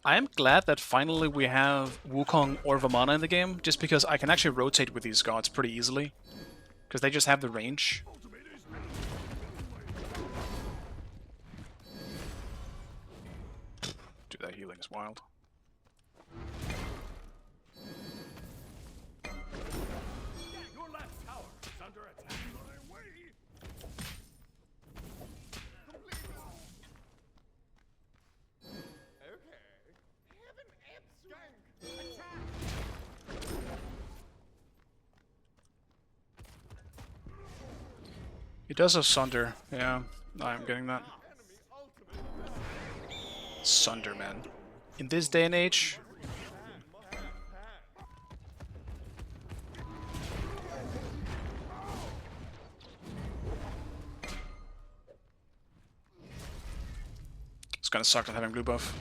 I am glad that finally we have Wukong or Vamana in the game, just because I can actually rotate with these gods pretty easily. Because they just have the range.
Ultimate is
Dude, that healing is wild.
your left tower is under attack. My way.
Okay. Have an abscang. Attack.
He does have Sunder. Yeah, I'm getting that.
Enemy ultimate.
Sunder, man. In this day and age, it's gonna suck not having blue buff.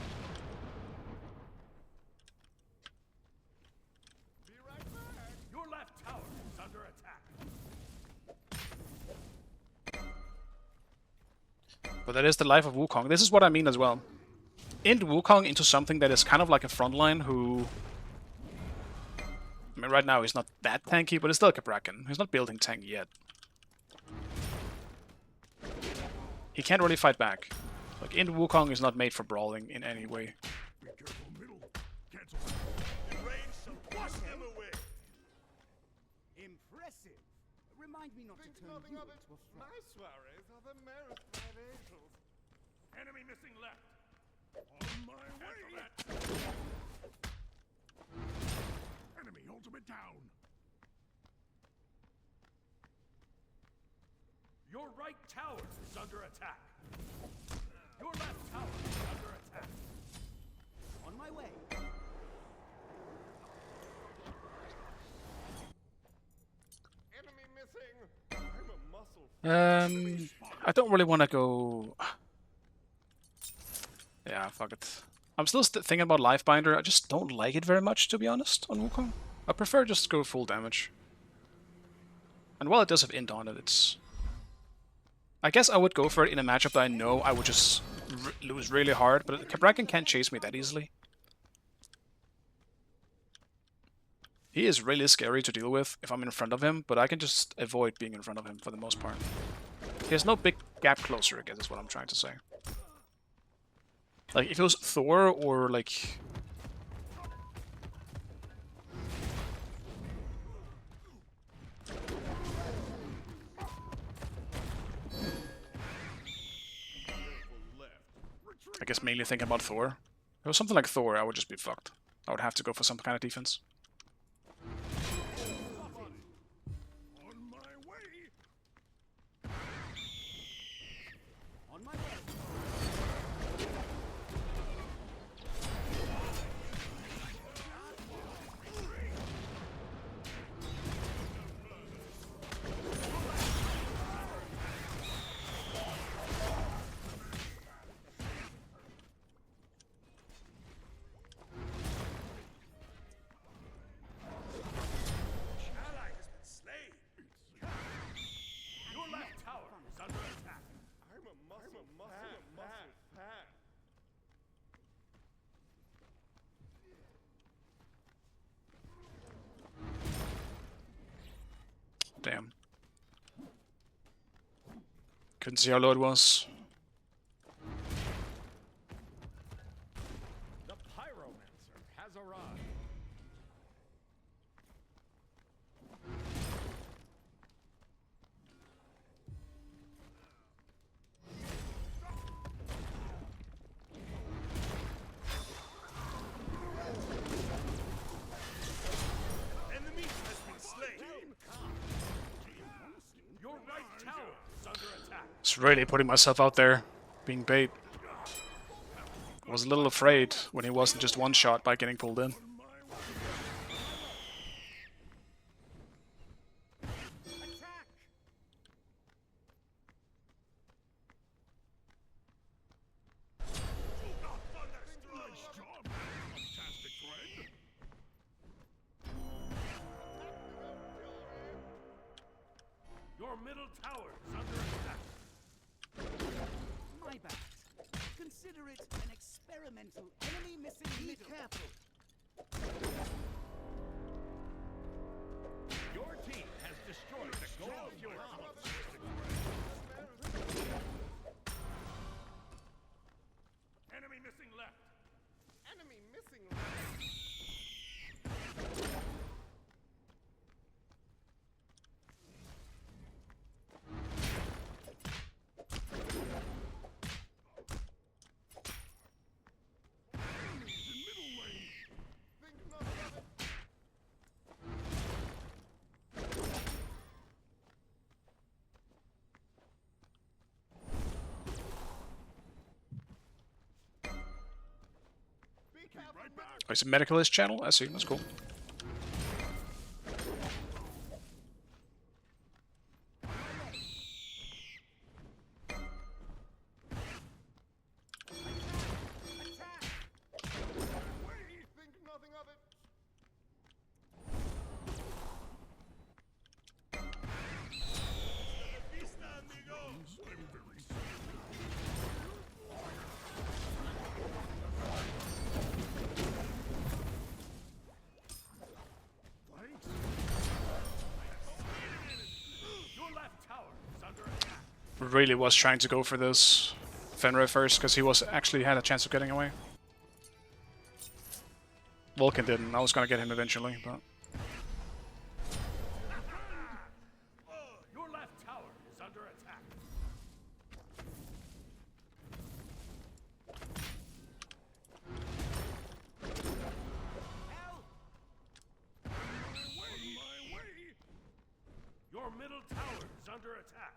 But that is the life of Wukong. This is what I mean as well. End Wukong into something that is kind of like a frontline who... I mean, right now he's not that tanky, but it's still Cabrakan. He's not building tank yet. He can't really fight back. Like, End Wukong is not made for brawling in any way.
Be careful, middle. Cancel.
The rain shall wash them away.
Impressive. Remind me not to turn you into a frog.
My soirees are the merest of angels.
Enemy missing left. On my way. Enemy ultimate down. Your right tower is under attack. Your left tower is under attack.
On my way.
Enemy missing. I'm a muscle.
I don't really want to go... Yeah, fuck it. I'm still thinking about Lifebinder. I just don't like it very much, to be honest, on Wukong. I prefer just go full damage. And while it does have int on it, it's... I guess I would go for it in a matchup that I know I would just lose really hard, but Cabrakan can't chase me that easily. He is really scary to deal with if I'm in front of him, but I can just avoid being in front of him for the most part. He has no big gap closer, I guess is what I'm trying to say. Like, if it was Thor or, like... I guess mainly thinking about Thor. If it was something like Thor, I would just be fucked. I would have to go for some kind of defense.
On my way.
On my way.
Ally has been slain.
Your left tower is under attack.
I'm a muscle. Pat.
Damn. Couldn't see how low it was.
The Pyromancer has arrived.
Enemy has been slain.
Your right tower is under attack.
It's really putting myself out there, being bait. I was a little afraid when he wasn't just one shot by getting pulled in.
Attack!
Nice job, fantastic friend. Your middle tower is under attack.
My bad. Consider it an experimental enemy missing middle. Be careful.
Your team has destroyed the goal of your enemy missing left.
Enemy missing.
Middle lane.
Think not of it. Be careful.
Right back.
Oh, it's a medicalist channel? I see, that's cool.
Think nothing of it. Vista, amigo.
I'm very sorry.
really was trying to go for this Fenrir first because he was actually had a chance of getting away. Vulcan didn't. I was gonna get him eventually, but
Your left tower is under attack. Help! On my way! Your middle tower is under attack.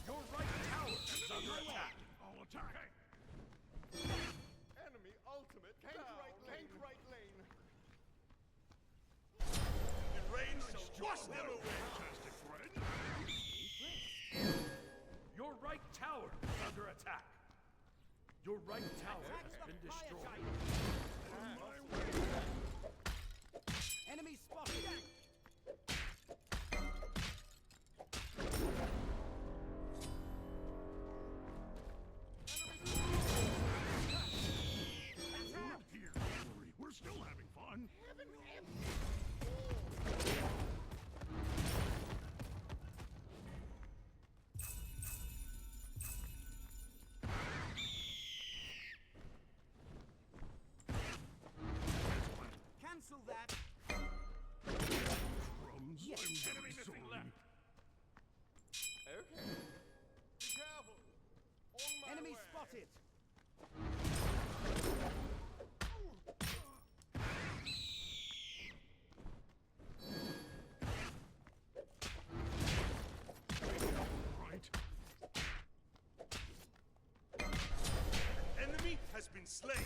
Your right tower is under attack. I'll attack.
Enemy ultimate tank right lane. In range, so wash them away.
Fantastic friend. Your right tower is under attack. Your right tower has been destroyed. On my way. Enemy spotted. Here, don't worry. We're still having fun. Cancel that. Crumbs. Yes. Enemy missing left.
Okay. Be careful. On my
Enemy
way.
spotted. Right.
Enemy has been slain.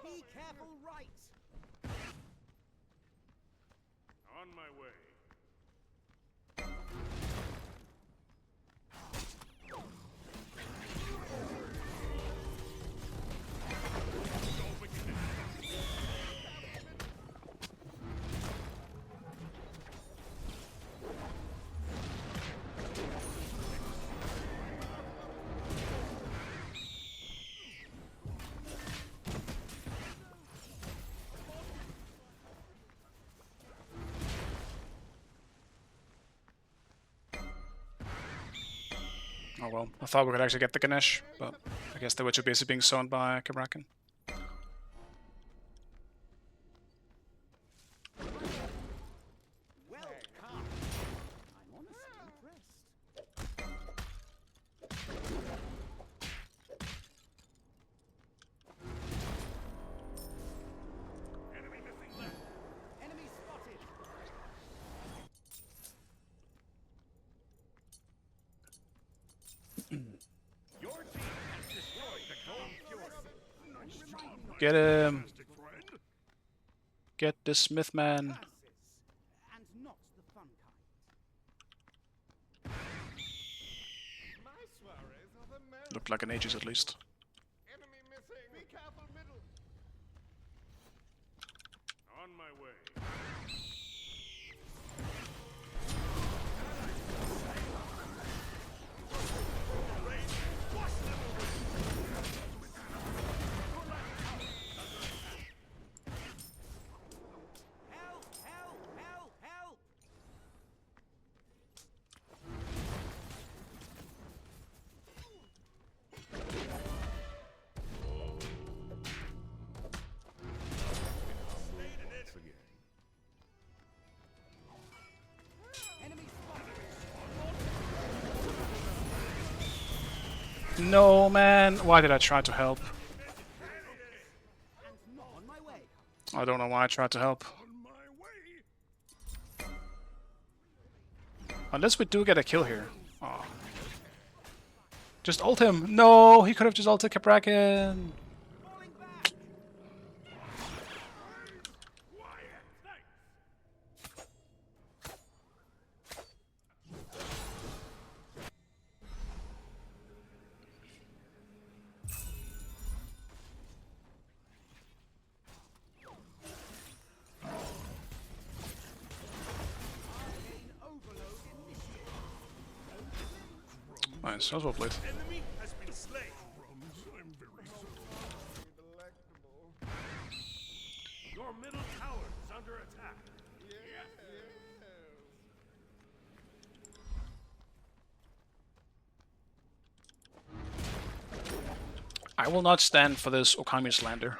Be careful, right. On my way.
oh well. I thought we could actually get the Ganesh, but I guess they were too busy being zoned by Kabrakan.
Well, come. I'm honestly impressed. Enemy missing left. Enemy spotted. Your team has destroyed the Golden Cure. Nice job, my
Get him!
fantastic friend.
Get this Smith man!
And not the fun kind.
My soirees are the merry.
Looked like an Aegis at least.
Enemy missing. Be careful, middle.
On my way. Help! Help! Help! Help! Enemy spotted.
No, man! Why did I try to help?
And not on my way.
I don't know why I tried to help.
On my way.
Unless we do get a kill here. Aw. Just ult him! No! He could have just ulted Kabrakan!
Falling back. Quiet. Thanks.
Nice, that was well played.
Enemy has been slain.
I'm very sorry.
Delectable.
Your middle tower is under attack.
I will not stand for this Okami slander.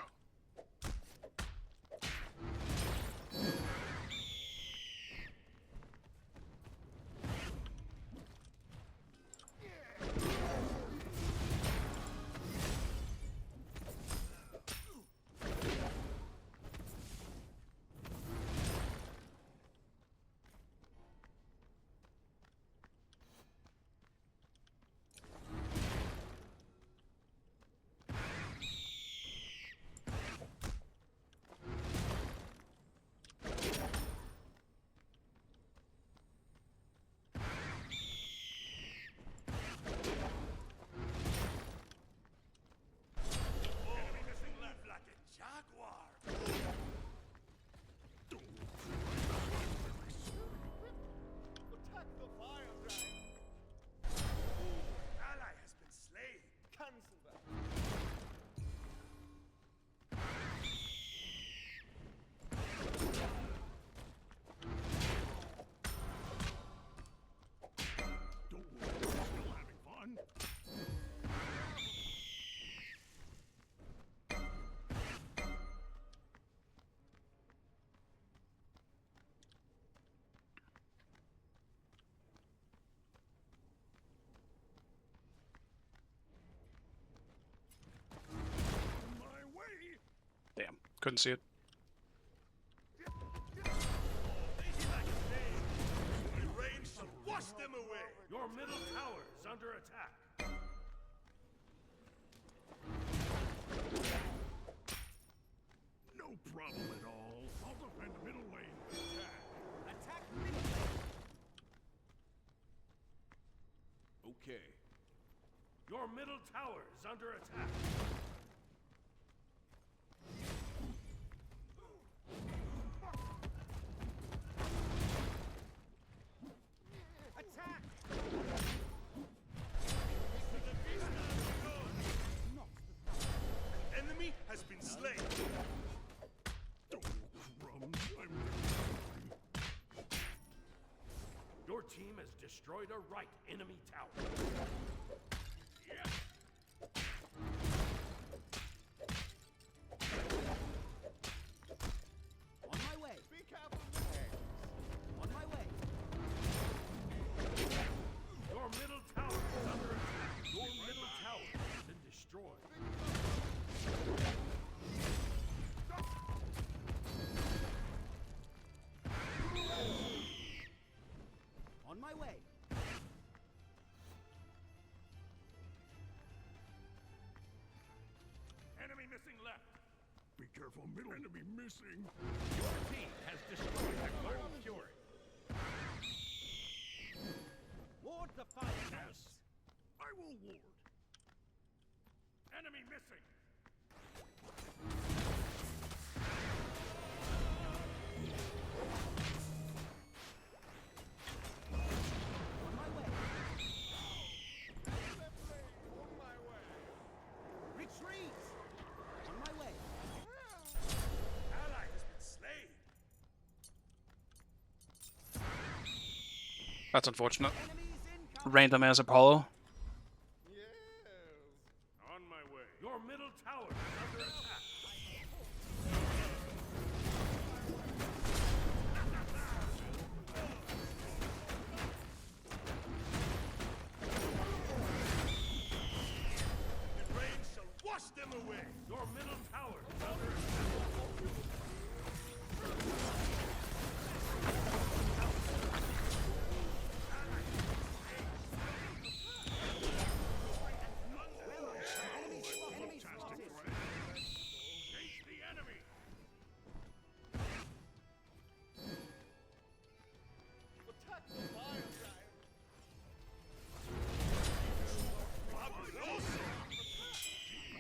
Damn, couldn't see it.
Wash them away!
Your middle tower is under attack.
No problem at all. I'll defend middle lane.
Attack middle lane.
Okay.
Your middle tower is under attack. Attack!
Enemy has been slain!
Crumbs,
Your team has destroyed a right enemy tower.
On my way.
Be careful!
On my way.
Your middle tower is under attack. Your middle tower has been destroyed.
On my way.
Enemy missing left.
be careful, middle enemy missing.
Your team has destroyed the Garden Fury.
Ward the firehouse.
I will ward.
Enemy missing.
On my way. Retreat. On my way.
Ally has been slain!
That's unfortunate.
Enemies incoming.
Random as Apollo.
On my way. Your middle tower is under attack.
The rain shall wash them away!
Your middle tower is under attack.
Enemy spotted.
Face the enemy.
Attack the fire giant!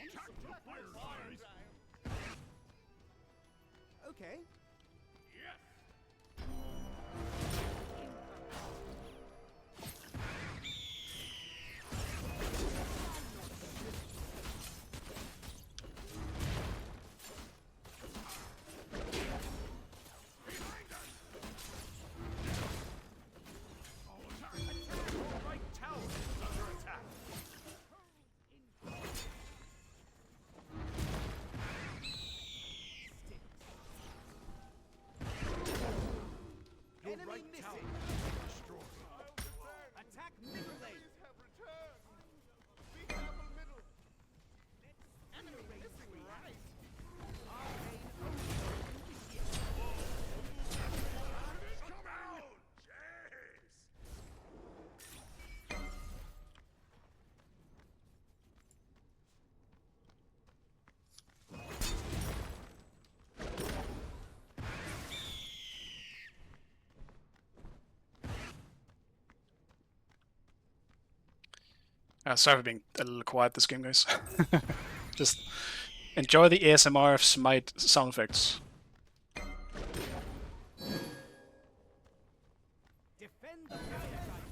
Attack the fire guys.
Okay.
Yes.
Sorry for being a little quiet this game, guys. Just enjoy the ASMR of Smite sound effects.
Defend the fire giant.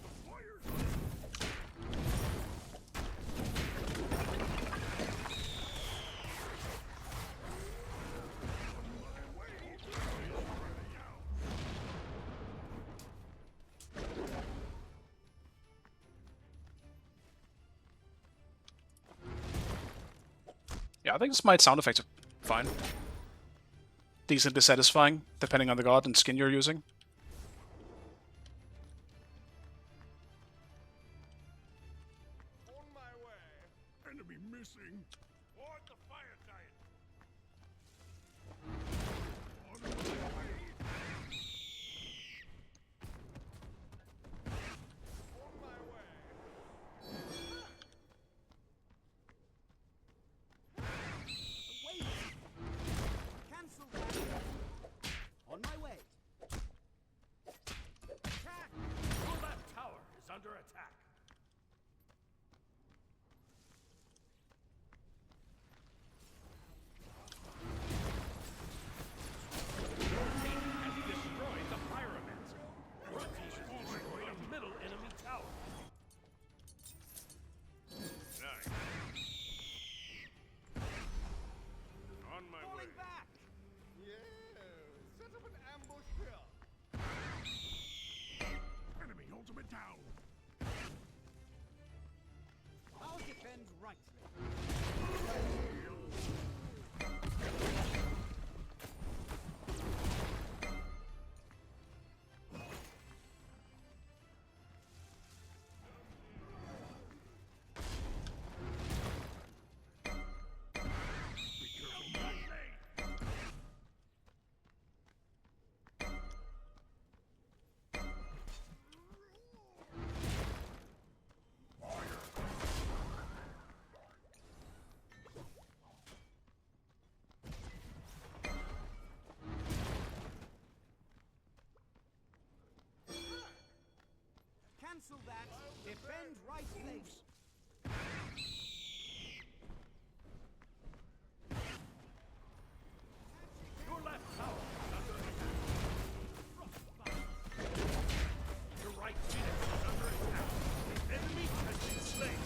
Yeah, I think Smite sound effects are fine. Decently satisfying, depending on the god and skin you're using.
On my way.
Enemy missing.
Board the fire giant.
On my way.
On my way.
Wait! Cancel that! On my way! Attack!
Your left tower is under attack. Your team has destroyed the Pyromancer. Your team has destroyed a middle enemy tower.
Nice. On my way.
Falling back!
Yeah. Set up an ambush here.
Enemy ultimate down.
I'll defend rightly. Cancel that! Defend right place!
Your left tower is under attack. Your right Phoenix is under attack. The enemy has been slain.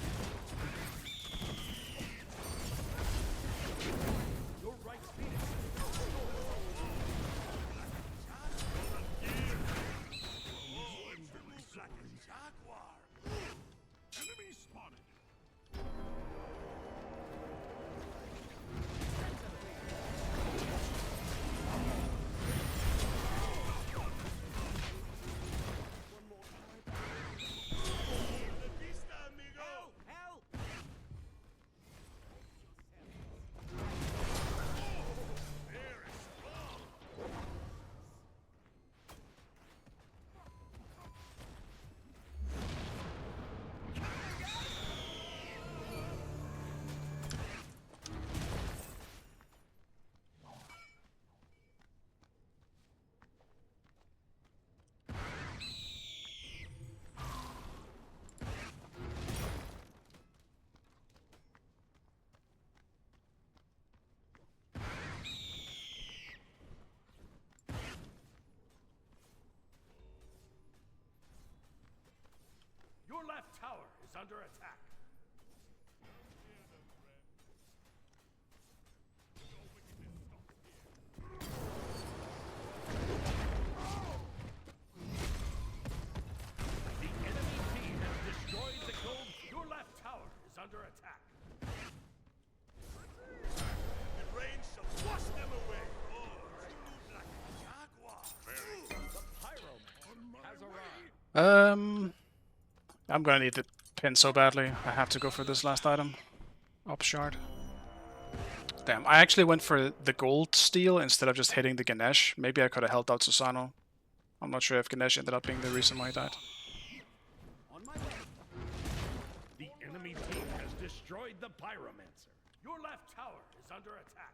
Your right Phoenix is enemy spotted.
The vista, amigo.
Help!
Your left tower is under attack. The enemy team has destroyed the gold. Your left tower is under attack.
The rain shall wash them away. Oh, you move like a jaguar.
The Pyromancer has arrived.
I'm gonna need the pin so badly. I have to go for this last item. Up shard. Damn, I actually went for the gold steal instead of just hitting the Ganesh. Maybe I could have held out Susano. I'm not sure if Ganesh ended up being the reason why he died.
On my way!
The enemy team has destroyed the Pyromancer. Your left tower is under attack.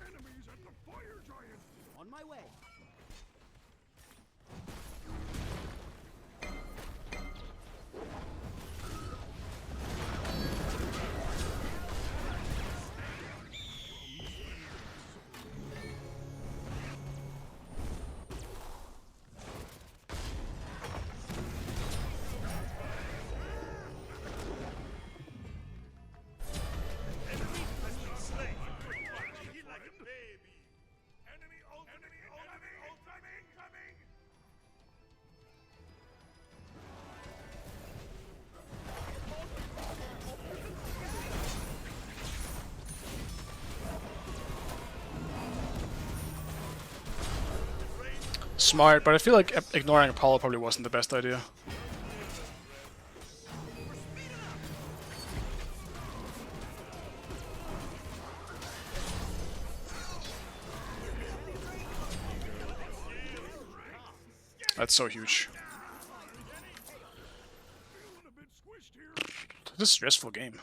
Enemies at the fire giant.
On my way!
smart, but I feel like ignoring Apollo probably wasn't the best idea. That's so huge. This is a stressful game.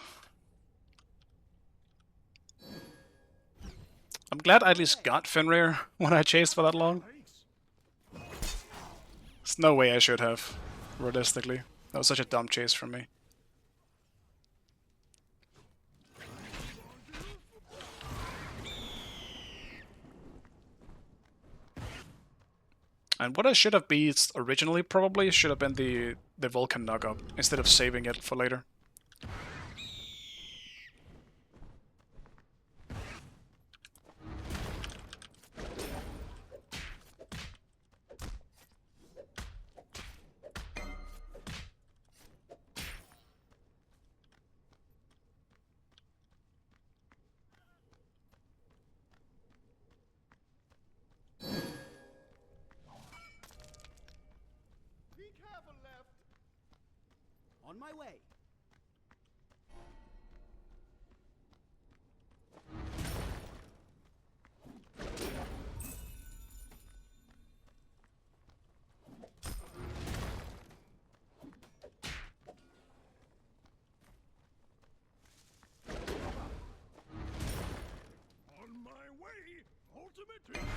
I'm glad I at least got Fenrir when I chased for that long. There's no way I should have, realistically. That was such a dumb chase from me. And what I should have beat originally probably should have been the Vulcan knock-up, instead of saving it for later.
Be careful, left.
On my way.
On my way. Ultimate team.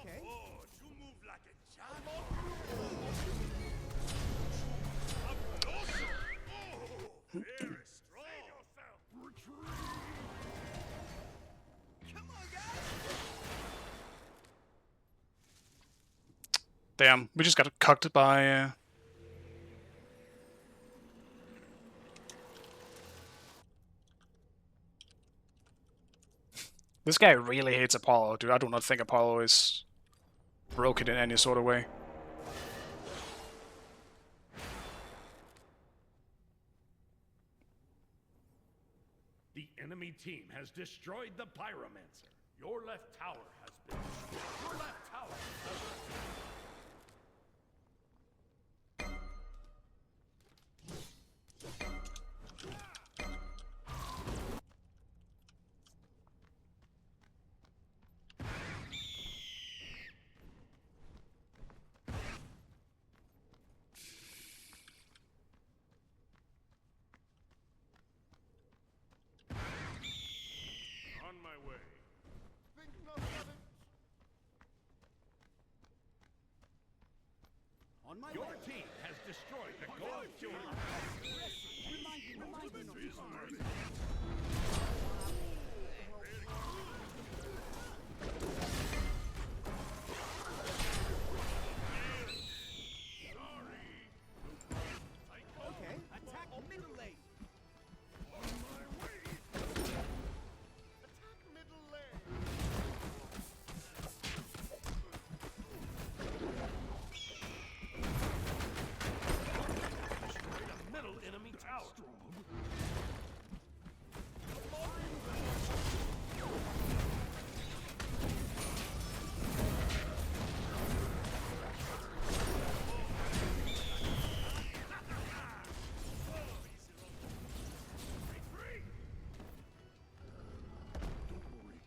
Okay.
Oh, you move like a champ. Up close. Oh, very strong.
Retreat.
Come on, guys.
Damn, we just got cucked by... This guy really hates Apollo, dude. I do not think Apollo is broken in any sort of way.
The enemy team has destroyed the Pyromancer. Your left tower has been destroyed. Your left tower has been on my way.
Think nothing of it.
On my
Your
way.
team has destroyed the God Fury.
Remind me. Okay. Attack middle lane.
Attack middle lane.
Destroyed a middle enemy tower.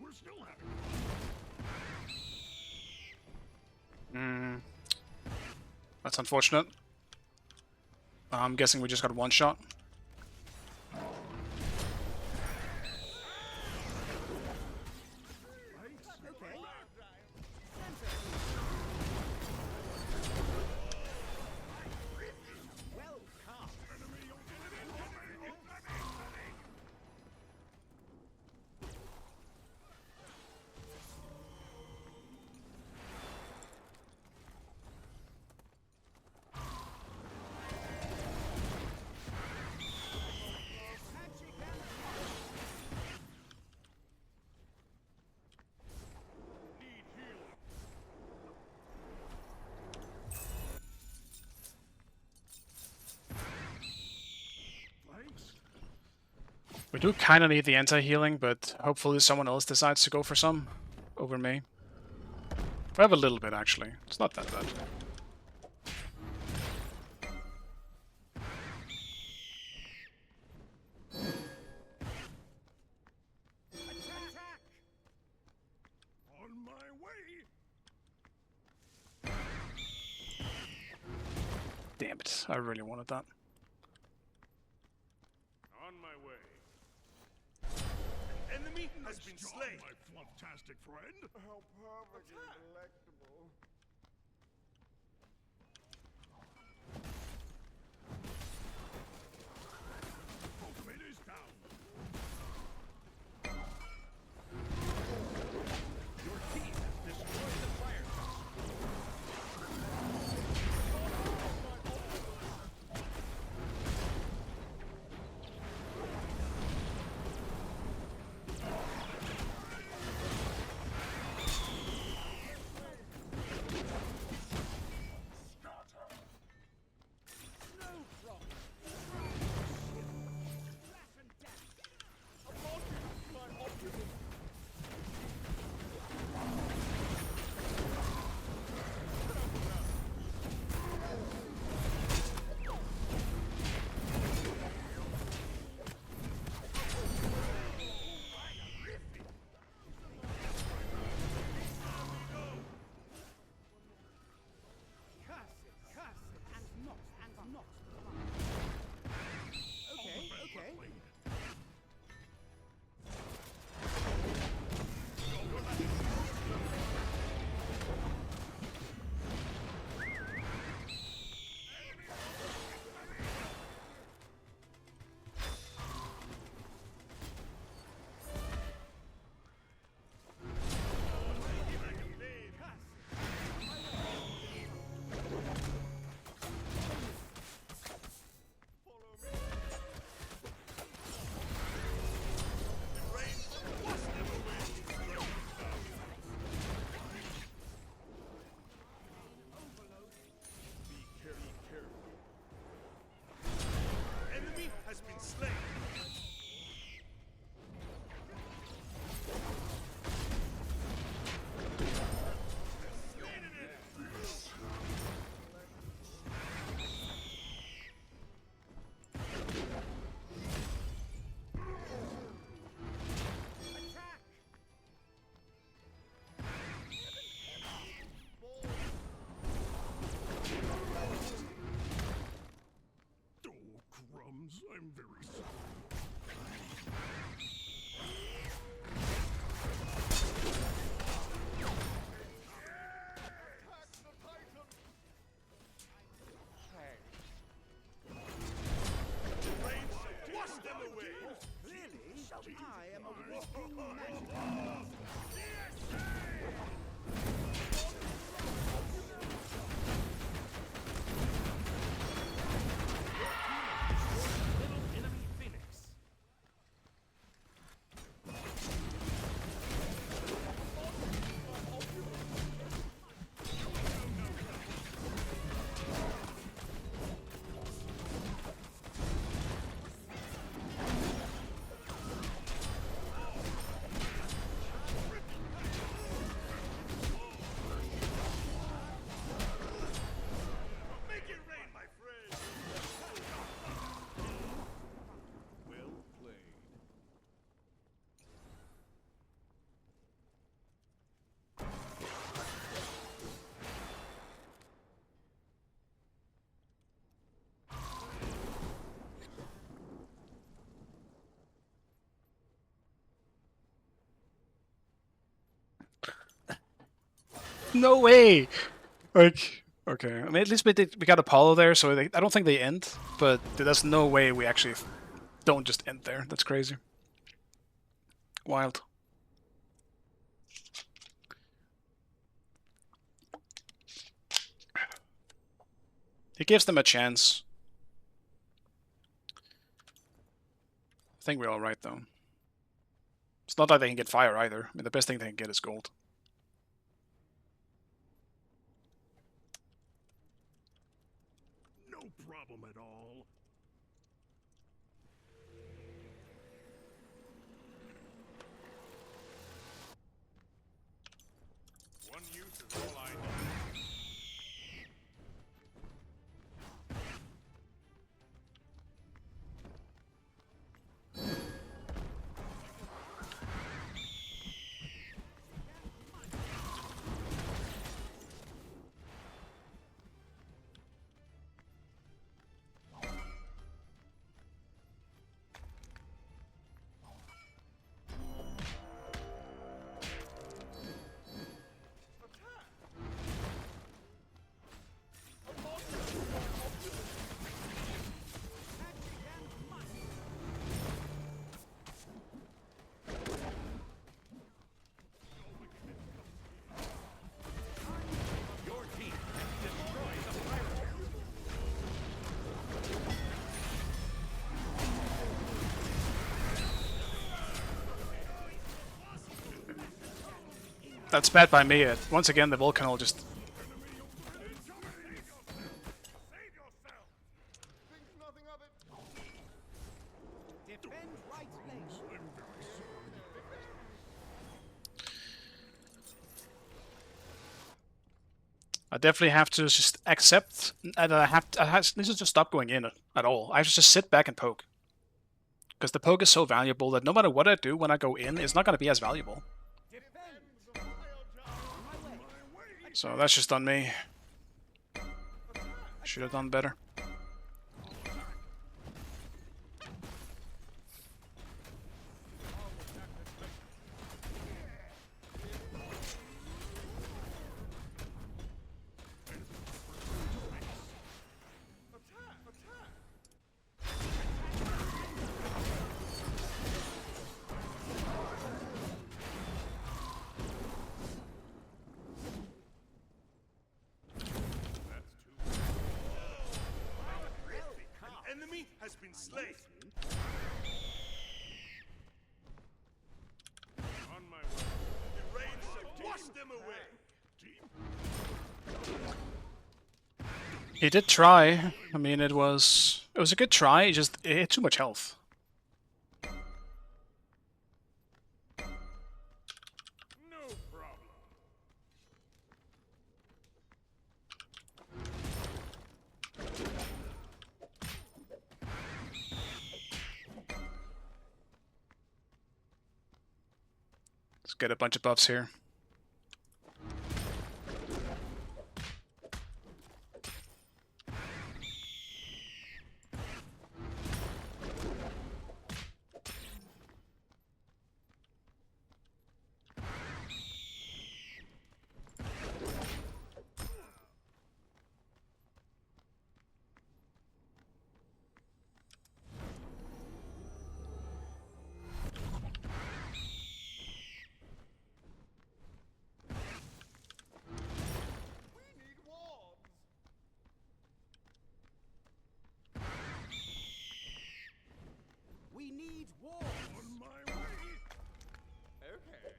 We're still having
That's unfortunate. I'm guessing we just got one shot.
Okay. Well cast.
We do kind of need the anti-healing, but hopefully someone else decides to go for some over me. I have a little bit, actually. It's not that bad.
On my way.
Damn it, I really wanted that.
On my way.
Enemy has been
Nice job,
slain.
my flufftastic friend.
How perfectly delectable.
Ultimate is down. Your team has destroyed the fire tower.
Enemy has been slain.
Oh, crumbs. I'm very sorry.
Wash them away.
I am a walking magic.
Little enemy phoenix.
Make it rain, my friend.
Well played.
No way! Like, okay. I mean, at least we got Apollo there, so I don't think they end, but there's no way we actually don't just end there. That's crazy. Wild. It gives them a chance. I think we're alright, though. It's not like they can get fire either. I mean, the best thing they can get is gold.
No problem at all.
That's bad by me. Once again, the Vulcan will just... I definitely have to just accept that I need to just stop going in at all. I have to just sit back and poke. Because the poke is so valuable that no matter what I do when I go in, it's not going to be as valuable. So that's just on me. Should have done better.
Enemy has been slain. On my way. The rain shall wash them away.
He did try. I mean, it was a good try. It had too much health.
No problem.
Let's get a bunch of buffs here.
We need war.
On my way. Okay.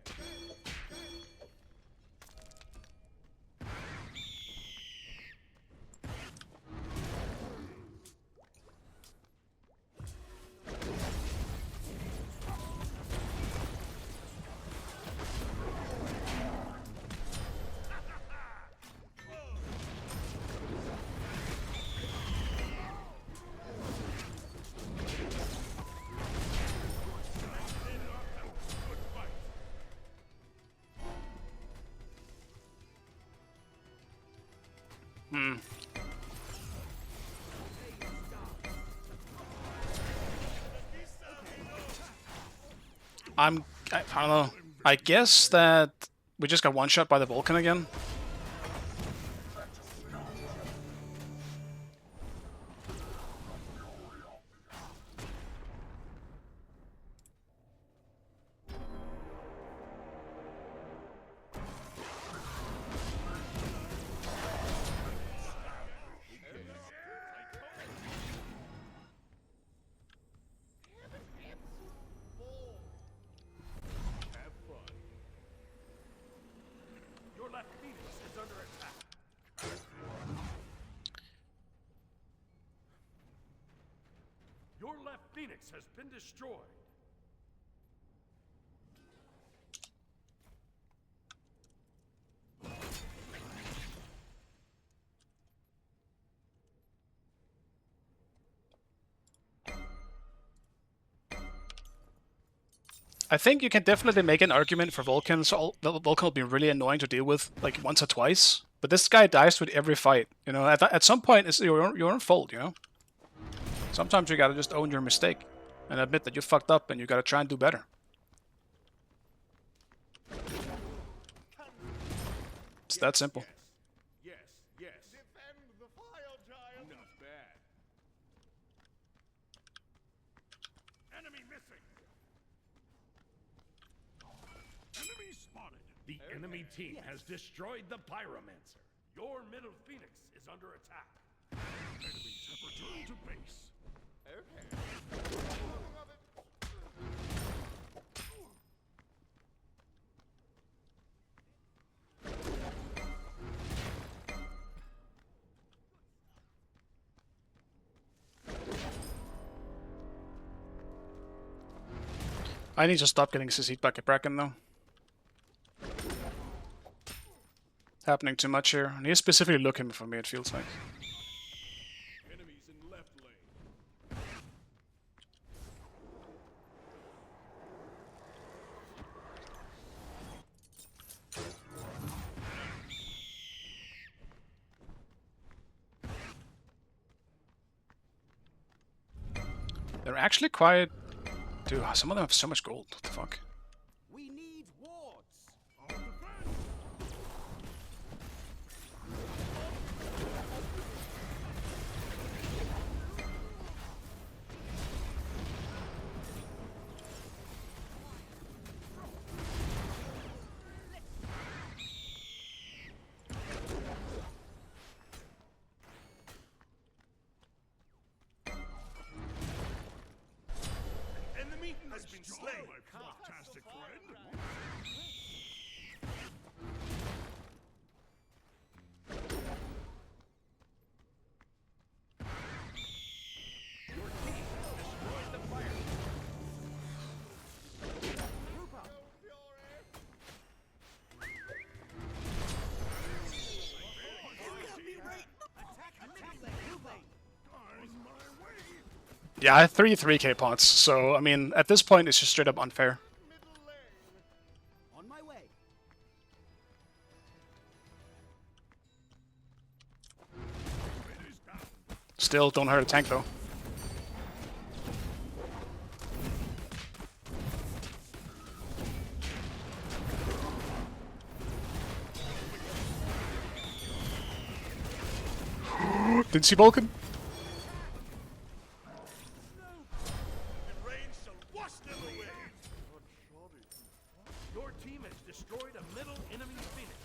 I don't know. I guess that we just got one shot by the Vulcan again.
Have fun. Your left Phoenix is under attack. Your left Phoenix has been destroyed.
I think you can definitely make an argument for Vulcan, so the Vulcan will be really annoying to deal with, like, once or twice. But this guy dies with every fight, you know? At some point, it's your own fault, you know? Sometimes you gotta just own your mistake and admit that you fucked up and you gotta try and do better. It's that simple.
Yes, yes. Defend the file giant. Not bad. Enemy missing.
Enemy spotted. The enemy team has destroyed the Pyromancer.
Your middle Phoenix is under attack.
Enemies have returned to base.
I need to stop getting CC'd back at Bracken though. Happening too much here. And he's specifically looking for me, it feels like.
Enemies in left lane.
They're actually quite... Dude, some of them have so much gold. What the fuck?
We need wards. Enemy has been slain.
Fantastic friend.
Yeah, I have 3k pots, so I mean, at this point, it's just straight up unfair.
On my way.
Still, don't hurt a tank though. Didn't see Vulcan?
The rain shall wash them away.
Your team has destroyed a middle enemy Phoenix.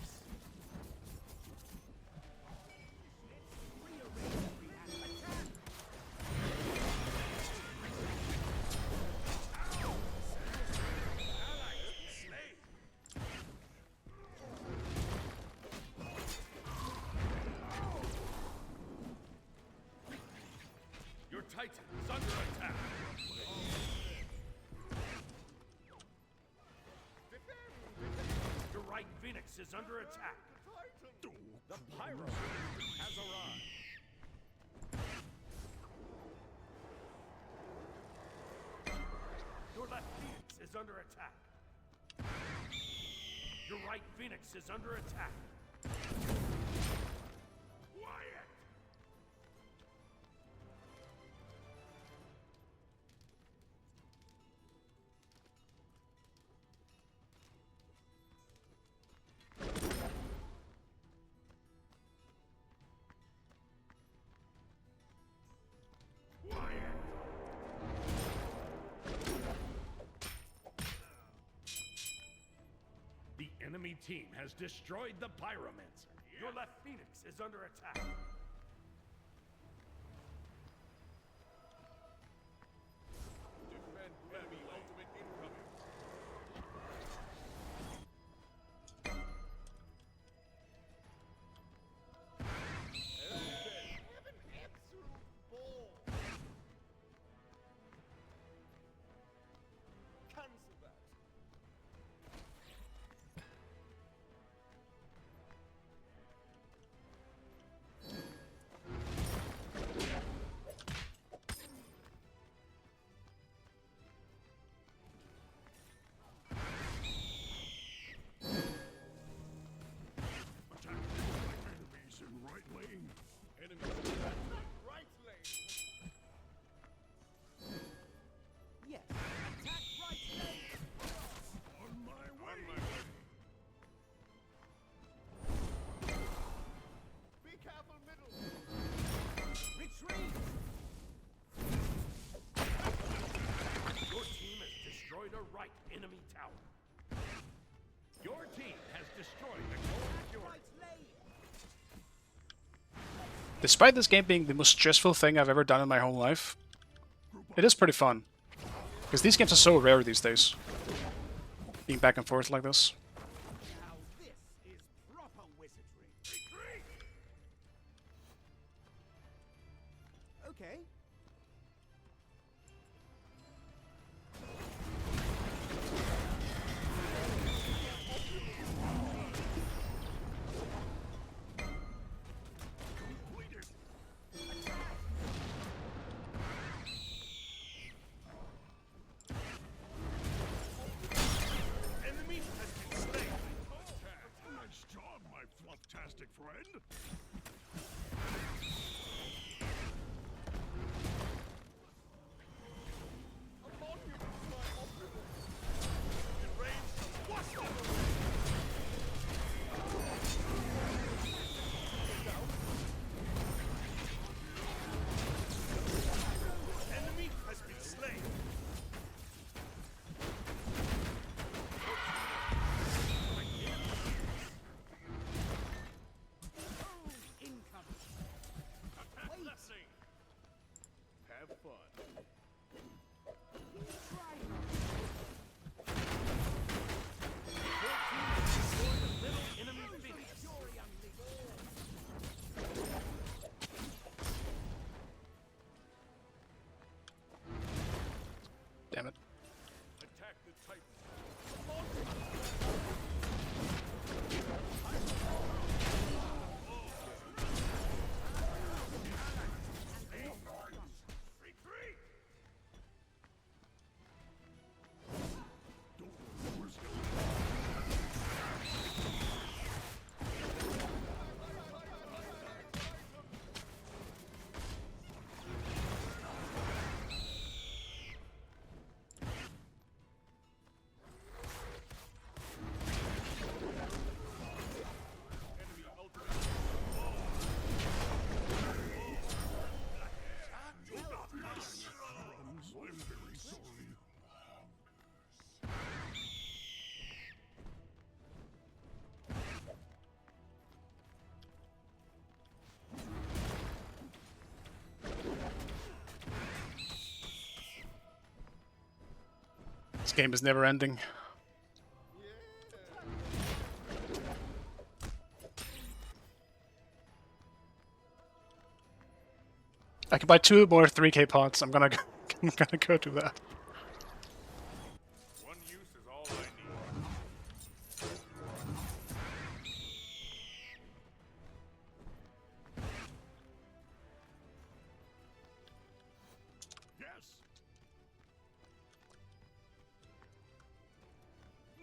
Your Titan is under attack. Your right Phoenix is under attack. The Pyro has arrived. Your left Phoenix is under attack. Your right Phoenix is under attack. Quiet! The enemy team has destroyed the Pyromancer. Your left Phoenix is under attack. Defend enemy ultimate incoming.
Cancel that.
Attack enemies in right lane. Enemies in left lane.
Right lane. Yes. Attack right lane.
On my way.
Be careful, middle. Retreat.
Your team has destroyed a right enemy tower. Your team has destroyed the gold cure.
Right lane.
Despite this game being the most stressful thing I've ever done in my whole life, it is pretty fun. Because these games are so rare these days. Being back and forth like this.
Now this is proper wizardry. Retreat. Okay.
friend.
Enemy has been slain.
Blessing. Have fun.
Damn it.
Attack the Titan.
This game is never ending. I can buy 2 more 3k pots. I'm gonna I'm gonna go do that.
One use is all I need. Yes.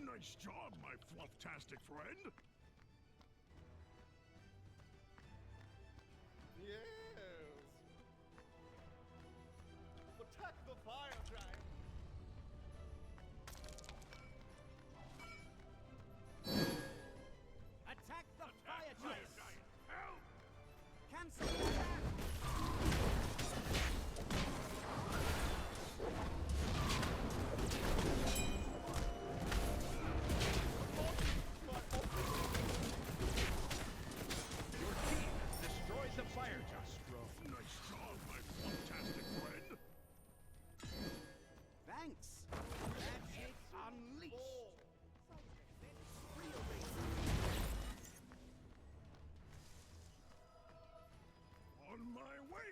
Nice job, my flufftastic friend.
Attack the fire giant.
Attack the fire giant!
Help!
Cancel the attack!
Destroyed the fire giant. Nice job, my flufftastic friend.
Thanks! Magic unleashed!
On my way.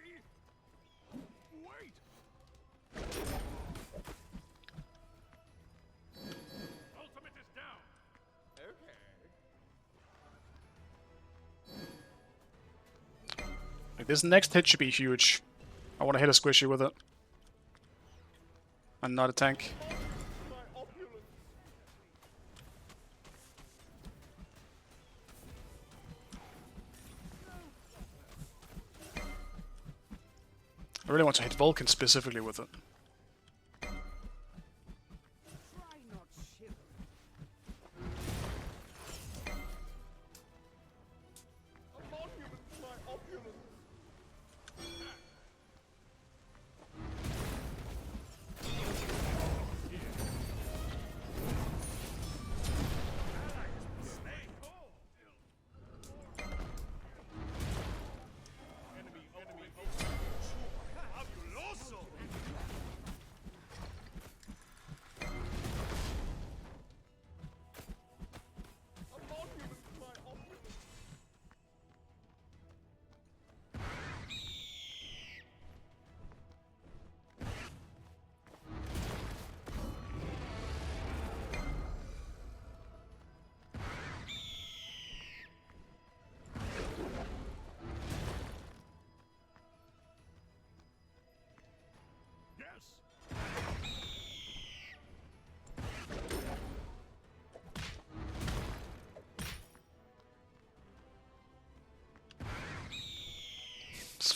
Wait. Ultimate is down.
Like, this next hit should be huge. I want to hit a squishy with it. And not a tank. I really want to hit Vulcan specifically with it.
Try not shivering.
Fabuloso.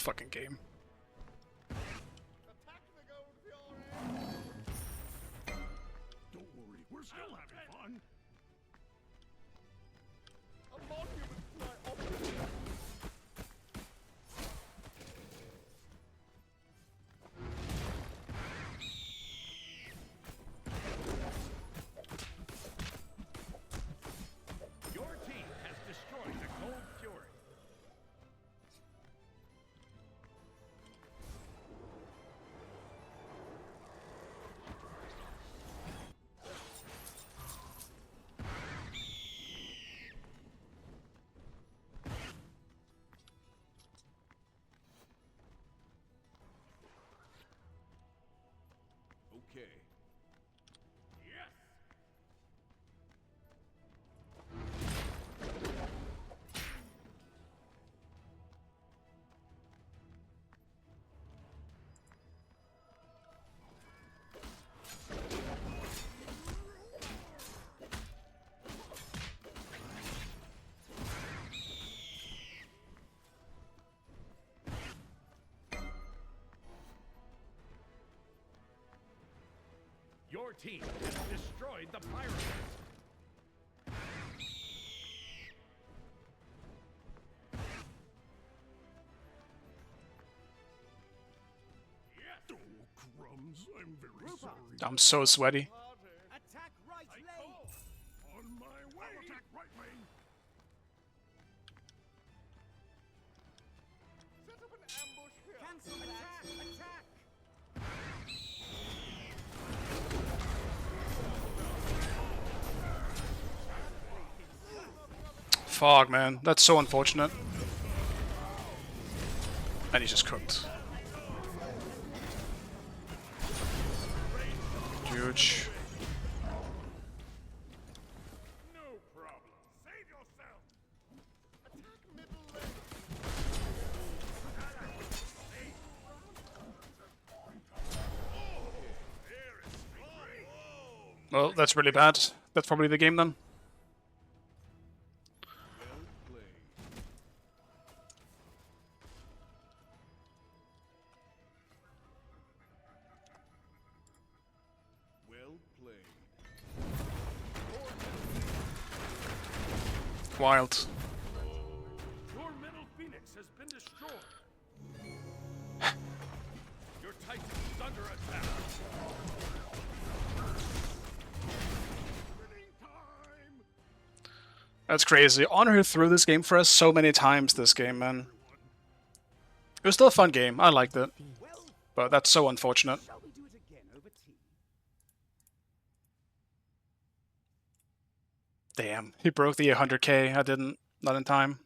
fucking game.
Don't worry, we're still having fun. Your team has destroyed the Cold Fury. Okay. Yes. Your team has destroyed the Pyromancer. Yes. Oh, crumbs. I'm very sorry.
I'm so sweaty.
Attack right
I
lane!
call. On my way. I'll attack right lane.
Set up an ambush here.
Cancel that! Attack!
Fuck, man. That's so unfortunate. And he's just cooked. Huge.
No problem. Save yourself.
Attack middle lane.
Well, that's really bad. That's probably the game then.
Well played. Well played.
Wild.
Your middle phoenix has been destroyed. Your titan is under attack. Winning time.
That's crazy. Honor threw this game for us so many times this game, man. It was still a fun game. I liked it. But that's so unfortunate.
Shall we do it again over tea?
Damn. He broke the 100k. I didn't. Not in time.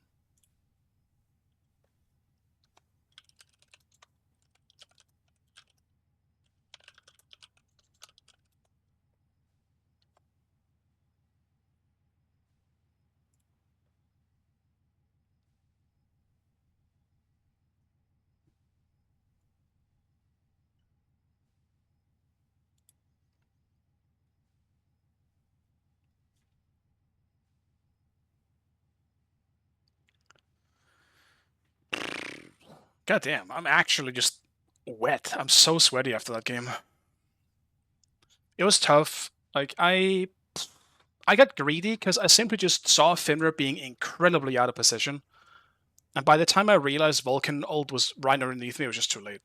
God damn, I'm actually just wet. I'm so sweaty after that game. It was tough. Like, I got greedy because I simply just saw Finra being incredibly out of position. And by the time I realized Vulcan ult was right underneath me, it was just too late.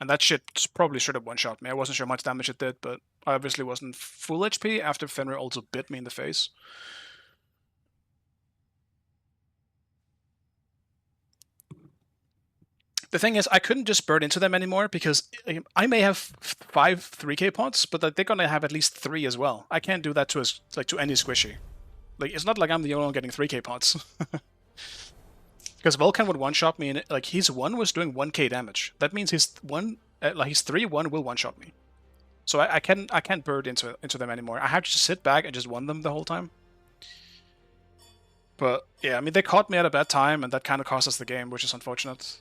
And that shit probably should have one-shot me. I wasn't sure how much damage it did, but I obviously wasn't full HP after Finra also bit me in the face. The thing is, I couldn't just burn into them anymore because I may have 5 3k pots, but they're gonna have at least 3 as well. I can't do that to to any squishy. Like, it's not like I'm the only one getting 3k pots. Because Vulcan would one-shot me, and like his 1 was doing 1k damage. That means his 3-1 will one-shot me. So I can't burn into them anymore. I have to just sit back and just one them the whole time. But yeah, I mean, they caught me at a bad time, and that kind of cost us the game, which is unfortunate.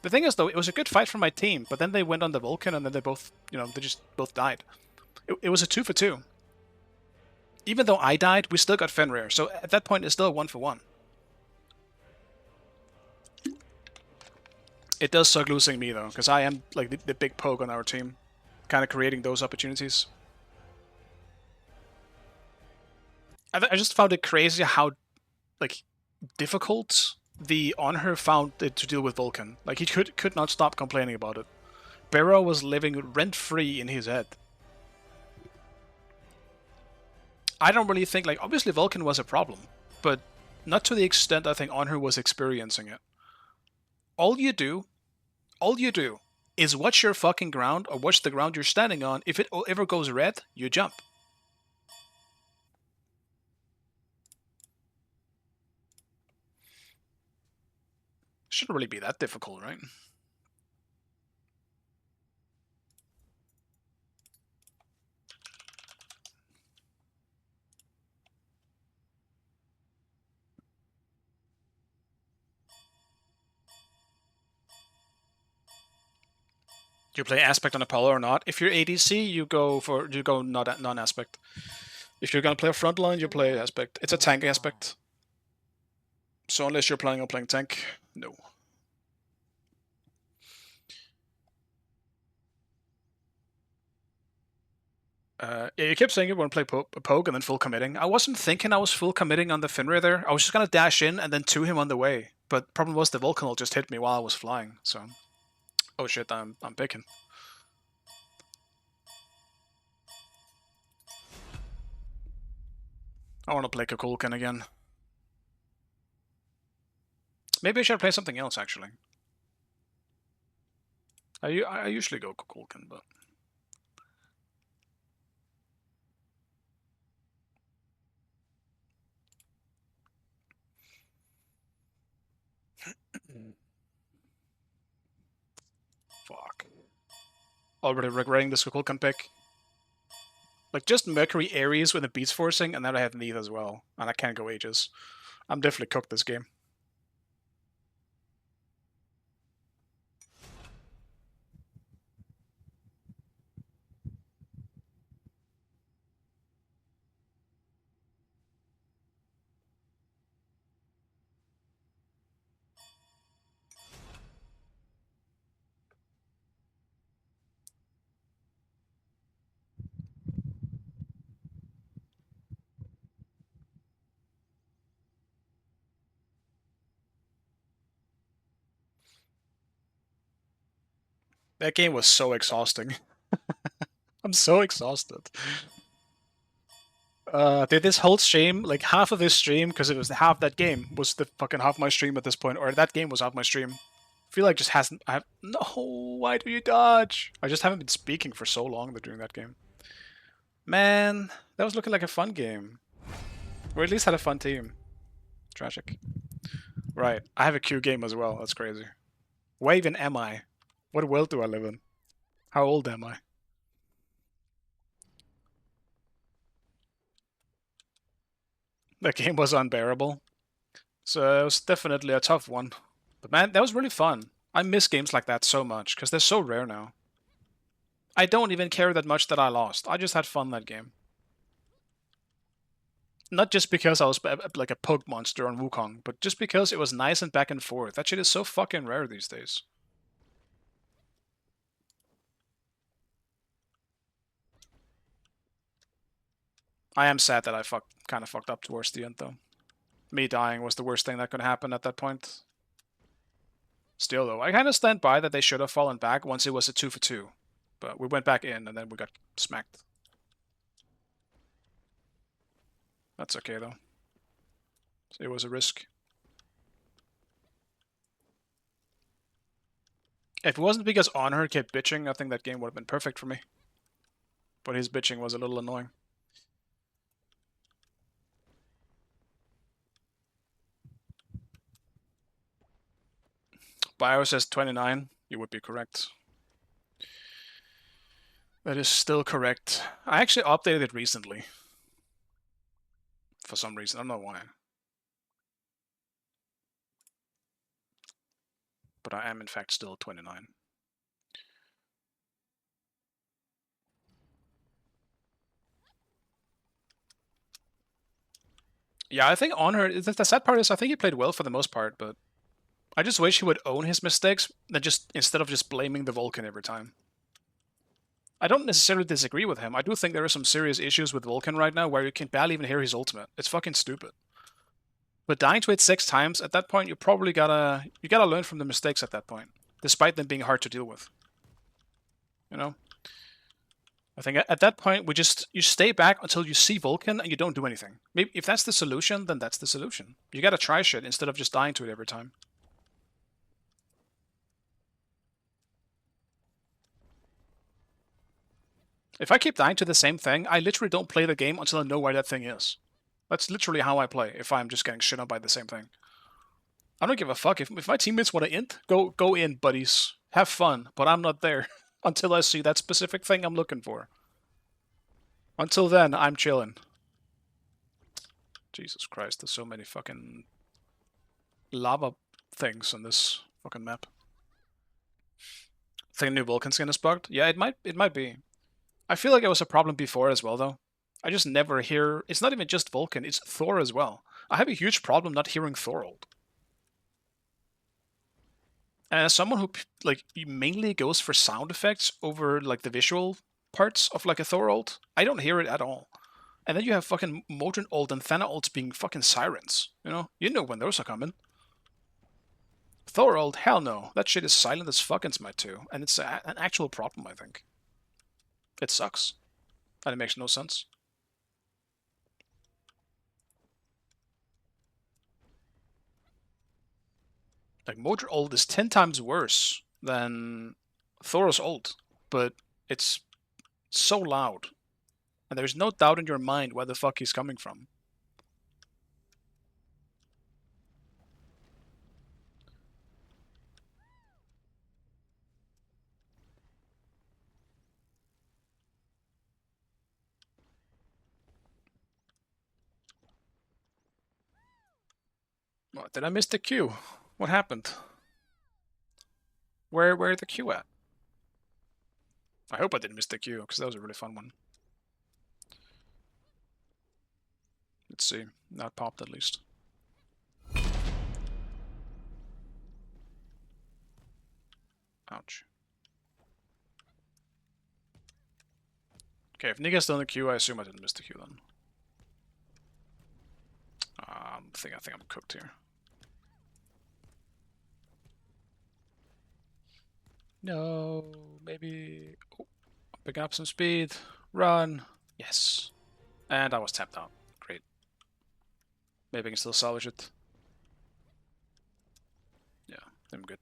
The thing is, though, it was a good fight for my team, but then they went on the Vulcan, and then they both, they just both died. It was a 2 for 2. Even though I died, we still got Fenrir, so at that point, it's still a 1 for 1. It does suck losing me though, because I am like the big poke on our team, kind of creating those opportunities. I just found it crazy how like difficult the Honor found it to deal with Vulcan. Like he could not stop complaining about it. Barrow was living rent-free in his head. I don't really think, like, obviously Vulcan was a problem, but not to the extent I think Honor was experiencing it. All you do is watch your fucking ground, or watch the ground you're standing on. If it ever goes red, you jump. Shouldn't really be that difficult, right? You play aspect on Apollo or not. If you're ADC, you go not non-aspect. If you're gonna play a frontline, you play aspect. It's a tank aspect. So unless you're playing tank, no. Yeah, you kept saying you want to play poke and then full committing. I wasn't thinking I was full committing on the Fenrir there. I was just gonna dash in and then 2 him on the way. But problem was the Vulcan just hit me while I was flying. So, oh shit, I'm picking. I want to play Kukulkan again. Maybe I should play something else actually. I usually go Kukulkan, but. Fuck. Already regretting this Kukulkan pick. Like, just Mercury Ares with a Beast Forcing, and then I have Neith as well. And I can't go Aegis. I'm definitely cooked this game. That game was so exhausting. I'm so exhausted. Did this whole stream, like half of this stream, because it was half that game, was the fucking half my stream at this point, or that game was half my stream. I feel like just hasn't. No, why do you dodge? I just haven't been speaking for so long during that game. Man, that was looking like a fun game. Or at least had a fun team. Tragic. Right, I have a Q game as well. That's crazy. Where even am I? What world do I live in? How old am I? That game was unbearable. So it was definitely a tough one. But man, that was really fun. I miss games like that so much, because they're so rare now. I don't even care that much that I lost. I just had fun that game. Not just because I was like a poke monster on Wukong, but just because it was nice and back and forth. That shit is so fucking rare these days. I am sad that I kind of fucked up towards the end, though. Me dying was the worst thing that could happen at that point. Still, though, I kind of stand by that they should have fallen back once it was a 2 for 2. But we went back in, and then we got smacked. That's okay, though. It was a risk. If it wasn't because Honor kept bitching, I think that game would have been perfect for me. But his bitching was a little annoying. Bio says 29. You would be correct. That is still correct. I actually updated it recently. For some reason. I don't know why. But I am in fact still 29. Yeah, I think Honor, the sad part is I think he played well for the most part, but I just wish he would own his mistakes, and just instead of just blaming the Vulcan every time. I don't necessarily disagree with him. I do think there are some serious issues with Vulcan right now where you can barely even hear his ultimate. It's fucking stupid. But dying to it 6 times, at that point, you probably gotta learn from the mistakes at that point, despite them being hard to deal with. You know? I think at that point, you stay back until you see Vulcan and you don't do anything. Maybe if that's the solution, then that's the solution. You gotta try shit instead of just dying to it every time. If I keep dying to the same thing, I literally don't play the game until I know where that thing is. That's literally how I play, if I'm just getting shit on by the same thing. I don't give a fuck. If my teammates want to int, go in, buddies. Have fun, but I'm not there until I see that specific thing I'm looking for. Until then, I'm chilling. Jesus Christ, there's so many fucking lava things on this fucking map. Think new Vulcan skin is bugged? Yeah, it might be. I feel like it was a problem before as well, though. I just never hear... It's not even just Vulcan, it's Thor as well. I have a huge problem not hearing Thorold. And as someone who, like, mainly goes for sound effects over, like, the visual parts of, like, a Thorold, I don't hear it at all. And then you have fucking Modron ult and Thana ults being fucking sirens, you know? You know when those are coming. Thorold, hell no. That shit is silent as fuck in Smite 2, and it's an actual problem, I think. It sucks. And it makes no sense. Like, Modron ult is 10 times worse than Thor's ult, but it's so loud. And there's no doubt in your mind where the fuck he's coming from. What, did I miss the queue? What happened? Where the queue at? I hope I didn't miss the queue, because that was a really fun one. Let's see. Not popped at least. Ouch. Okay, if Nika's still in the queue, I assume I didn't miss the queue then. I think I'm cooked here. No, maybe... Oh, picking up some speed. Run. Yes. And I was tapped out. Great. Maybe I can still salvage it. Yeah, I'm good.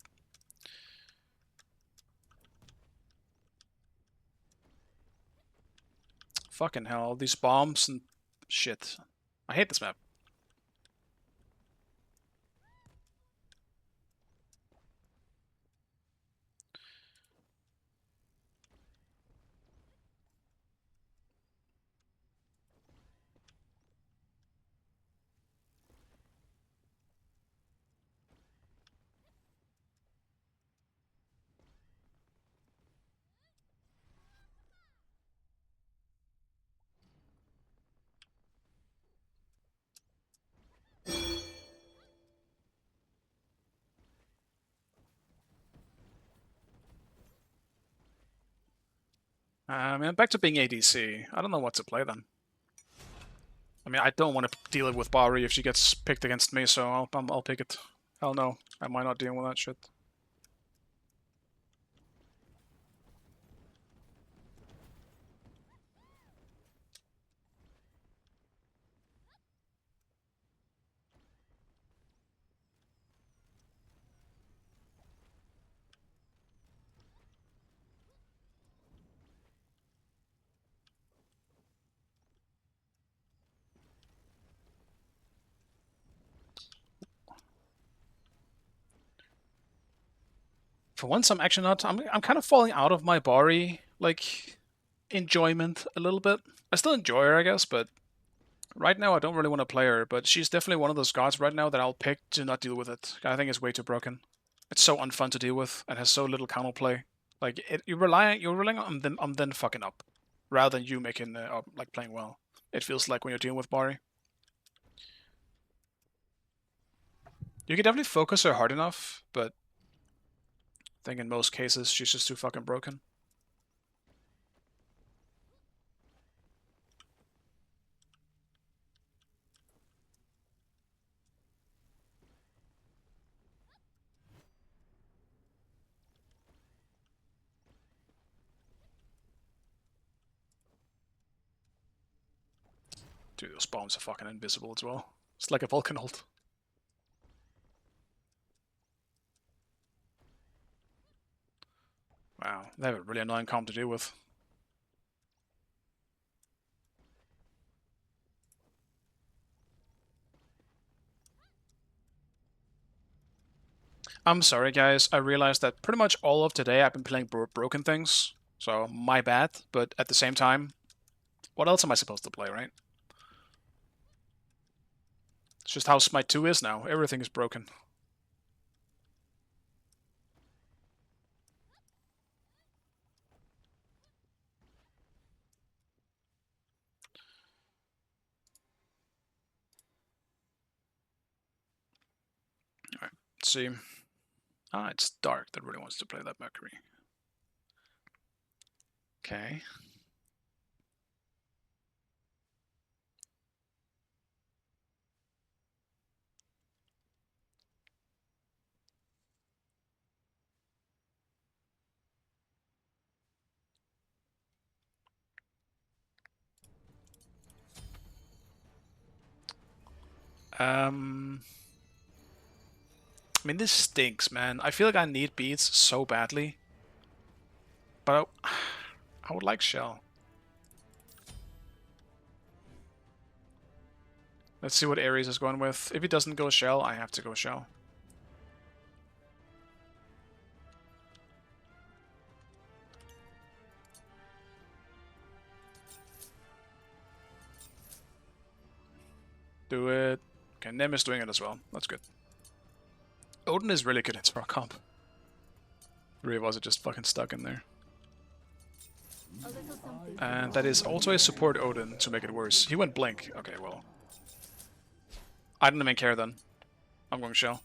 Fucking hell, these bombs and shit. I hate this map. Back to being ADC. I don't know what to play then. I mean, I don't want to deal with Bari if she gets picked against me, so I'll pick it. Hell no, I might not deal with that shit. For once, I'm actually not. I'm kind of falling out of my Bari like enjoyment a little bit. I still enjoy her, I guess, but right now I don't really want to play her. But she's definitely one of those gods right now that I'll pick to not deal with it. I think it's way too broken. It's so unfun to deal with and has so little counterplay. Like you're relying on them fucking up, rather than you making like playing well. It feels like when you're dealing with Bari. You can definitely focus her hard enough, but I think in most cases she's just too fucking broken. Dude, those bombs are fucking invisible as well. It's like a Vulcan ult. Wow, they have a really annoying comp to deal with. I'm sorry, guys. I realized that pretty much all of today I've been playing broken things. So, my bad. But at the same time, what else am I supposed to play, right? It's just how Smite 2 is now. Everything is broken. Alright, let's see. Ah, it's Dark that really wants to play that Mercury. Okay. I mean, this stinks, man. I feel like I need beats so badly. But I would like Shell. Let's see what Ares is going with. If he doesn't go Shell, I have to go Shell. Do it. Okay, Nem is doing it as well. That's good. Odin is really good at Spark comp. Three of us are just fucking stuck in there.
A little something.
And that is also a support Odin to make it worse. He went Blink. Okay, well. I don't even care then. I'm going Shell.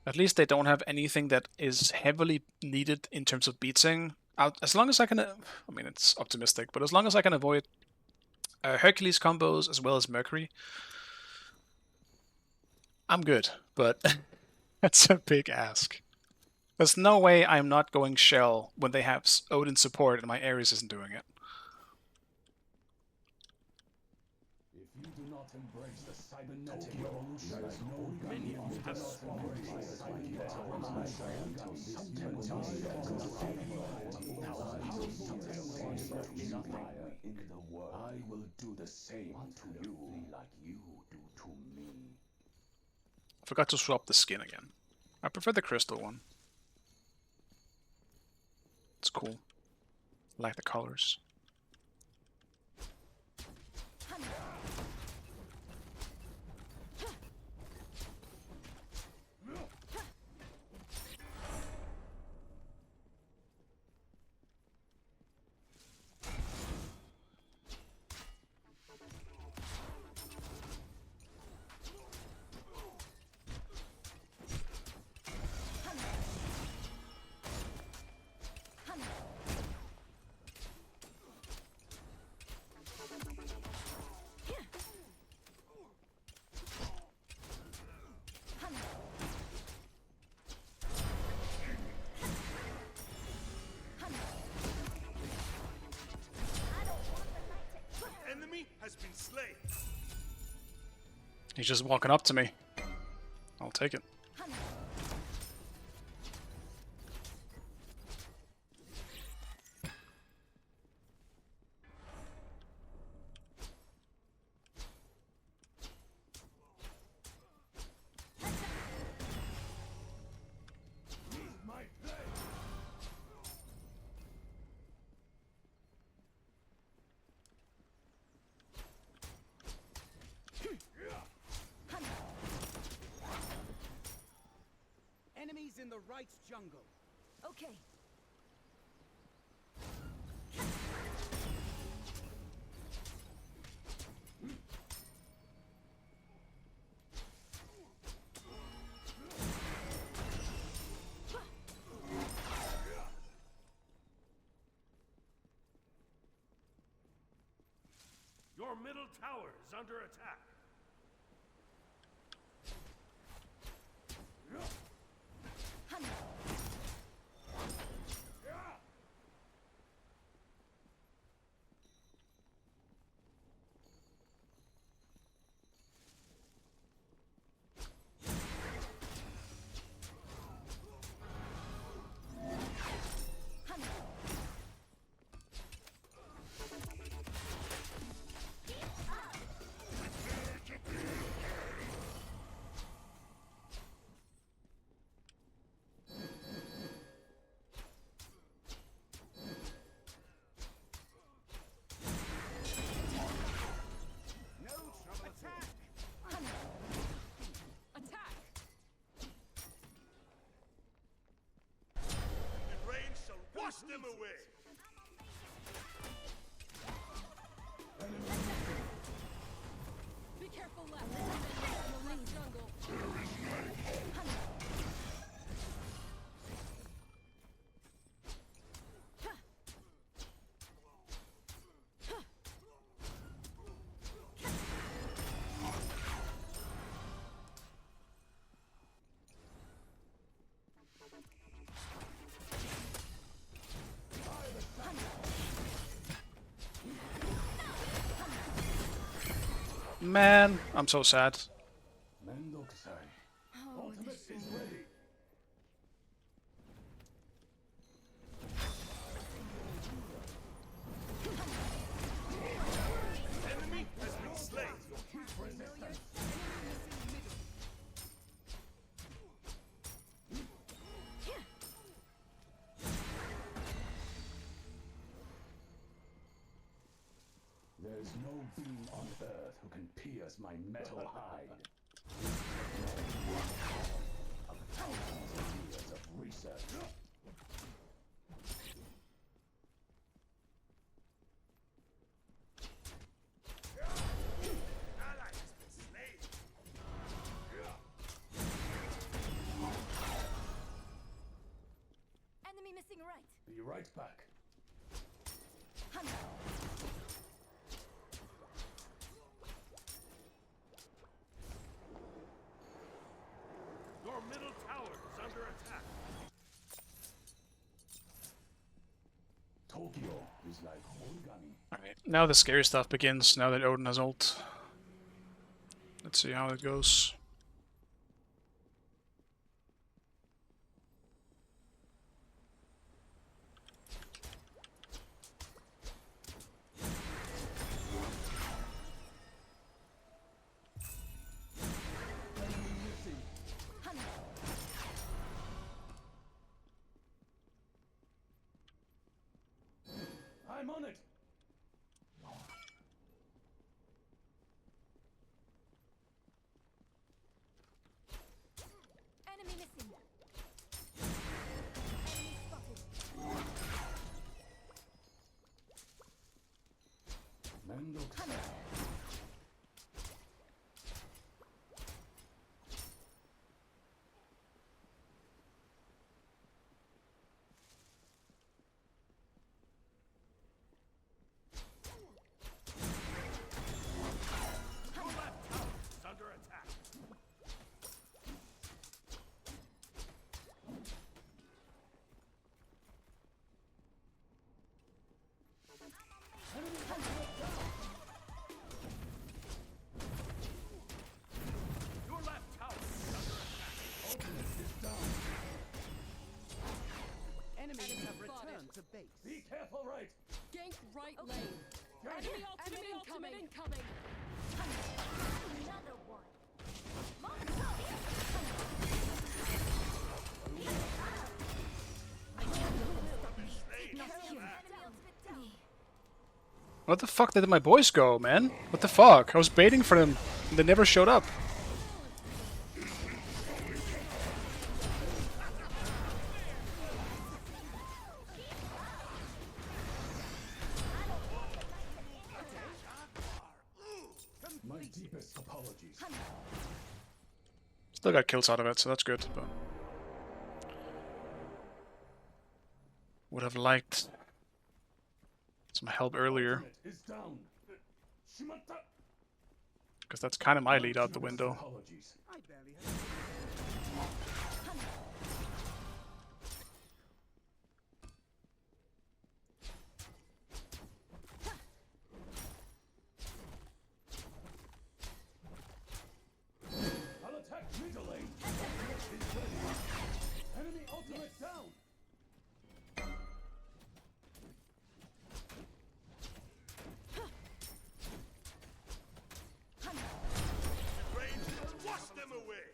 At least they don't have anything that is heavily needed in terms of beating. As long as I can... I mean, it's optimistic, but as long as I can avoid Hercules combos as well as Mercury, I'm good. But that's a big ask. There's no way I'm not going Shell when they have Odin support and my Ares isn't doing it.
If you do not embrace the cybernetic revolution, there is no minions have spawned. I will do the same to you like you do to me.
Forgot to swap the skin again. I prefer the crystal one. It's cool. I like the colors.
Enemy has been slain.
He's just walking up to me. I'll take it.
Enemies in the right jungle.
Okay.
middle tower is under attack.
The rain shall wash them away.
Be careful left. In the left jungle.
Man, I'm so sad.
Ultimate is ready.
Enemy has been slain.
There's no being on earth who can pierce my metal hide. Of thousands of years of research.
Ally has been slain.
Enemy missing right.
Be right back. Your middle tower is under attack. Tokyo is like origami.
Alright, now the scary stuff begins, now that Odin has ult. Let's see how it goes.
I'm on it.
Enemy missing. Enemy spotted.
Mendoza. Your left tower is under attack. Your left tower is under attack. Ultimate is down.
Enemies have
spotted.
returned to base.
Be careful, right?
Gank right lane. Enemy ultimate incoming. Another one.
What the fuck did my boys go, man? What the fuck? I was baiting for them. They never showed up.
My deepest apologies.
Still got kills out of it, so that's good. But would have liked some help earlier.
Ultimate is down. Shimata.
Because that's kind of my lead out the window.
Apologies.
I barely have.
I'll attack middle lane. It's ready. Enemy ultimate down.
Range, wash them away.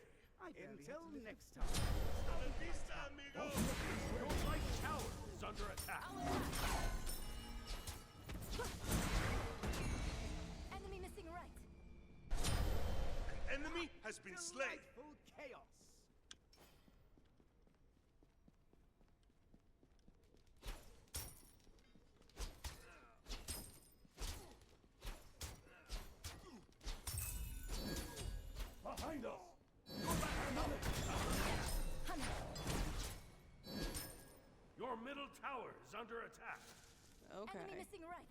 I barely
Until
have to lift
next time.
Hasta la vista, amigo.
Your right tower is under attack.
Enemy missing right.
An enemy has been slain.
Delightful chaos.
Behind us. Your middle tower is under attack.
Enemy missing right.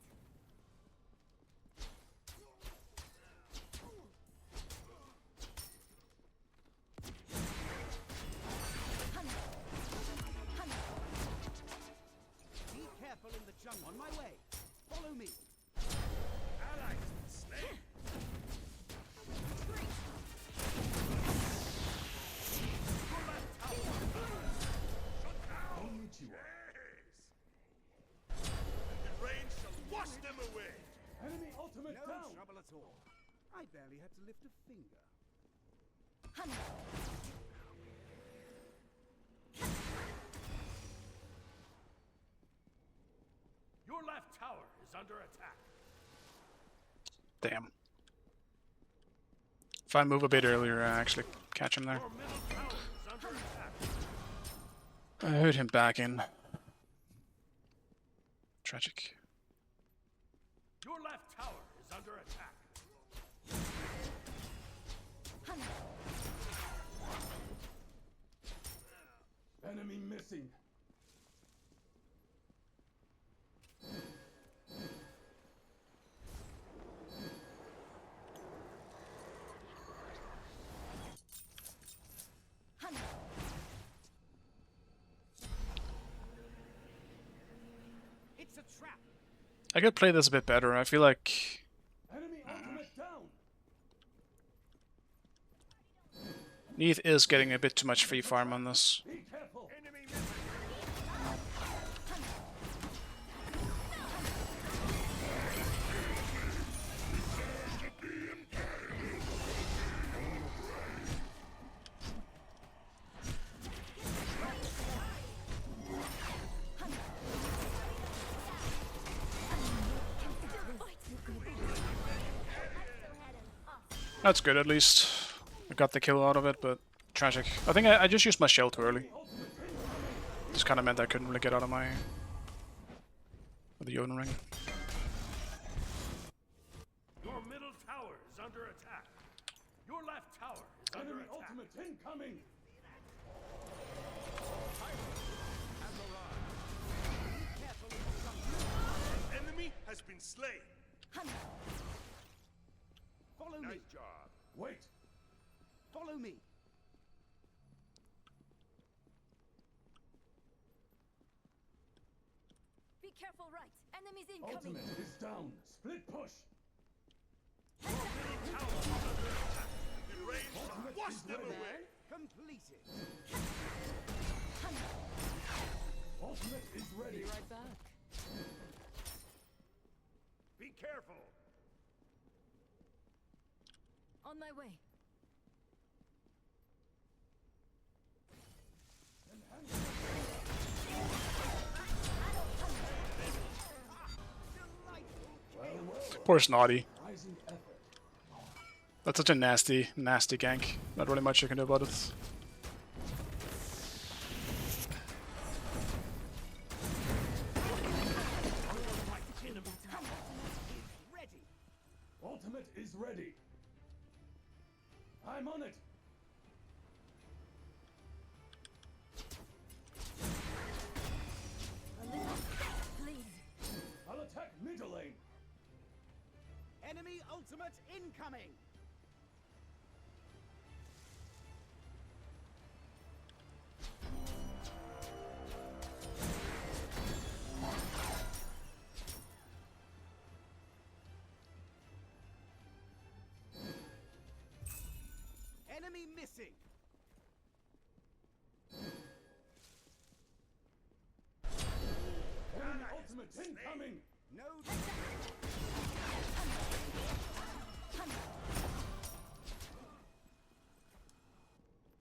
Be careful in the jungle. On my way. Follow me.
Allies been slain.
Konnichiwa.
The range shall wash them away.
Enemy ultimate
No
down.
trouble at all. I barely had to lift a finger.
Your left tower is under attack.
Damn. If I move a bit earlier, I actually catch him there.
Your middle tower is under attack.
I heard him back in. Tragic.
Your left tower is under attack. Enemy missing.
It's a trap.
I could play this a bit better. I feel like
Enemy ultimate down.
Neith is getting a bit too much free farm on this.
Be careful.
Enemy missing.
That's good at least. I got the kill out of it, but tragic. I think I just used my shell too early. Just kind of meant I couldn't really get out of my... the Yoden ring.
Your middle tower is under attack. Your left tower is under attack. Ultimate incoming.
An enemy has been slain.
Follow me.
Nice job.
Wait.
Follow me.
Be careful right. Enemies incoming.
Ultimate is down. Split push.
The range shall wash them away.
Completed.
Ultimate is ready.
Right back.
Be careful.
On my way.
Poor Snotty.
Rising effort.
That's such a nasty, nasty gank. Not really much you can do about it.
Ready.
Ultimate is ready. I'm on it.
Please.
I'll attack middle lane.
Enemy ultimate incoming! Enemy missing!
Enemy ultimate incoming!
No.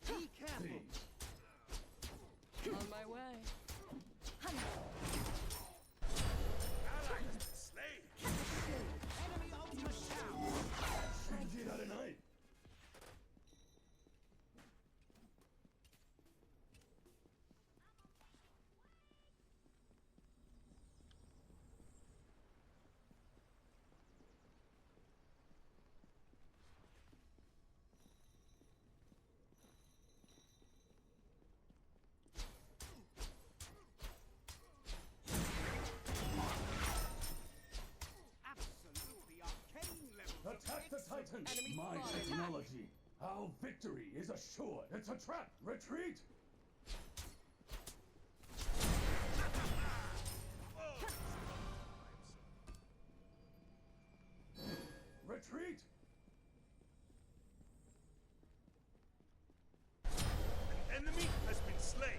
Be careful!
On my way.
Allies slain.
Enemy ultimate down!
Tonight.
Absolutely arcane level.
Attack the Titan!
Enemy
My
spotted.
technology! Our victory is assured! It's a trap! Retreat! Retreat!
An enemy has been slain.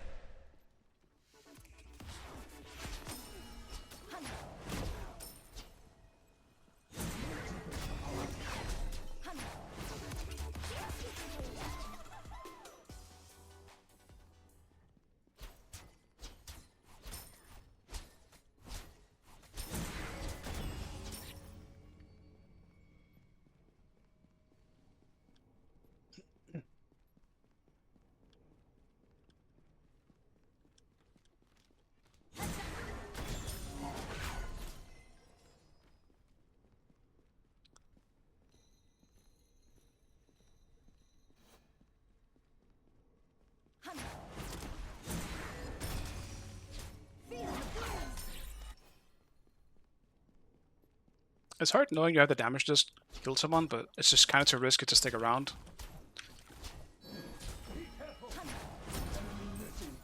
It's hard knowing you have the damage to just kill someone, but it's just kind of too risky to stick around.
Be careful! Enemy missing!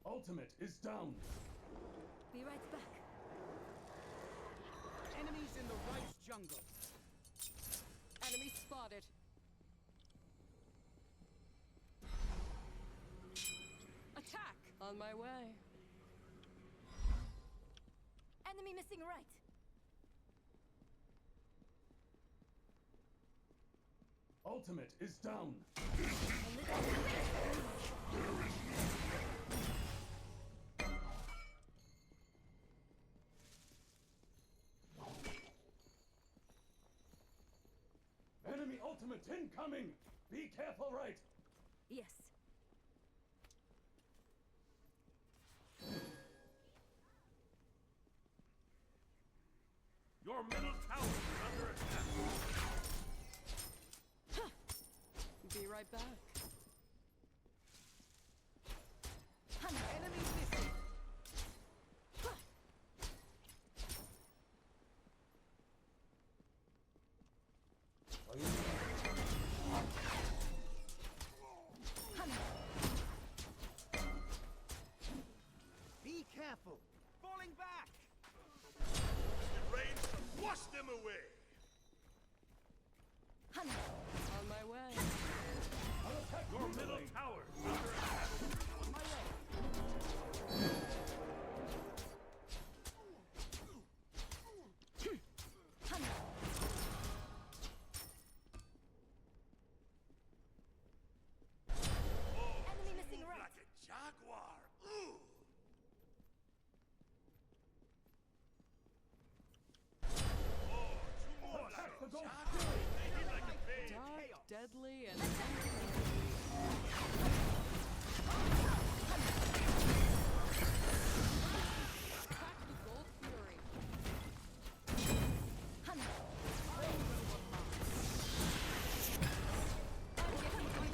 Ultimate is down!
Be right back.
Enemies in the right jungle.
Enemy spotted. Attack! On my way.
Enemy missing right.
Ultimate is down! Enemy ultimate incoming! Be careful, right?
Yes.
Your middle tower is under attack.
Be right back.
Enemy missing! Be careful! Falling back!
The rain shall wash them away.
On my way.
Your middle tower is under attack.
On my way!
Enemy missing right.
Like a jaguar. Ooh. Oh, two more like
Attack
a
the gold
jaguar. They hit like a babe.
Dark, deadly, and attack the Gold Fury.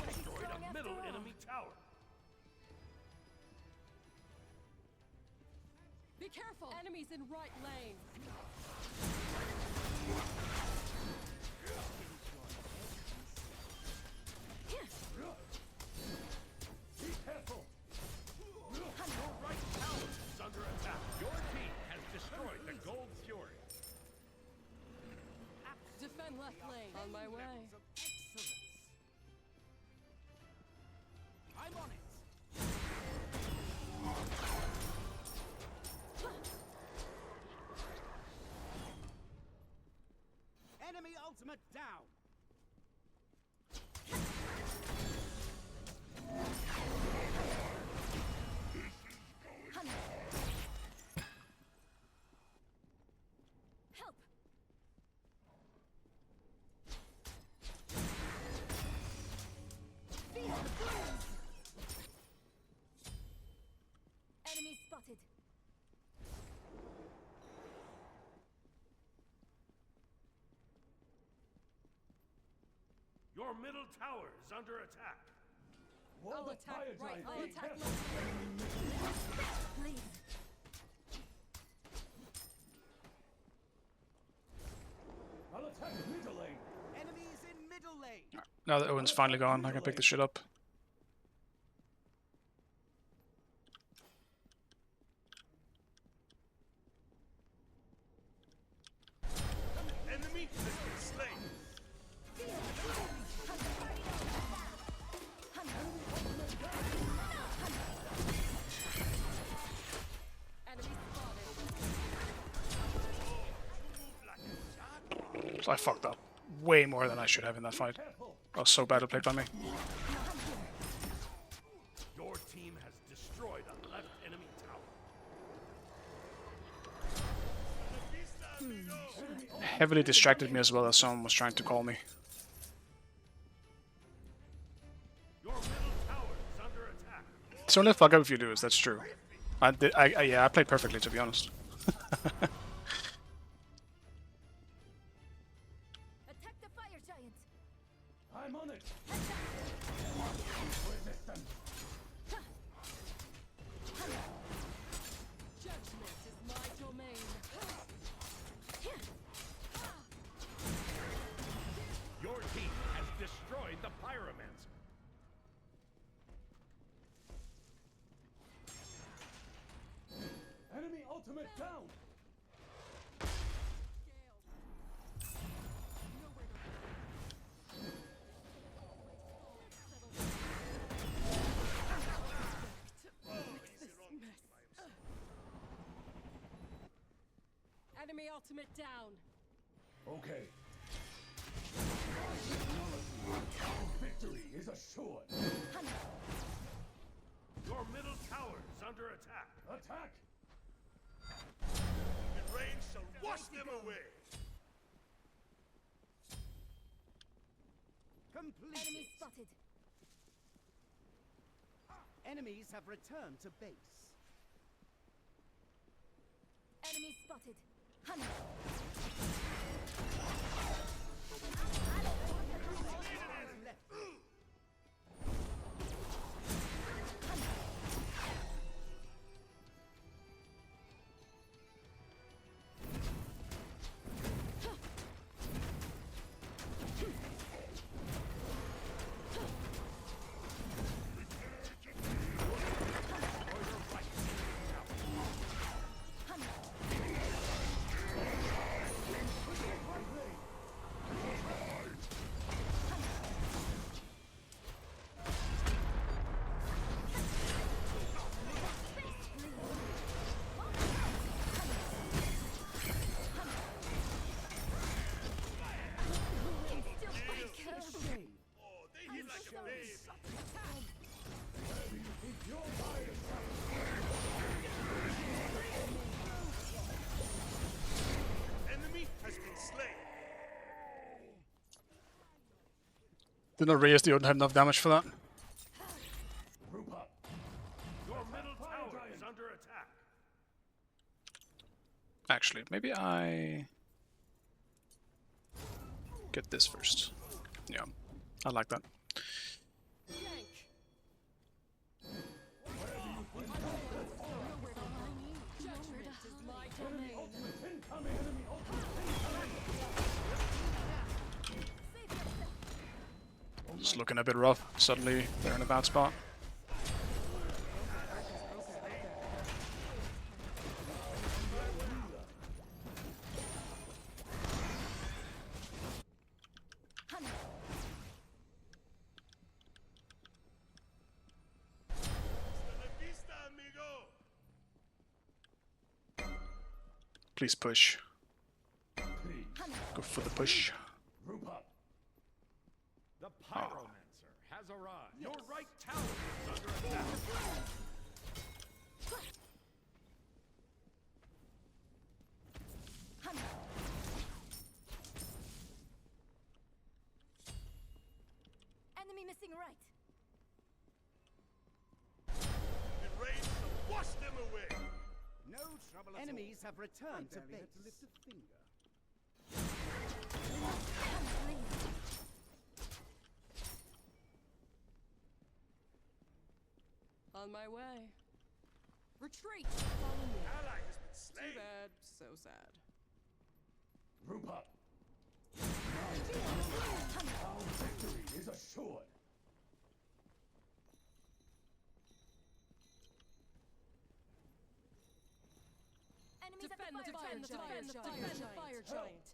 Destroyed a middle enemy tower.
Be Be careful! Enemies in right lane.
Be careful! Your right tower is under attack. Your team has destroyed the Gold Fury.
Defend left lane. On my way.
I'm on it. Enemy ultimate down.
Help! Feel the flames! Enemy spotted.
Your middle tower is under attack.
I'll attack right. I'll attack
careful.
left.
Please.
I'll attack middle lane.
Enemies in middle lane.
Now that Owen's finally gone, I can pick this shit up.
Enemy has been slain.
Enemy spotted.
So I fucked up way more than I should have in that fight. That was so badly played by me.
Your team has destroyed a left enemy tower.
Heavily distracted me as well as someone was trying to call me.
Your middle tower is under attack.
It's only a fuck up if you lose, that's true. Yeah, I played perfectly, to be honest.
Attack the fire giant.
I'm on it.
Judgment is my domain.
Your team has destroyed the Pyromancer. Enemy ultimate down.
Enemy ultimate down.
Okay. Victory is assured. Your middle tower is under attack. Attack!
The rain shall wash them away.
Complete.
Enemy spotted.
Enemies have returned to base.
Enemy spotted. Hunter.
Enemy has been slain.
Did not realize they wouldn't have enough damage for that.
Group up. Your middle tower is under attack.
Actually, maybe I get this first. Yeah, I like that.
Yank. Judgment
It's looking a bit rough. Suddenly they're in a bad spot.
Hasta la vista, amigo.
Please push. Go for the push.
Group up. The Pyromancer has arrived. Your right tower is under attack.
Enemy missing right.
Be ready to wash them away.
No trouble at Enemies have returned to base. To lift a finger.
On my way. Retreat! Follow me.
Ally has been
Too
slain.
bad, so sad.
Group up. Our victory is assured.
Enemies
Defend
at
the fire giant! Defend the fire giant!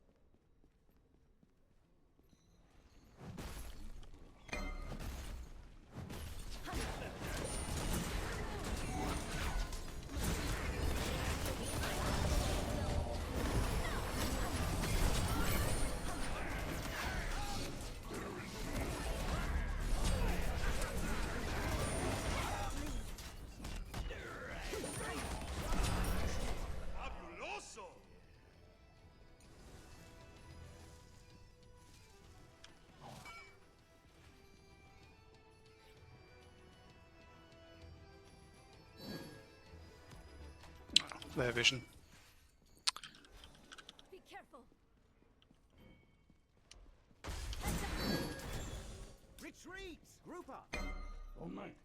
Fabuloso.
Their vision.
Be careful.
Retreat! Group up!
All night.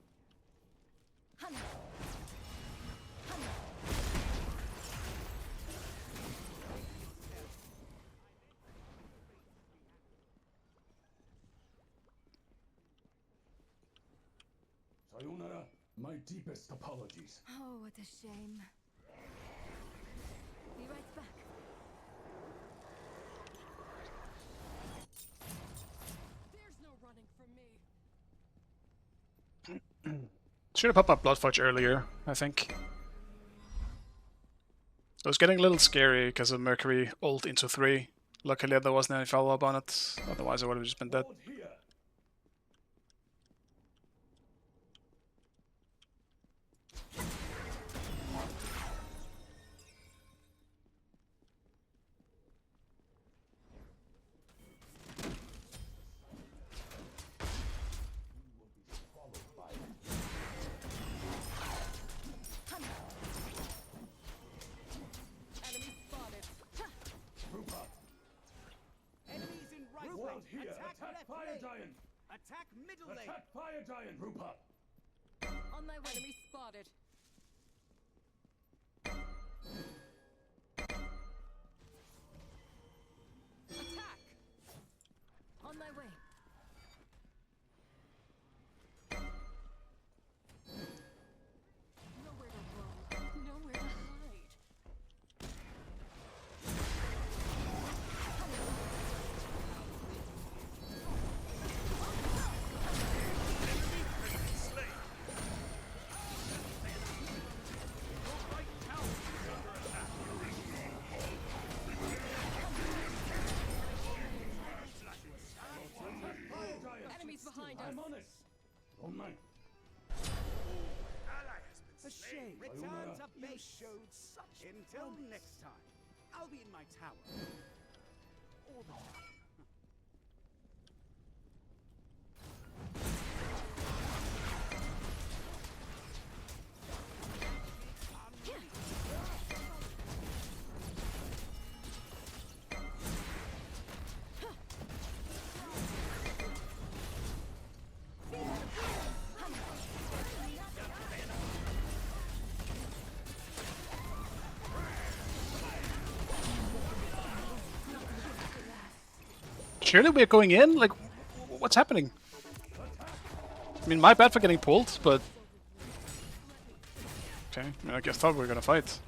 Sayonara, my deepest apologies.
Oh, what a shame. Be right back.
There's no running from me.
Should have popped up Blood Fudge earlier, I think. It was getting a little scary because of Mercury ult into 3. Luckily there wasn't any follow-up on it, otherwise I would have just been dead.
Hold here.
Enemy spotted.
Group up.
Enemies in right
Hold
lane!
here.
Attack
Attack
left
fire
lane!
giant.
Attack middle lane!
Attack fire giant. Group up.
On my way.
Enemy spotted. Attack!
On my way.
Nowhere to run. Nowhere to hide.
Slain.
Enemies behind
I'm
us.
on it. All night.
Ally has been
A
slain.
shame. Return
Sayonara.
to base. Showed such Until next time, I'll be in my tower. All the time.
Surely we're going in? Like, what's happening? mean, my bad for getting pulled, but... Okay, I mean, I guess thought we were gonna fight.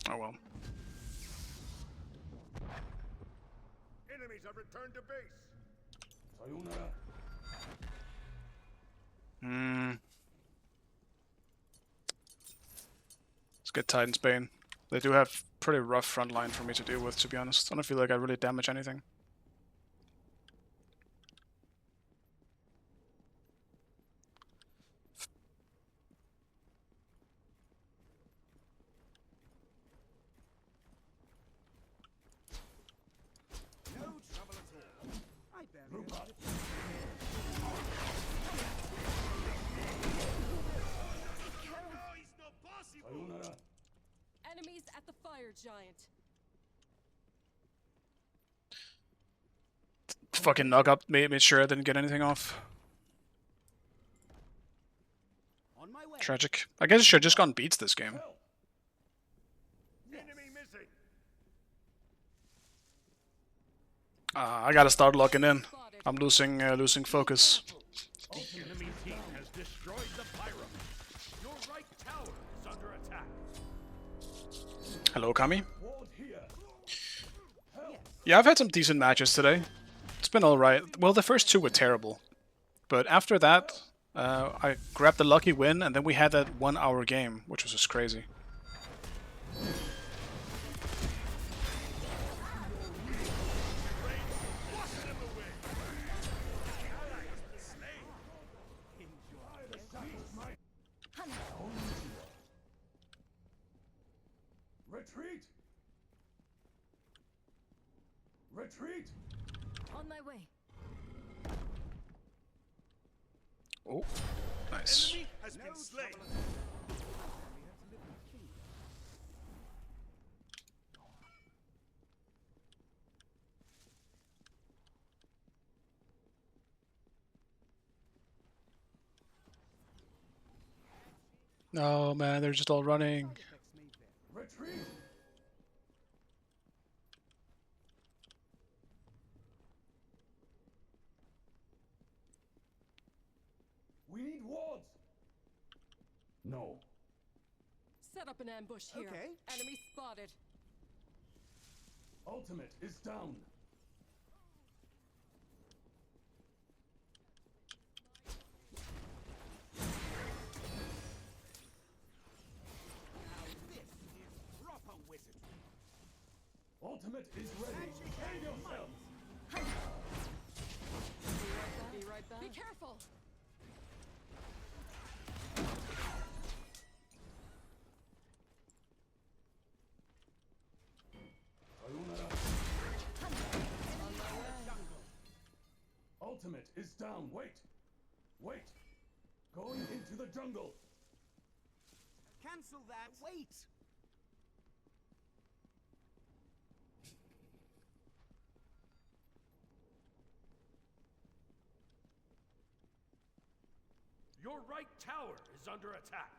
Oh well.
Enemies have returned to base.
Let's get Titan's Bane. They do have pretty rough front line for me to deal with, to be honest. I don't feel like I really damage anything.
No trouble at all. I barely know.
No, it's not possible.
Enemies at the fire giant.
Fucking knock up made sure I didn't get anything off.
On my way.
Tragic. I guess I should have just gotten beats this game.
Enemy missing.
I gotta start locking in. I'm losing focus.
The enemy team has destroyed the pyramid. Your right tower is under attack.
Hello, Kami. Yeah, I've had some decent matches today. It's been alright. Well, the first two were terrible. But after that, I grabbed the lucky win, and then we had that 1 hour game, which was just crazy.
Retreat! Retreat!
On my way.
Oh, nice.
Enemy has been slain.
No, man, they're just all running.
Retreat! We need wards! No.
Set up an ambush here.
Okay.
Enemy spotted.
Ultimate is down.
Proper wizardry.
Ultimate is ready. Save yourself!
Be right back. Be careful.
Ultimate is down. Wait. Wait. Going into the jungle.
Cancel that. Wait.
Your right tower is under attack.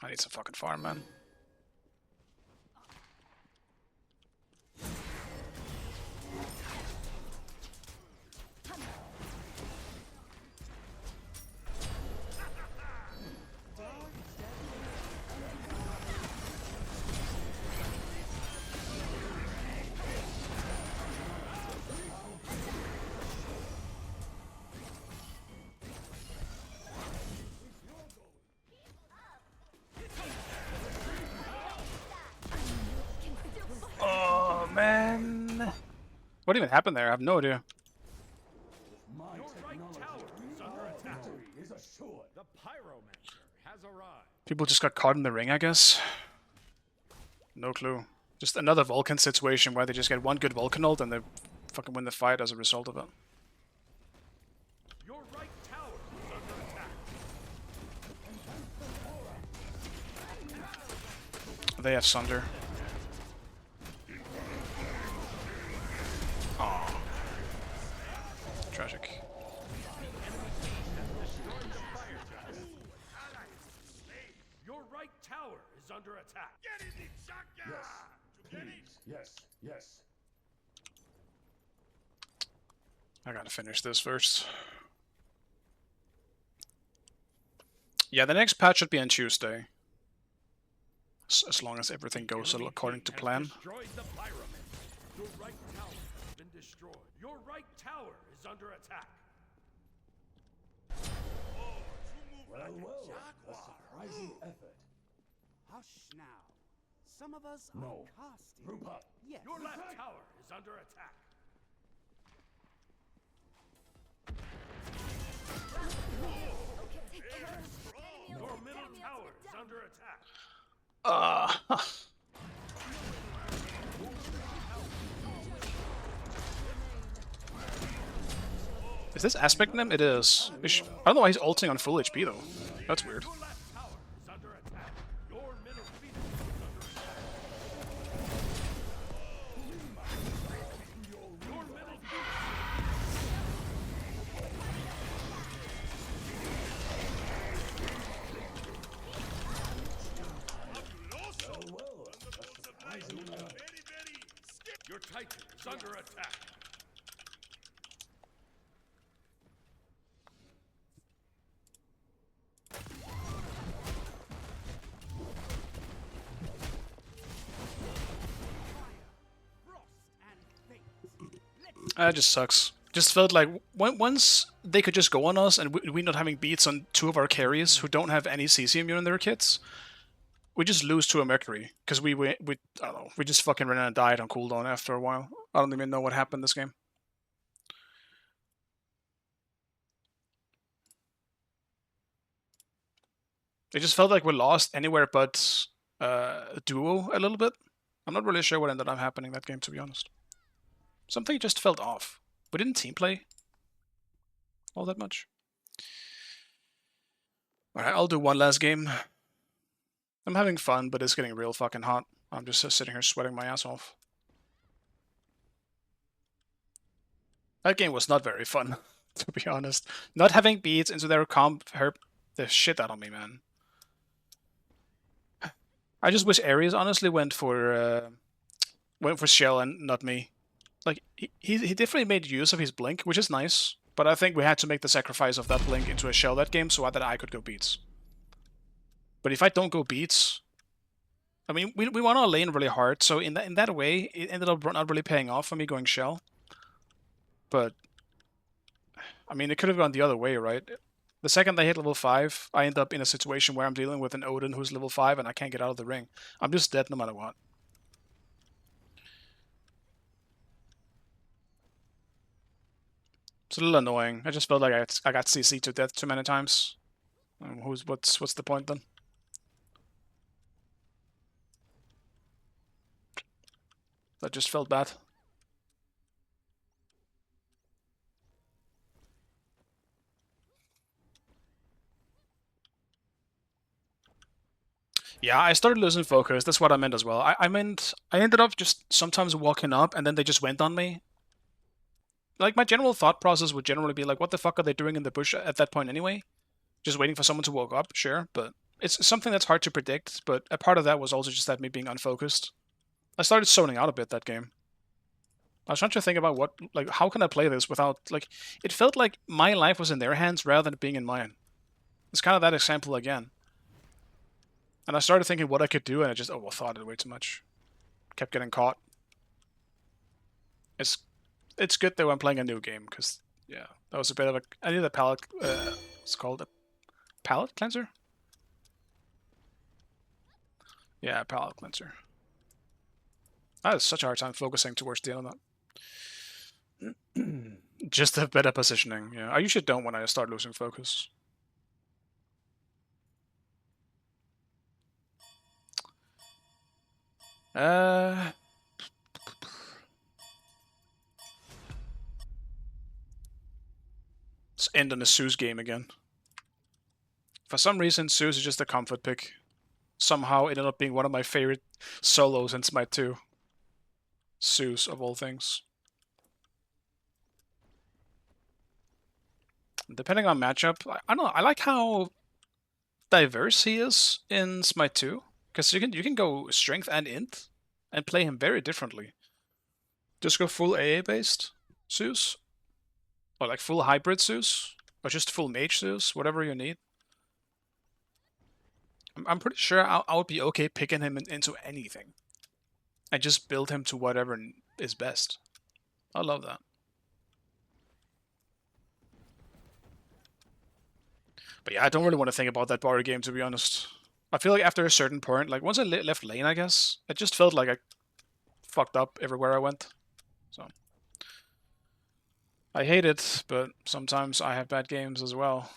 I need some fucking farm, man. Oh, man. What even happened there? I have no idea.
My right tower is under attack. Is assured. The pyromancer has arrived.
People just got caught in the ring, I guess. No clue. Just another Vulcan situation where they just get one good Vulcan ult and they fucking win the fight as a result of it.
Your right tower is under attack.
They have Sunder. Oh, tragic.
Your right tower is under attack.
Get it, Chaka! You get it?
Yes, yes.
I gotta finish this first. Yeah, the next patch should be on Tuesday. As long as everything goes according to plan.
Destroyed the pyramid. Your right tower has been destroyed. Your right tower is under attack.
Oh, you move like a jaguar.
Surprising effort. Hush now. Some of us are casting.
Group up.
Yes.
Your left tower is under attack. Your middle tower is under attack.
Is this aspecting him? It is. I don't know why he's ulting on full HP though. That's weird.
Your left tower is under attack. Your middle phoenix is under attack. Your middle Your Titan is under attack.
That just sucks. Just felt like once they could just go on us and we not having beats on two of our carries who don't have any CC immune in their kits, we just lose to a Mercury because we I don't know, we just fucking ran out and died on cooldown after a while. I don't even know what happened this game. It just felt like we lost anywhere but duo a little bit. I'm not really sure what ended up happening that game, to be honest. Something just felt off. We didn't team play all that much. Alright, I'll do one last game. I'm having fun, but it's getting real fucking hot. I'm just sitting here sweating my ass off. That game was not very fun, to be honest. Not having beats into their comp hurt the shit out of me, man. I just wish Ares honestly went for Shell and not me. Like he definitely made use of his blink, which is nice. But I think we had to make the sacrifice of that blink into a Shell that game so that I could go beats. But if I don't go beats, I mean we won our lane really hard. So in that way, it ended up not really paying off for me going Shell. But I mean, it could have gone the other way, right? The second I hit level 5, I end up in a situation where I'm dealing with an Odin who's level 5 and I can't get out of the ring. I'm just dead no matter what. It's a little annoying. I just felt like I got CC to death too many times. What's the point then? That just felt bad. Yeah, I started losing focus. That's what I meant as well. I ended up just sometimes walking up and then they just went on me. Like, my general thought process would generally be like, what the fuck are they doing in the bush at that point anyway? Just waiting for someone to walk up, sure, but it's something that's hard to predict, but a part of that was also just that me being unfocused. I started zoning out a bit that game. I was trying to think about how can I play this without, it felt like my life was in their hands rather than being in mine. It's kind of that example again. And I started thinking what I could do, and I just thought it way too much. Kept getting caught. It's good though I'm playing a new game, because, yeah, that was a bit of a... I need a palette... it's called a palette cleanser? Yeah, palette cleanser. I had such a hard time focusing towards the end of that. Just a better positioning, yeah. I usually don't when I start losing focus. Let's end on a Zeus game again. For some reason, Zeus is just a comfort pick. Somehow it ended up being one of my favorite solos in Smite 2. Zeus, of all things. Depending on matchup, I don't know, I like how diverse he is in Smite 2. Because you can go strength and int and play him very differently. Just go full AA based Zeus. Or like full hybrid Zeus. Or just full mage Zeus, whatever you need. I'm pretty sure I would be okay picking him into anything. And just build him to whatever is best. I love that. But yeah, I don't really want to think about that bar game, to be honest. I feel like after a certain point, like once I left lane, I guess, it just felt like I fucked up everywhere I went. So I hate it, but sometimes I have bad games as well.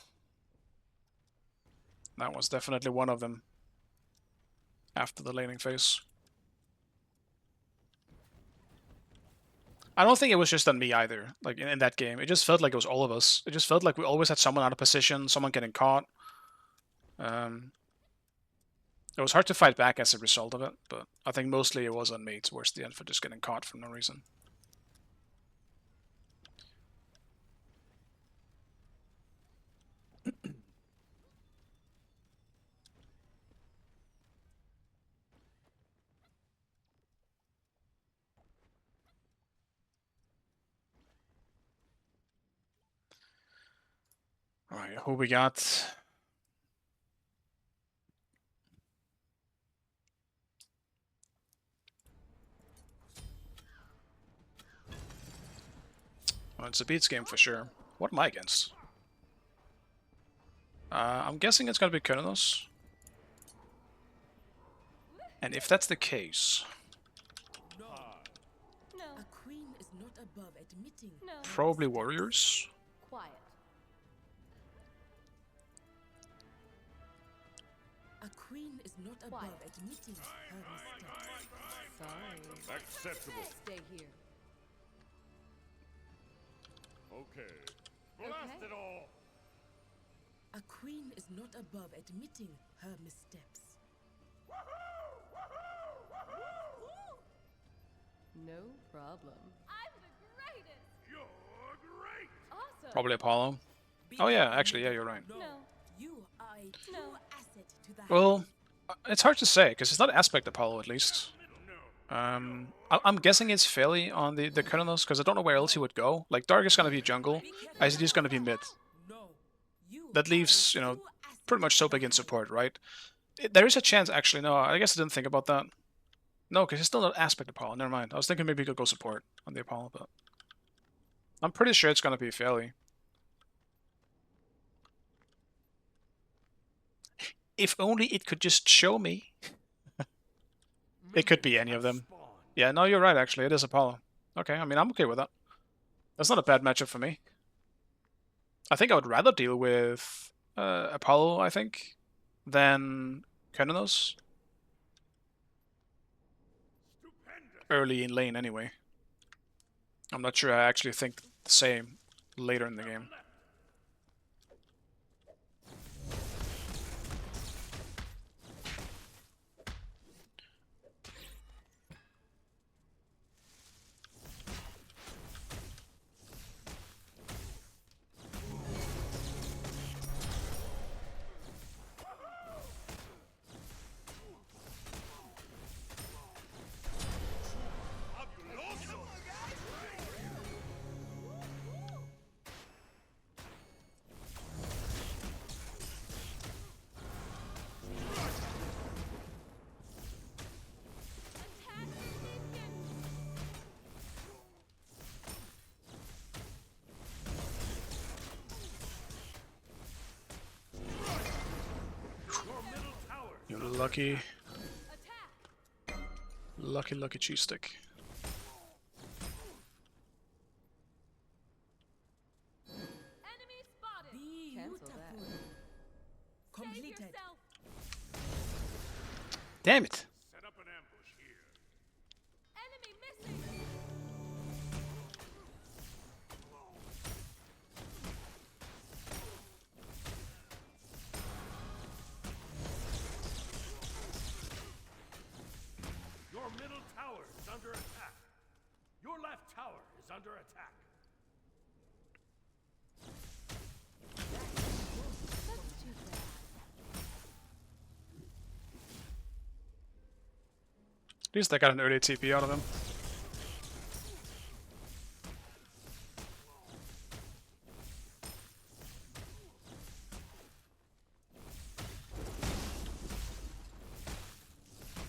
That was definitely one of them after the laning phase. I don't think it was just on me either, like in that game. It just felt like it was all of us. It just felt like we always had someone out of position, someone getting caught. It was hard to fight back as a result of it, but I think mostly it was on me towards the end for just getting caught for no reason. Alright, who we got? Well, it's a beats game for sure. What am I against? I'm guessing it's gonna be Kronos. And if that's the case...
No.
A queen is not above admitting.
No.
Probably warriors.
Quiet.
A queen is not above
Quiet.
admitting her mistakes. Sorry.
Acceptable.
Stay here.
Okay. Blast it all!
A queen is not above admitting her missteps. No problem.
I'm the greatest.
You're great!
Awesome.
Probably Apollo. Oh yeah, actually, yeah, you're right.
No.
No.
You are a true
No.
asset to the
Well, it's hard to say, because it's not Aspect Apollo at least. I'm guessing it's Fairly on the Kronos, because I don't know where else he would go. Like, Dark is gonna be jungle, ICD is gonna be mid.
No. You
That leaves, you know, pretty much so big in support, right? There is a chance, actually, no, I guess I didn't think about that. No, because it's still not Aspect Apollo, never mind. I was thinking maybe he could go support on the Apollo, but... I'm pretty sure it's gonna be Fairly. If only it could just show me. It could be any of them. Yeah, no, you're right, actually. It is Apollo. Okay, I mean, I'm okay with that. That's not a bad matchup for me. I think I would rather deal with Apollo, I think, than Kronos. Early in lane, anyway. I'm not sure I actually think the same later in the game. You're lucky. Lucky cheese stick.
Enemy spotted.
Beautiful.
Save
Completed.
yourself.
Damn it!
Set up an ambush here.
Enemy missing.
under attack. Your left tower is under attack.
That's too bad.
At least I got an early TP out of him.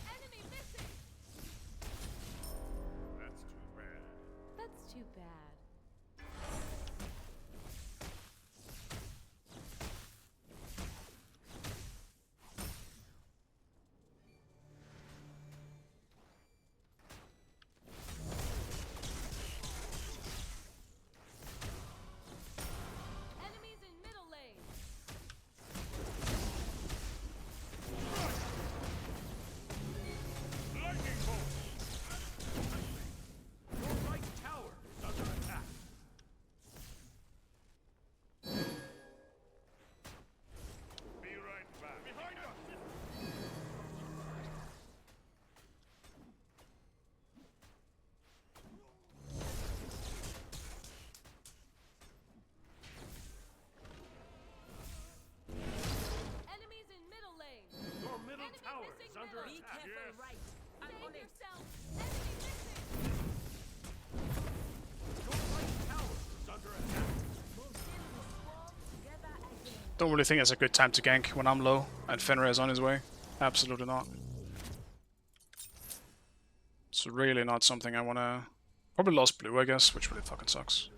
Enemy missing.
That's too bad.
That's too bad. Enemies in middle lane.
Lightning bolt. Your right tower is under attack. Be right back. Behind us.
Enemies in middle lane.
Your middle
Enemy
tower
missing
is under
middle.
Be
attack.
careful, right? I'm
Save
on it.
yourself. Enemy missing.
Your right tower is under attack.
Most enemies swarm together again.
Don't really think it's a good time to gank when I'm low and Fenrir is on his way. Absolutely not. It's really not something I wanna... Probably lost blue, I guess, which really fucking sucks.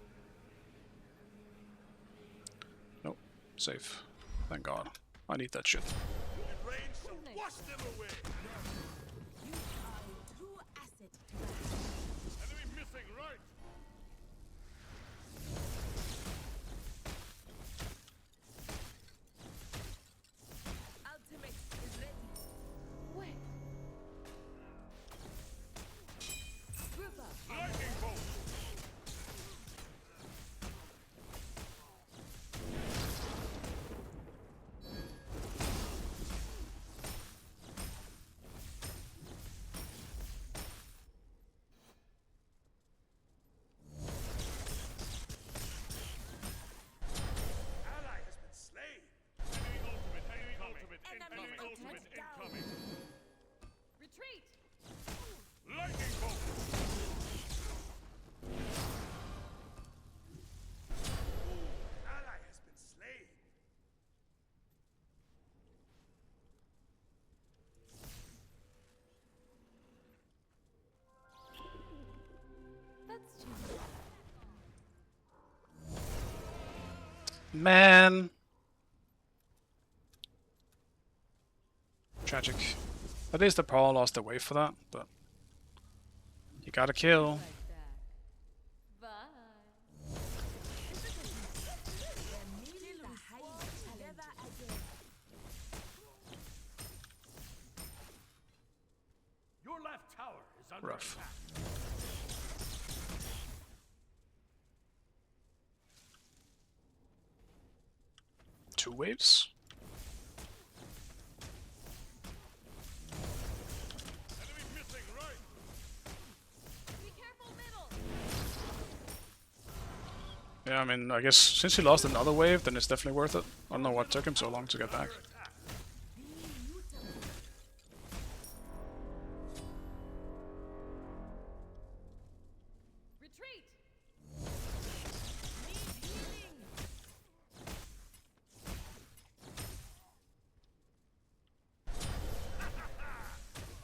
Nope. Safe. Thank God. I need that shit.
In range, so wash them away.
You are a true asset to us.
Enemy missing right.
Ultimate is ready.
Wait. Group up.
Lightning bolt.
Ally has been slain.
Enemy ultimate incoming.
Enemy ultimate down.
incoming.
Retreat.
Lightning bolt.
Ally has been slain.
That's too bad.
Man! Tragic. At least the Pearl lost the wave for that, but... You gotta kill.
Right back. Bye.
Till we swarm together again.
Your left tower is under
Rough.
attack.
Two waves?
Enemy missing right.
Be careful middle.
Yeah, I mean, I guess since he lost another wave, then it's definitely worth it. I don't know what took him so long to get back.
Attack.
Be mutable.
Retreat.
Need healing.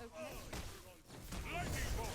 Okay.
Lightning bolt.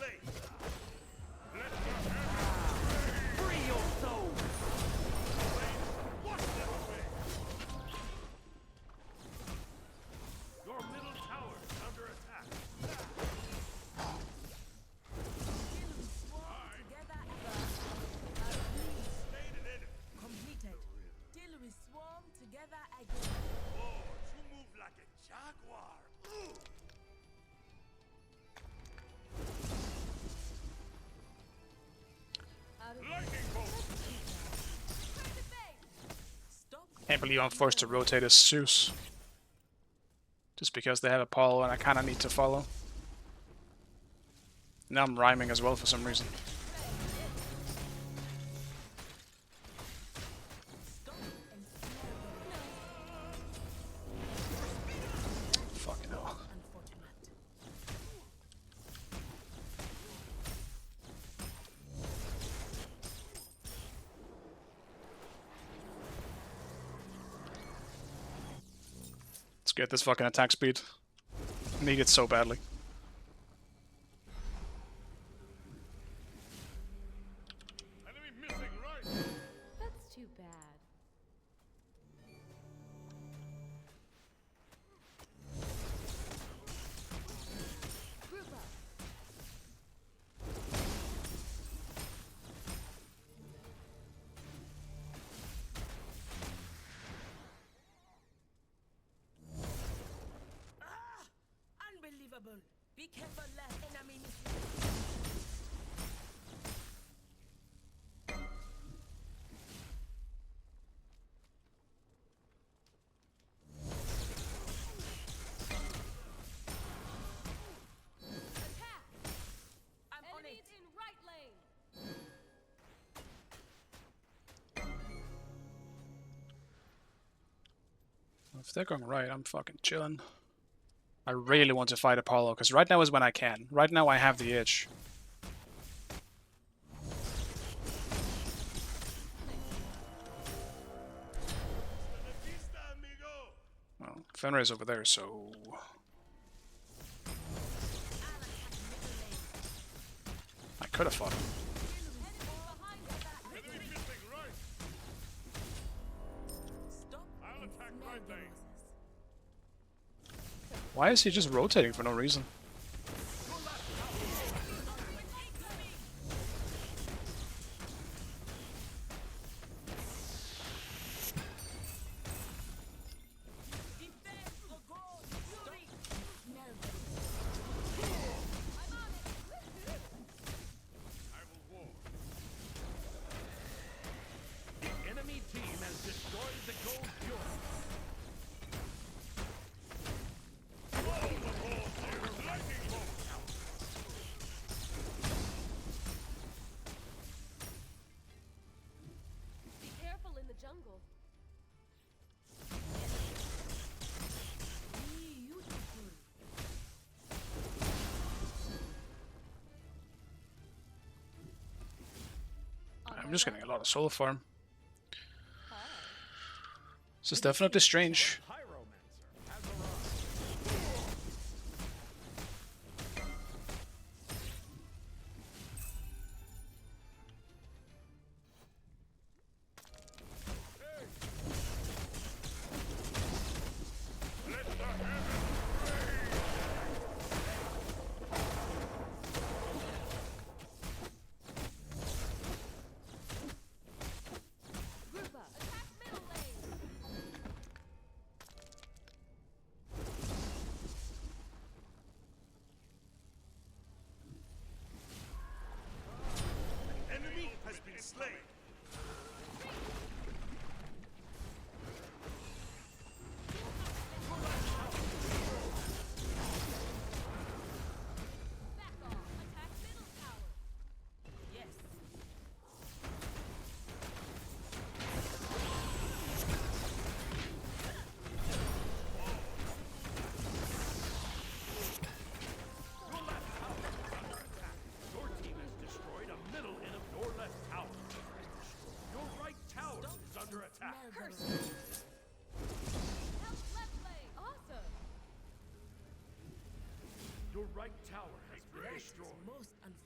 slain.
Free your soul!
Wash them away. Your middle tower is under attack.
Completed. Till we swarm together again.
Oh, you move like a jaguar. Ooh.
Lightning bolt.
Return to base.
Stop.
Can't believe I'm forced to rotate as Zeus. Just because they have Apollo and I kinda need to follow. Now I'm rhyming as well for some reason. Fucking hell.
Unfortunate.
Let's get this fucking attack speed. Need it so badly.
Enemy missing right.
That's too bad. Group up.
Unbelievable. Be careful, left enemy missing.
Attack.
I'm on
Enemies
it.
in right lane.
If they're going right, I'm fucking chilling. I really want to fight Apollo, because right now is when I can. Right now I have the itch.
Hasta la vista, amigo.
Well, Fenrir's over there, so... I could have fought him.
Enemy missing right.
Stop.
I'll
and
attack
snare
right
the
lane.
losses.
Why is he just rotating for no reason?
Defend the goal. Fury. Snare them.
I will war. The enemy team has destroyed the gold fury. Lightning bolt.
Be careful in the jungle.
Beautiful.
I'm just getting a lot of solo farm. This is definitely strange.
Pyromancer has arrived. Let the heavens
Group up. Attack middle lane.
Enemy has been slain.
Back off. Attack middle tower.
Yes.
Your team has destroyed a middle end of your left tower. Your right tower is under attack.
Snare the losses.
Help left lane. Awesome.
Your right tower has been
That is
destroyed.
most unfortunate.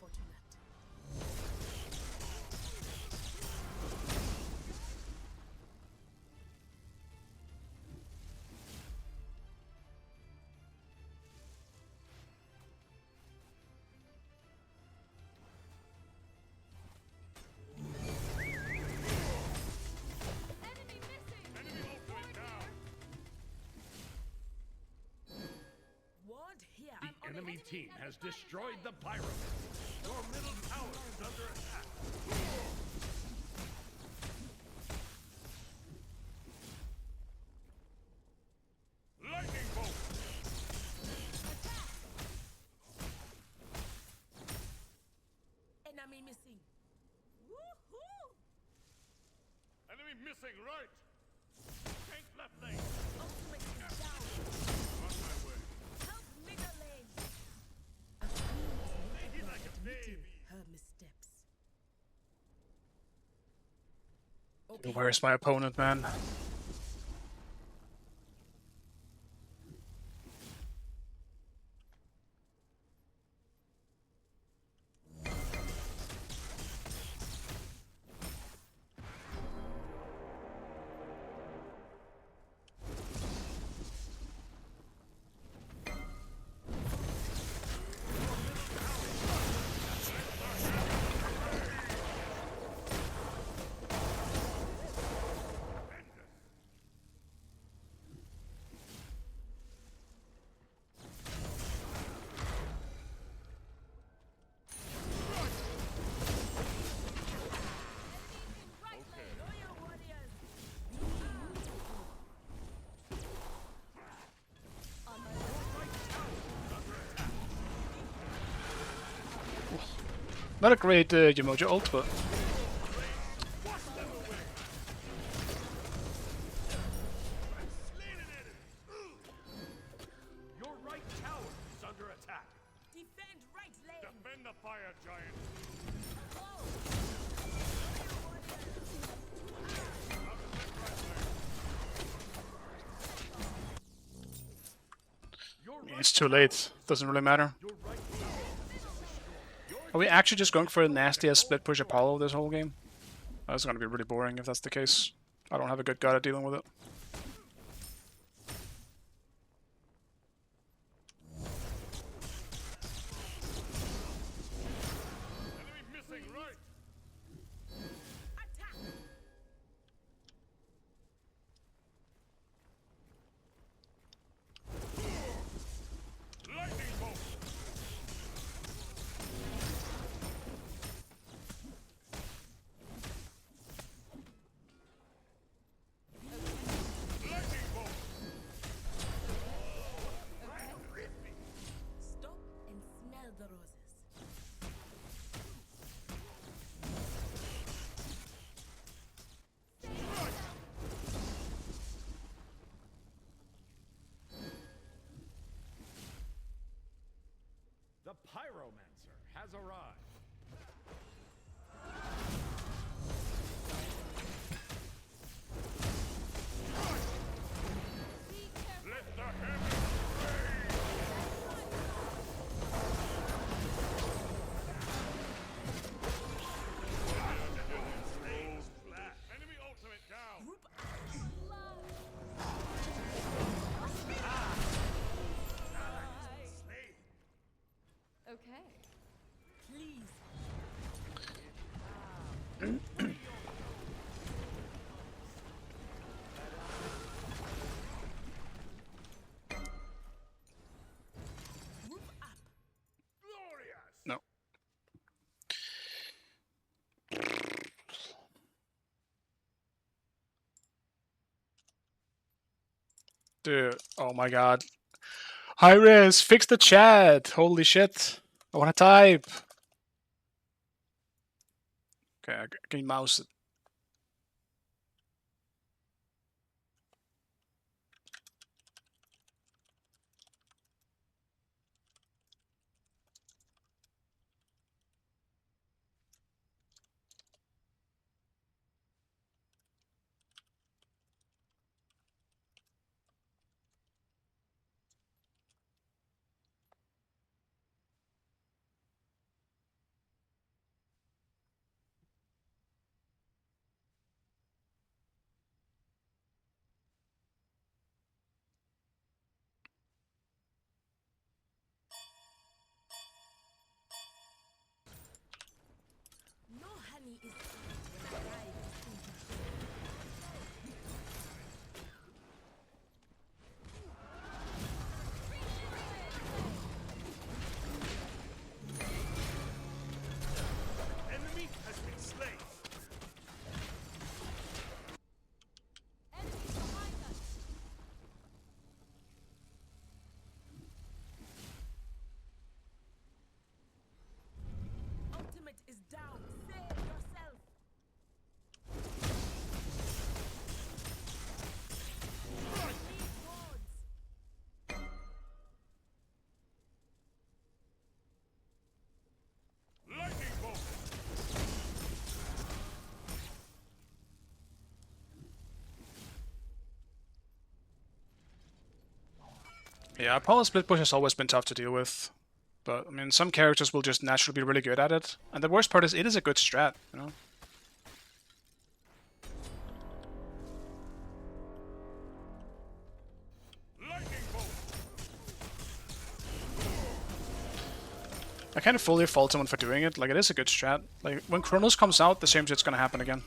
enemy team has destroyed the pyramid. Your middle tower is under attack. Lightning bolt.
Enemy missing. Woohoo!
Enemy missing right. Tank left lane.
Ultimate is down.
On my way.
Help middle lane. A queen is not
He's
above
like a
admitting
baby.
her missteps.
Dude, where's my opponent, man?
Loyal warriors.
Not a great Yamoja ult, but
Your right tower is under attack.
Defend right lane.
Defend the fire giant.
it's too late. Doesn't really matter. Are we actually just going for a nasty ass split push Apollo this whole game? That's gonna be really boring if that's the case. I don't have a good guy at dealing with it.
Enemy missing right.
Attack.
Lightning bolt. Lightning bolt.
Stop and smell the roses.
The pyromancer has arrived. Let the heavens rain. Enemy ultimate down.
Okay.
Please. Move up.
Glorious.
No. Dude, oh my god. Hi-Res, fix the chat! Holy shit. I wanna type. Okay, can you mouse it? Yeah, opponent split push has always been tough to deal with. But, I mean, some characters will just naturally be really good at it. And the worst part is, it is a good strat, you know?
Lightning bolt.
I can't fully fault someone for doing it. Like, it is a good strat. Like, when Chronos comes out, the same shit's gonna happen again.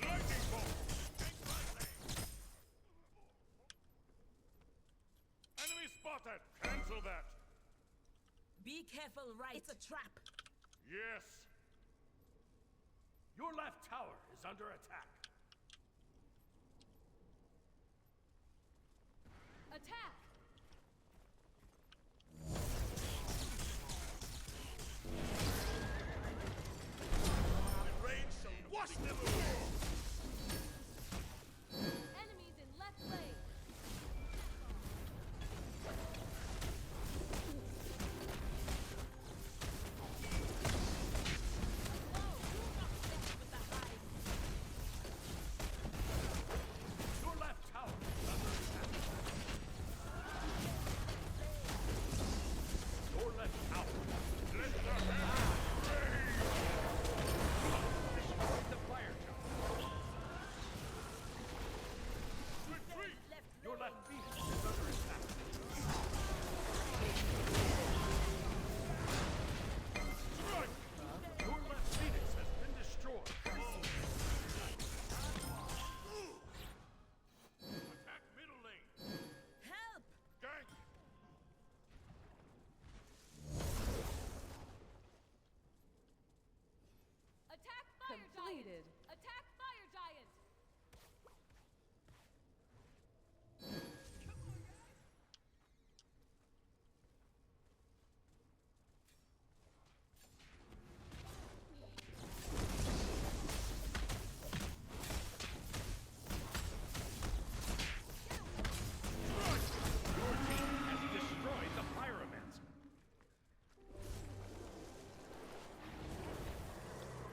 Enemy spotted. Cancel that.
Be careful, right? It's a trap.
Yes. Your left tower is under attack.
Attack!
The rain shall wash them away.
Enemies in left lane.
Your left tower is under attack. Your left tower. Let the hand destroy the fire tower. Retreat. Your left phoenix is under attack. Strike. Your left phoenix has been destroyed. Attack middle lane.
Help!
Gank.
Attack fire giant. Attack fire giant.
Your team has destroyed the pyromancer.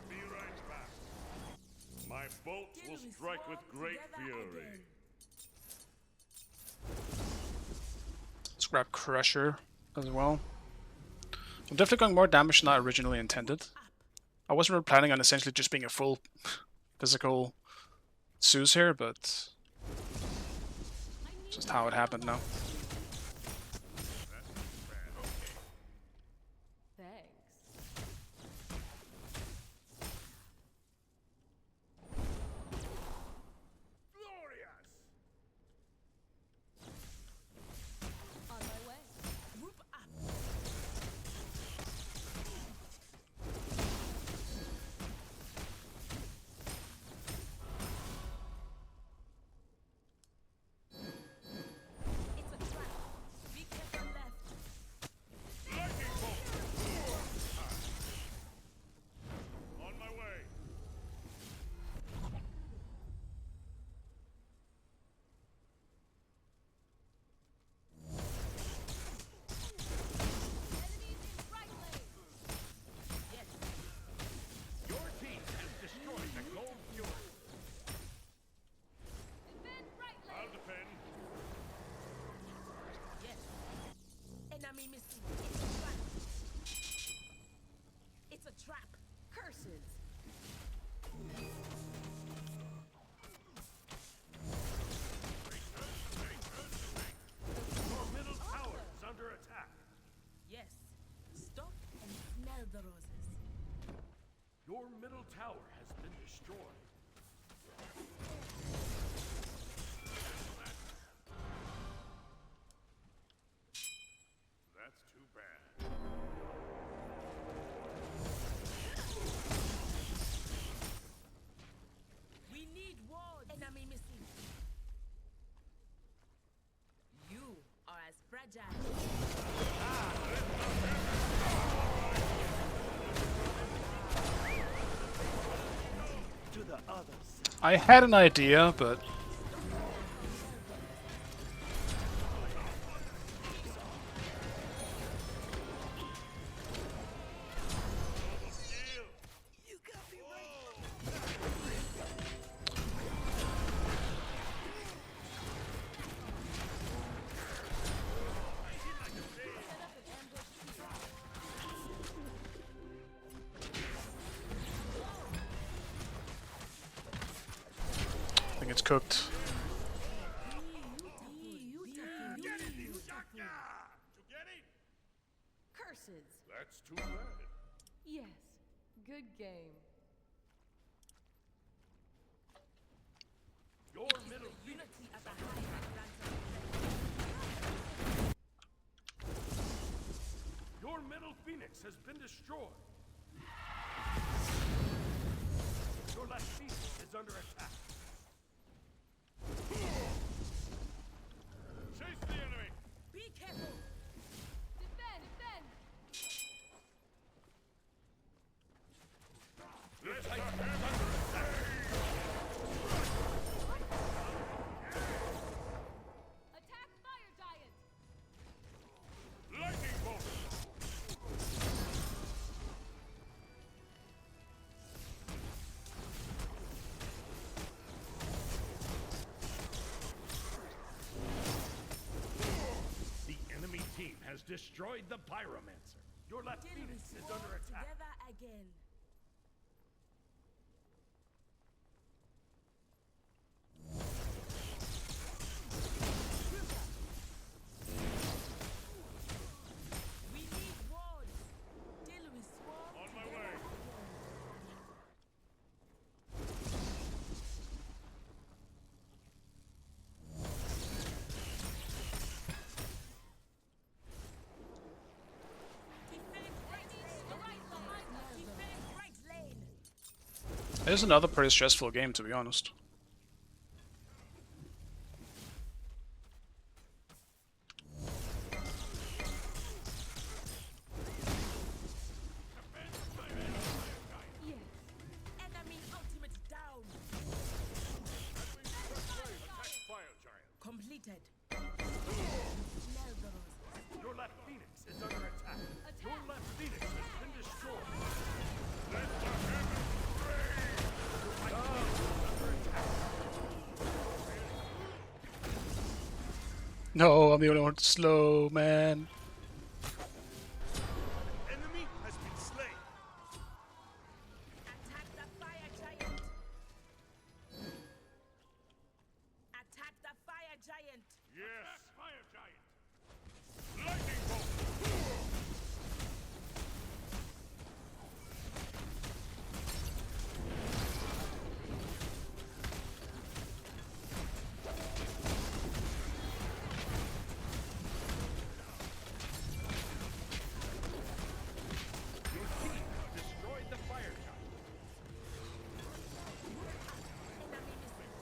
Be right back. My bolts will
Till we
strike with
swarm
great
together
fury.
again.
Let's grab Crusher as well. I'm definitely going more damage than I originally intended. I wasn't really planning on essentially just being a full physical Zeus here, but just how it happened now.
Thanks.
Glorious!
On my way.
Group up. It's a trap. Be careful left.
Lightning bolt! On my way.
Enemies in right lane.
Yes.
Your team has destroyed the gold fury.
Defend right
I'll
lane.
defend.
Yes. Enemy missing. It's a trap. It's a trap. Curses.
Your middle tower is under attack.
Yes. Stop and smell the roses.
Your middle tower has been destroyed. That's too bad.
We need wards. Enemy missing. You are as fragile.
To the other side.
I had an idea, but gets cooked.
Curses.
That's too bad.
Yes. Good game.
Your middle
Unity at the high Atlanta.
Your middle phoenix has been destroyed. Your left phoenix is under attack. Chase the enemy.
Be careful.
Defend, defend.
Your titan is under attack.
Attack fire giant.
Lightning bolt. The enemy team has destroyed the pyromancer. Your left
Till we
phoenix is
swarm
under attack.
together again. We need wards. Till we swarm
On my
together
way.
again. Defend right lane. Defend right lane.
It is another pretty stressful game, to be honest.
Yes.
Enemy ultimate down.
Attack fire giant.
Completed. Melgoros.
Your left phoenix is under attack. Your
Attack.
left phoenix has been destroyed. Let the heavens rain. Your right phoenix is under attack.
No, I'm the only one slow, man.
Enemy has been slain.
Attack the fire giant. Attack the fire giant.
Yes. Fire giant. Lightning bolt. Your team destroyed the fire giant.
Enemy missing.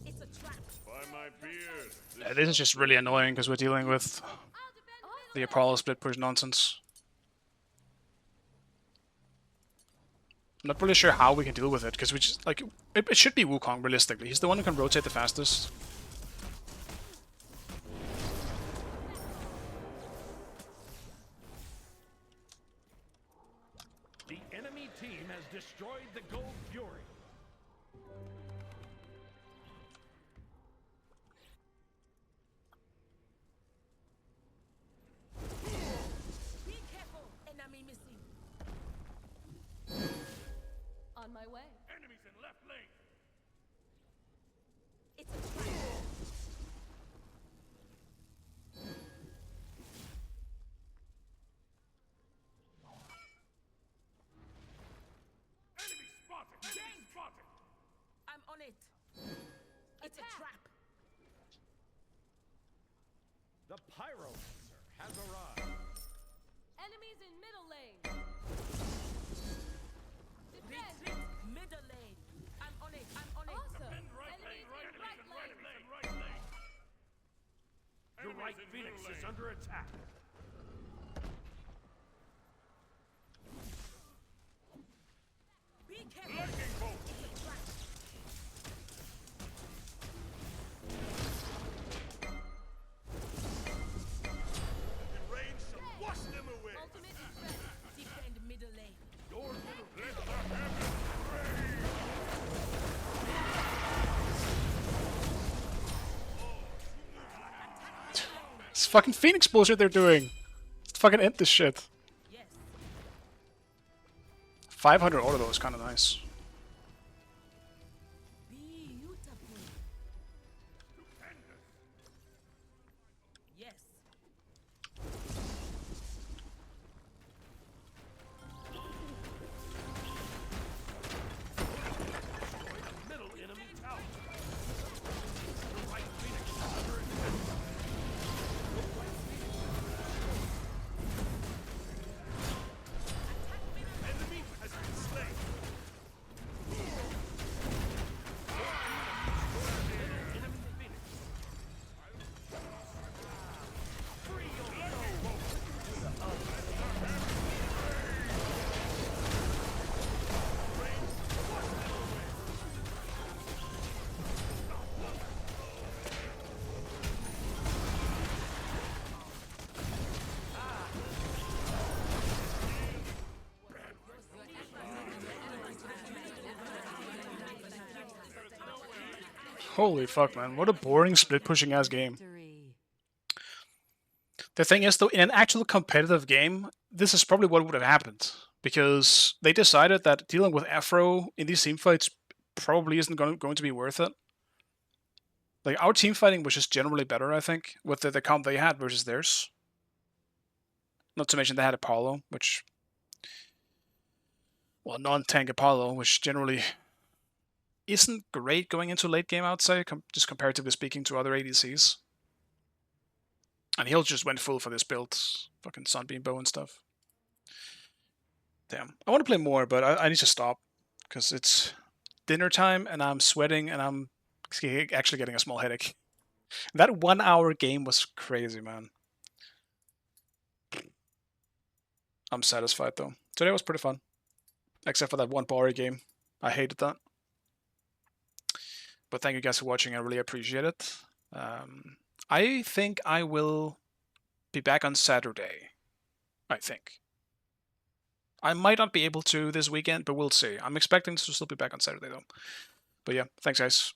It's a trap.
By my beard.
Yeah, this is just really annoying because we're dealing with
I'll defend
the
middle
Apollo split push nonsense. I'm not really sure how we can deal with it because we just like it should be Wukong realistically. He's the one who can rotate the fastest.
The enemy team has destroyed the Gold Fury.
Be careful. Enemy missing.
on my way.
Enemies in left lane.
It's a trap.
Enemy spotted. Enemy spotted.
I'm on it. It's a
Attack.
trap.
The pyromancer has arrived.
Enemies in middle lane. Defend.
Retreat. Middle lane. I'm on it. I'm on it.
Awesome.
Defend right
Enemies
lane.
in
Right
right
lane.
lane.
Right lane. Your right phoenix is under attack.
Be careful.
Lightning bolt.
It's a trap.
The rain shall wash them away.
Ultimate defense.
Defend middle lane.
Your middle. Let the heavens rain.
It's fucking Phoenix bullshit they're doing. Let's fucking end this shit.
Yes.
500 auto though is kind of nice. Holy fuck, man. What a boring split pushing ass game.
Victory.
The thing is, though, in an actual competitive game, this is probably what would have happened. Because they decided that dealing with Afro in these teamfights probably isn't going to be worth it. Like, our team fighting was just generally better, I think, with the comp they had versus theirs. Not to mention they had Apollo, which... Well, non-tank Apollo, which generally isn't great going into late game, I would say, just comparatively speaking to other ADCs. And he'll just went full for this build. Fucking Sunbeam Bow and stuff. Damn. I want to play more, but I need to stop. Because it's dinner time, and I'm sweating, and I'm actually getting a small headache. That 1 hour game was crazy, man. I'm satisfied, though. Today was pretty fun. Except for that one Bari game. I hated that. But thank you guys for watching. I really appreciate it. I think I will be back on Saturday. I think. I might not be able to this weekend, but we'll see. I'm expecting to still be back on Saturday, though. But yeah, thanks, guys.